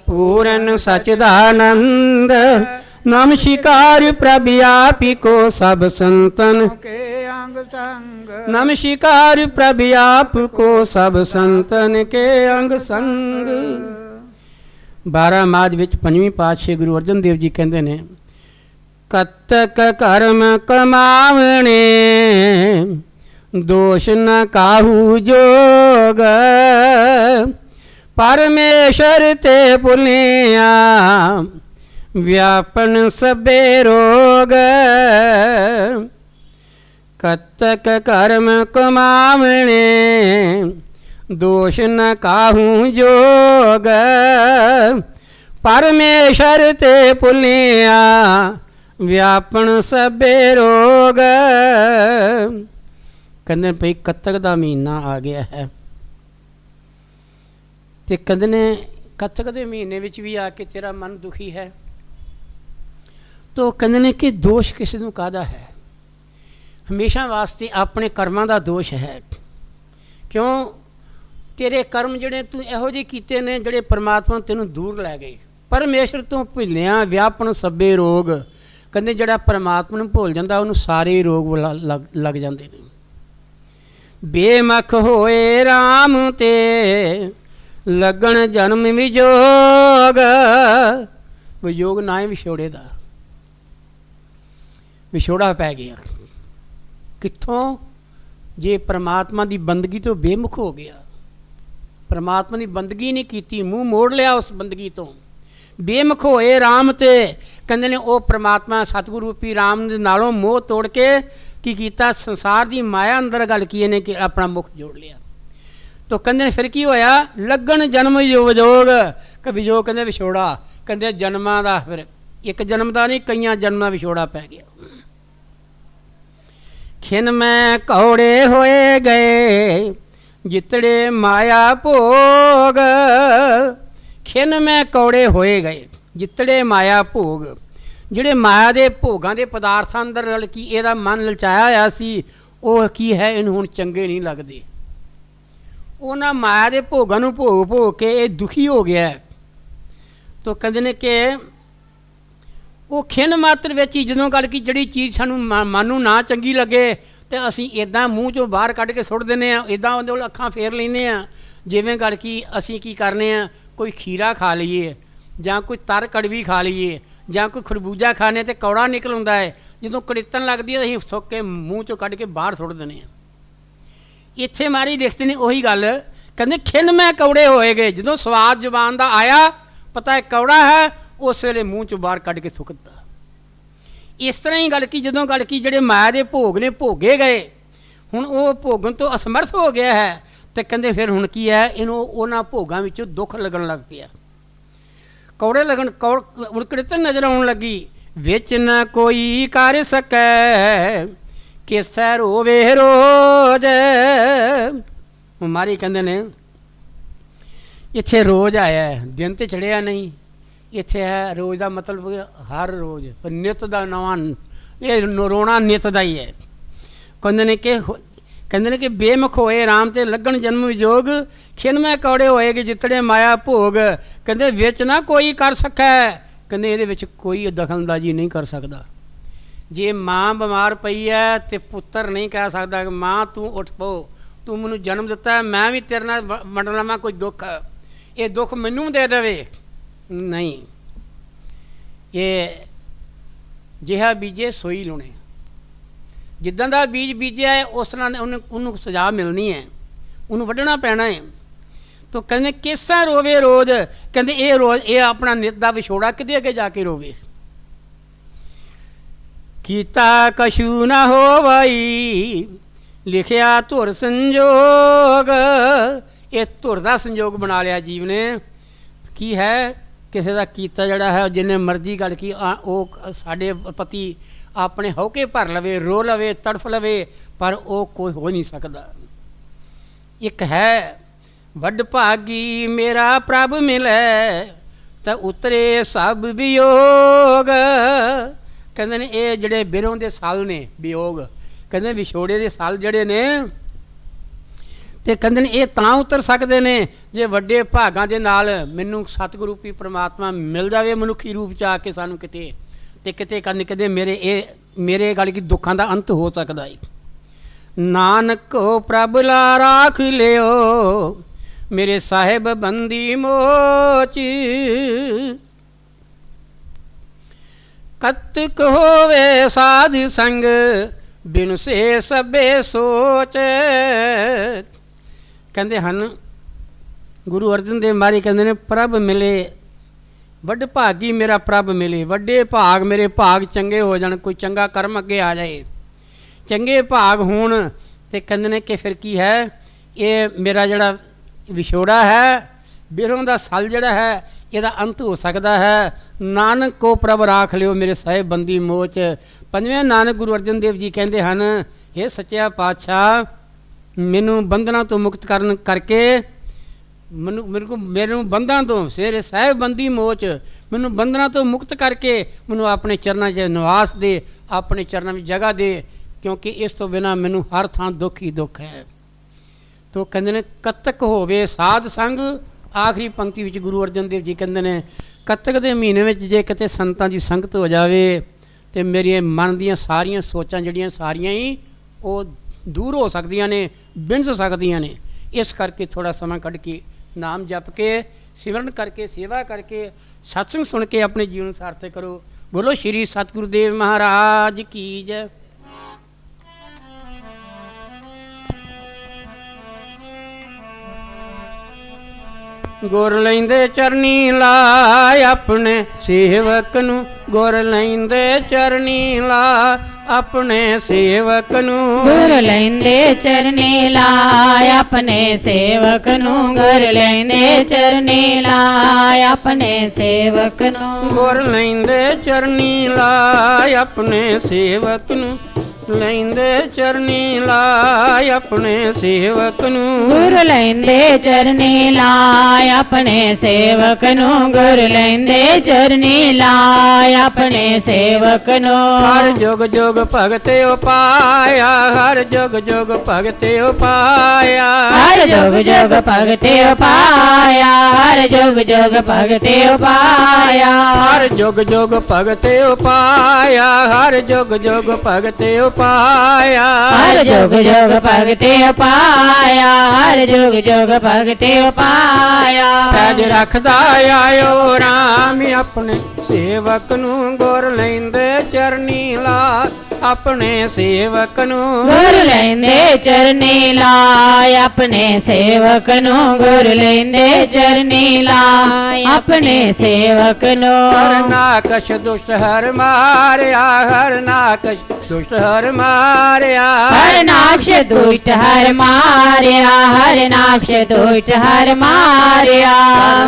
ਪੂਰਨ ਸਚਿਦਾਨੰਦ, ਨਮਸ਼ਿਕਾਰ ਪ੍ਰਭ ਆਪੀ ਕੋ ਸਭ ਸੰਤਨ ਕੇ ਅੰਗ ਸੰਗ, ਨਮਸ਼ਿਕਾਰ ਪ੍ਰਭ ਆਪ ਕੋ ਸਭ ਸੰਤਨ ਕੇ ਅੰਗ ਸੰਗ। 12 ਮਾਝ ਵਿੱਚ 5ਵੀਂ ਪਾਤਸ਼ਾਹ ਗੁਰੂ ਅਰਜਨ ਦੇਵ ਜੀ ਕਹਿੰਦੇ ਨੇ, ਕਤਕ ਕਰਮ ਕਮਾਵਣੇ, ਦੋਸ਼ ਨ ਕਾਹੂ ਜੋਗ, ਪਰਮੇਸ਼ਰ ਤੇ ਭੁਲਿਆ, ਵਿਆਪਨ ਸਭੇ ਰੋਗ। ਕਤਕ ਕਰਮ ਕਮਾਵਣੇ, दोष न काहू जोग, परमेश्वर ते भुलिया व्यापन सबे रोग। कहते भाई कतक का महीना आ गया है, तो कहते ने कतक के महीने विच भी आके तेरा मन दुखी है, तो कहते ने कि दोष किस नूं काहदा है? हमेशा वास्ते अपने कर्मां दा दोष है। क्यों? तेरे कर्म जिहड़े तू इहो ਜਿਹੇ कीते ने जिहड़े परमात्मा तैनूं दूर लै गए। परमेश्वर तो भुलिया व्यापन सभे रोग। कहते जिहड़ा परमात्मा नूं भुल जांदा उहनूं सारे रोग लग जांदे ने। बेमख होए राम ते लगन जन्म विजोग। विजोग ना ही विछोड़े दा, विछोड़ा पै गया। कित्थों? जे परमात्मा की बंदगी तो बेमुख हो गया, परमात्मा की बंदगी नहीं की, मूँह मोड़ लिया उस बंदगी तो। बेमुख होए राम ते कहते ने वो परमात्मा सतगुरु रूपी राम दे नालों मोह तोड़ के की कीता, संसार की माया अंदर गल की ने कि अपना मुख जोड़ लिया। तो कहते ने फिर की होया? लगन जन्म विजोग। विजोग कहते विछोड़ा। कहते जन्मां दा फिर एक जन्म का नहीं, कई जन्म का विछोड़ा पै गया। खिन में कौड़े होए गए जितड़े माया भोग। खिन में कौड़े होए गए जितड़े माया भोग। जिहड़े माया के भोगां के पदार्थां अंदर रल की इहदा मन ललचाया होया सी, वो की है इन्हूं हुण चंगे नहीं लगदे। उन्हां माया के भोगां नूं भोग भोग के ये दुखी हो गया है। तो कहते ने कि वो खिन मात्र विच ही जदों गल की जिहड़ी चीज़ सानूं मन नूं ना चंगी लगे तो असीं इदां मूँह चों बाहर कढ के सुੱਟ दिंदे आ, इदां उहदे कोल अखां फेर लैंदे आ। जिवें गल की असीं की करने आ, कोई खीरा खा लईए जां कोई तर कड़वी खा लईए जां कोई खरबूजा खाने तो कौड़ा निकल आउंदा है, जदों कड़ितन लगदी है असीं सुੱਕ के मूँह चों कढ के बाहर सुੱਟ दिंदे आ। इत्थे मारी लिखते ने उही गल, कहंदे खिन में कौड़े होए गए। जदों स्वाद जुबान दा आया पता है कौड़ा है, उस वेले मूँह चों बाहर कढ के सुੱਟ दित्ता। इस तरह ही गल की जदों गल की जिहड़े माया के भोग ने भोगे गए, हुण वो भोगन तो असमर्थ हो गया है। तो कहते फिर हुण की है, इन्हों उन्हां भोगां विचों दुख लगन लग पिया, कौड़े लगन कड़ितन नज़र आउण लगी। विच न कोई कर सकै किसै रोवे रोज। मारी कहंदे ने इत्थे रोज़ आया है, दिन तो चढ़िया नहीं। इत्थे है रोज़ का मतलब हर रोज़, पर नित का नवां ये रोना नित का ही है। कहते कि बेमुख होए राम ते लगन जन्म विजोग। खिन में कौड़े होएगे जितने माया भोग। कहते विच ना कोई कर सकै। कहते ये कोई दखलअंदाजी नहीं कर सकता। जे माँ बीमार पई है तो पुत्र नहीं कह सकता कि माँ तू उठ पो, तू मैनू जन्म दिता है, मैं भी तेरे नाल वंड लवां कोई दुख, ये दुख मैनू दे देवे। नहीं, ये जिहा बीजे सोई लुणे। जिद्दां दा बीज बीजिया है उस तरह उन्होंने सजा मिलनी है, उन्होंने वढ़ना पैना है। तो कहते किसा रोवे रोज। कहते ये रोज ये अपना नित दा विछोड़ा किते अगे जाके रोवे। कीता कशू ना हो भाई लिखिया धुर संजोग। ये धुर का संजोग बना लिया जीव ने। की है किसी का कीता जड़ा है जिन्हें मर्जी गल की वो साढ़े पति अपने होके भर लवे, रो लवे, तड़फ लवे, पर वो कोई हो नहीं सकता। एक है वड भागी मेरा प्रभ मिले तो उतरे सब वियोग। कहते ने ये जड़े बिरों के साल ने वियोग, कहते विछोड़े के साल जड़े ने तो कहते ये तां उतर सकते हैं जे वड्डे भागां दे नाल मैनू सतगुरू रूपी परमात्मा मिल जाए मनुखी रूप च आके सानू किते ते किते करने कदे मेरे गल की दुखों का अंत हो सकता है। नानक को प्रभ ला राख लियो मेरे साहिब बंदी मोच। कतक होवे साध संग बिन से सबे सोच। कहते हैं गुरु अर्जन देव महाराज कहते हैं प्रभ मिले वड भागी मेरा प्रभ मिले। वड्डे भाग मेरे भाग चंगे हो जान, कोई चंगा कर्म अगे आ जाए, चंगे भाग होण ते कहते हैं कि फिर की है ये मेरा जड़ा ਵਿਛੋੜਾ ਹੈ, ਬਿਰਹੋਂ ਦਾ ਸਲ ਜਿਹੜਾ ਹੈ ਇਹਦਾ ਅੰਤ ਹੋ ਸਕਦਾ ਹੈ। ਨਾਨਕ ਕੋ ਪ੍ਰਭ ਰਾਖ ਲਿਓ ਮੇਰੇ ਸਾਹਿਬ ਬੰਦੀ ਮੋਚ। ਪੰਜਵੇਂ ਨਾਨਕ ਗੁਰੂ ਅਰਜਨ ਦੇਵ ਜੀ ਕਹਿੰਦੇ ਹਨ, ਇਹ ਸੱਚਿਆ ਪਾਤਸ਼ਾਹ, ਮੈਨੂੰ ਬੰਧਨਾਂ ਤੋਂ ਮੁਕਤ ਕਰਨ ਕਰਕੇ ਮੈਨੂੰ ਬੰਧਾਂ ਤੋਂ ਸਵੇਰੇ ਸਾਹਿਬ ਬੰਦੀ ਮੋਚ, ਮੈਨੂੰ ਬੰਧਨਾਂ ਤੋਂ ਮੁਕਤ ਕਰਕੇ ਮੈਨੂੰ ਆਪਣੇ ਚਰਨਾਂ 'ਚ ਨਿਵਾਸ ਦੇ, ਆਪਣੇ ਚਰਨਾਂ ਵਿੱਚ ਜਗ੍ਹਾ ਦੇ, ਕਿਉਂਕਿ ਇਸ ਤੋਂ ਬਿਨਾਂ ਮੈਨੂੰ ਹਰ ਥਾਂ ਦੁੱਖ ਹੀ ਦੁੱਖ ਹੈ। ਤੋ ਕਹਿੰਦੇ ਨੇ ਕੱਤਕ ਹੋਵੇ ਸਾਧ ਸੰਗ। ਆਖਰੀ ਪੰਕਤੀ ਵਿੱਚ ਗੁਰੂ ਅਰਜਨ ਦੇਵ ਜੀ ਕਹਿੰਦੇ ਨੇ, ਕੱਤਕ ਦੇ ਮਹੀਨੇ ਵਿੱਚ ਜੇ ਕਿਤੇ ਸੰਤਾਂ ਦੀ ਸੰਗਤ ਹੋ ਜਾਵੇ ਤੇ ਮੇਰੇ ਮਨ ਦੀਆਂ ਸਾਰੀਆਂ ਸੋਚਾਂ ਜਿਹੜੀਆਂ ਸਾਰੀਆਂ ਹੀ ਉਹ ਦੂਰ ਹੋ ਸਕਦੀਆਂ ਨੇ, ਬਿੰਝ ਸਕਦੀਆਂ ਨੇ। ਇਸ ਕਰਕੇ ਥੋੜ੍ਹਾ ਸਮਾਂ ਕੱਢ ਕੇ ਨਾਮ ਜਪ ਕੇ, ਸਿਮਰਨ ਕਰਕੇ, ਸੇਵਾ ਕਰਕੇ, ਸਤਸੰਗ ਸੁਣ ਕੇ ਆਪਣੇ ਜੀਵਨ ਸਾਰਥਕ ਕਰੋ। ਬੋਲੋ ਸ਼੍ਰੀ ਸਤਿਗੁਰੂ ਦੇਵ ਮਹਾਰਾਜ ਕੀ ਜੈ। ਗੁਰ ਲੈਂਦੇ ਚਰਨੀ ਲਾ ਆਪਣੇ ਸੇਵਕ ਨੂੰ, ਗੁਰ ਲੈਂਦੇ ਚਰਨੀ ਲਾ ਆਪਣੇ ਸੇਵਕ ਨੂੰ। ਗੁਰ ਲੈਂਦੇ ਚਰਨੀ ਲਾਇ ਆਪਣੇ ਸੇਵਕ ਨੂੰ, ਗੁਰ ਲੈਂਦੇ ਚਰਨੀ ਲਾਇ ਆਪਣੇ ਸੇਵਕ ਨੂੰ। ਗੁਰ ਲੈਂਦੇ ਚਰਨੀ ਲਾ ਆਪਣੇ ਸੇਵਕ ਨੂੰ, ਲੈਂਦੇ ਚਰਨੀ ਲਾ ਆਪਣੇ ਸੇਵਕ ਨੂੰ। ਗੁਰ ਲੈਂਦੇ ਚਰਨੀ ਲਾਇ ਆਪਣੇ ਸੇਵਕ ਨੂੰ, ਗੁਰ ਲੈਂਦੇ ਚਰਨੀ ਲਾਇ ਆਪਣੇ ਸੇਵਕ ਨੂੰ। ਹਰ ਜੁਗ ਜੁਗ ਭਗਤ ਉਪਾਇਆ, ਹਰ ਜੁਗ ਜੁਗ ਭਗਤ ਉਪਾਇਆ, ਹਰ ਜੁਗ ਜੁਗ ਭਗਤ ਉਪਾਇਆ, ਹਰ ਜੁਗ ਜੁਗ ਭਗਤ ਉਪਾਇਆ, ਹਰ ਜੁਗ ਜੁਗ ਭਗਤ ਉਪਾਇਆ, ਹਰ ਜੁਗ ਜੁਗ ਭਗਤ ਉਪਾਇਆ, ਹਰ ਜੁਗ ਜੁਗ ਭਗਤ ਉਪਾਇਆ, ਹਰ ਜੁਗ ਜੁਗ ਭਗਤ ਉਪਾਇਆ। ਪੈਜ ਰੱਖਦਾ ਆਇਓ ਰਾਮ ਆਪਣੇ ਸੇਵਕ ਨੂੰ, ਗੁਰ ਲੈਂਦੇ ਚਰਨੀ ਲਾ ਆਪਣੇ ਸੇਵਕ ਨੂੰ। ਗੁਰ ਲੈਂਦੇ ਚਰਨੀ ਲਾਇ ਆਪਣੇ ਸੇਵਕ ਨੂੰ, ਗੁਰ ਲੈਂਦੇ ਚਰਨੀ ਲਾਇ ਆਪਣੇ ਸੇਵਕ ਨੂੰ। ਹਰ ਨਾਕਸ਼ ਦੁਸ਼ਟ ਹਰ ਮਾਰਿਆ, ਹਰ ਨਾਕਸ਼ ਦੁਸ਼ਟ ਹਰ ਮਾਰਿਆ, ਹਰ ਨਾਸ਼ ਦੁਸ਼ਟ ਹਰ ਮਾਰਿਆ, ਹਰ ਨਾਸ਼ ਦੁਸ਼ਟ ਹਰ ਮਾਰਿਆ।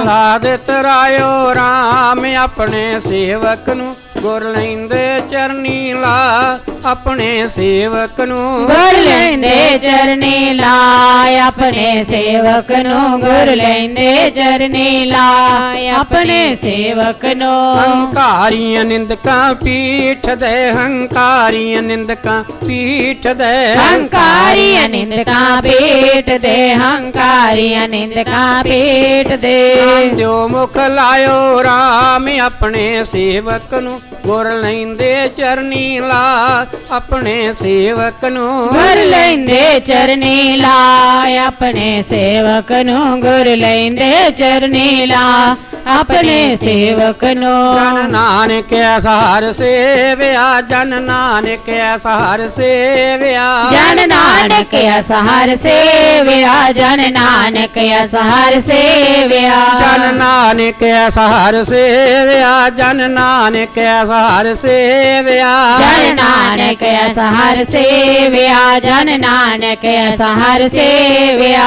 ਸਾਧ ਤਰਾਇਓ ਰਾਮ ਆਪਣੇ ਸੇਵਕ ਨੂੰ, ਗੁਰ ਲੈਂਦੇ ਚਰਨੀ ਲਾ ਆਪਣੇ ਸੇਵਕ ਨੂੰ। ਗੁਰ ਲੈਂਦੇ ਚਰਨੀ ਲਾਇ ਆਪਣੇ ਸੇਵਕ ਨੂੰ, ਗੁਰ ਲੈਂਦੇ ਚਰਨੀ ਲਾਇ ਆਪਣੇ ਸੇਵਕ ਨੂੰ। ਹੰਕਾਰੀਆਂ ਨਿੰਦਕਾਂ ਪੀਠ ਦੇ, ਹੰਕਾਰੀਆਂ ਨਿੰਦਕਾਂ ਪੀਠ ਦੇ, ਹੰਕਾਰੀਆਂ ਨਿੰਦਕਾਂ ਪੀਠ ਦੇ, ਹੰਕਾਰੀਆਂ ਨਿੰਦਕਾਂ ਪੀਠ ਦੇ। ਜੋ ਮੁਖ ਲਾਇਓ ਰਾਮ ਆਪਣੇ ਸੇਵਕ ਨੂੰ, ਗੁਰ ਲੈਂਦੇ ਚਰਨੀ ਲਾ ਆਪਣੇ ਸੇਵਕ ਨੂੰ। ਗੁਰ ਲੈਂਦੇ ਚਰਨੀ ਲਾਇ ਆਪਣੇ ਸੇਵਕ ਨੂੰ, ਗੁਰ ਲੈਂਦੇ ਚਰਨੀ ਲਾ ਆਪਣੇ ਸੇਵਕ ਨੂੰ। ਜਨ ਨਾਨਕ ਐਸਾ ਹਰ ਸੇਵਿਆ, ਜਨ ਨਾਨਕ ਐਸਾ ਹਰ ਸੇਵਿਆ, ਜਨ ਨਾਨਕ ਐਸਾ ਹਰ ਸੇਵਿਆ, ਜਨ ਨਾਨਕ ਐਸਾ ਹਰ ਸੇਵਿਆ, ਜਨ ਨਾਨਕ ਐਸਾ ਹਰ ਸੇਵਿਆ, ਜਨ ਨਾਨਕ ਐਸਾ ਹਰ ਸੇਵਿਆ, ਜਨ ਨਾਨਕ ਐਸਾ ਹਰ ਸੇਵਿਆ, ਜਨ ਨਾਨਕ ਐਸਾ ਹਰ ਸੇਵਿਆ।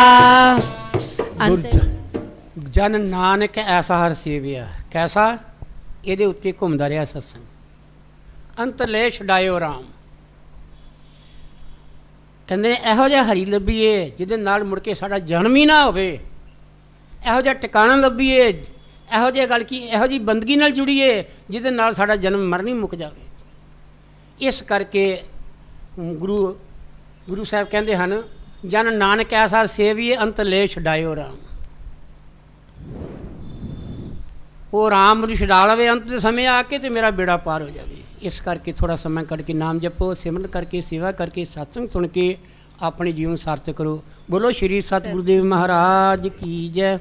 ਜਨ ਨਾਨਕ ਐਸਾ ਹਰ ਸੇਵਿਆ। ਕੈਸਾ? ਇਹਦੇ ਉੱਤੇ ਘੁੰਮਦਾ ਰਿਹਾ ਸਤਸੰਗ। ਅੰਤਲੇ ਛਡਾਇਓ ਰਾਮ। ਕਹਿੰਦੇ ਨੇ ਇਹੋ ਜਿਹਾ ਹਰੀ ਲੱਭੀਏ ਜਿਹਦੇ ਨਾਲ ਮੁੜ ਕੇ ਸਾਡਾ ਜਨਮ ਹੀ ਨਾ ਹੋਵੇ, ਇਹੋ ਜਿਹਾ ਟਿਕਾਣਾ ਲੱਭੀਏ, ਇਹੋ ਜਿਹੀ ਗੱਲ ਕੀ, ਇਹੋ ਜਿਹੀ ਬੰਦਗੀ ਨਾਲ ਜੁੜੀਏ ਜਿਹਦੇ ਨਾਲ ਸਾਡਾ ਜਨਮ ਮਰਨ ਹੀ ਮੁੱਕ ਜਾਵੇ। ਇਸ ਕਰਕੇ ਗੁਰੂ ਸਾਹਿਬ ਕਹਿੰਦੇ ਹਨ, ਜਨ ਨਾਨਕ ਐਸਾ ਸੇਵੀਏ ਅੰਤਲੇ ਛਡਾਇਓ ਰਾਮ। ਉਹ ਰਾਮ ਨੂੰ ਛਡਾ ਲਵੇ ਅੰਤ ਦੇ ਸਮੇਂ ਆ ਕੇ ਤੇ ਮੇਰਾ ਬੇੜਾ ਪਾਰ ਹੋ ਜਾਵੇ। ਇਸ ਕਰਕੇ ਥੋੜ੍ਹਾ ਸਮਾਂ ਕੱਢ ਕੇ ਨਾਮ ਜਪੋ, ਸਿਮਰਨ ਕਰਕੇ, ਸੇਵਾ ਕਰਕੇ, ਸਤਸੰਗ ਸੁਣ ਕੇ ਆਪਣੇ ਜੀਵਨ ਸਾਰਥਕ ਕਰੋ। ਬੋਲੋ ਸ਼੍ਰੀ ਸਤਿਗੁਰੂ ਦੇਵ ਮਹਾਰਾਜ ਕੀ ਜੈ।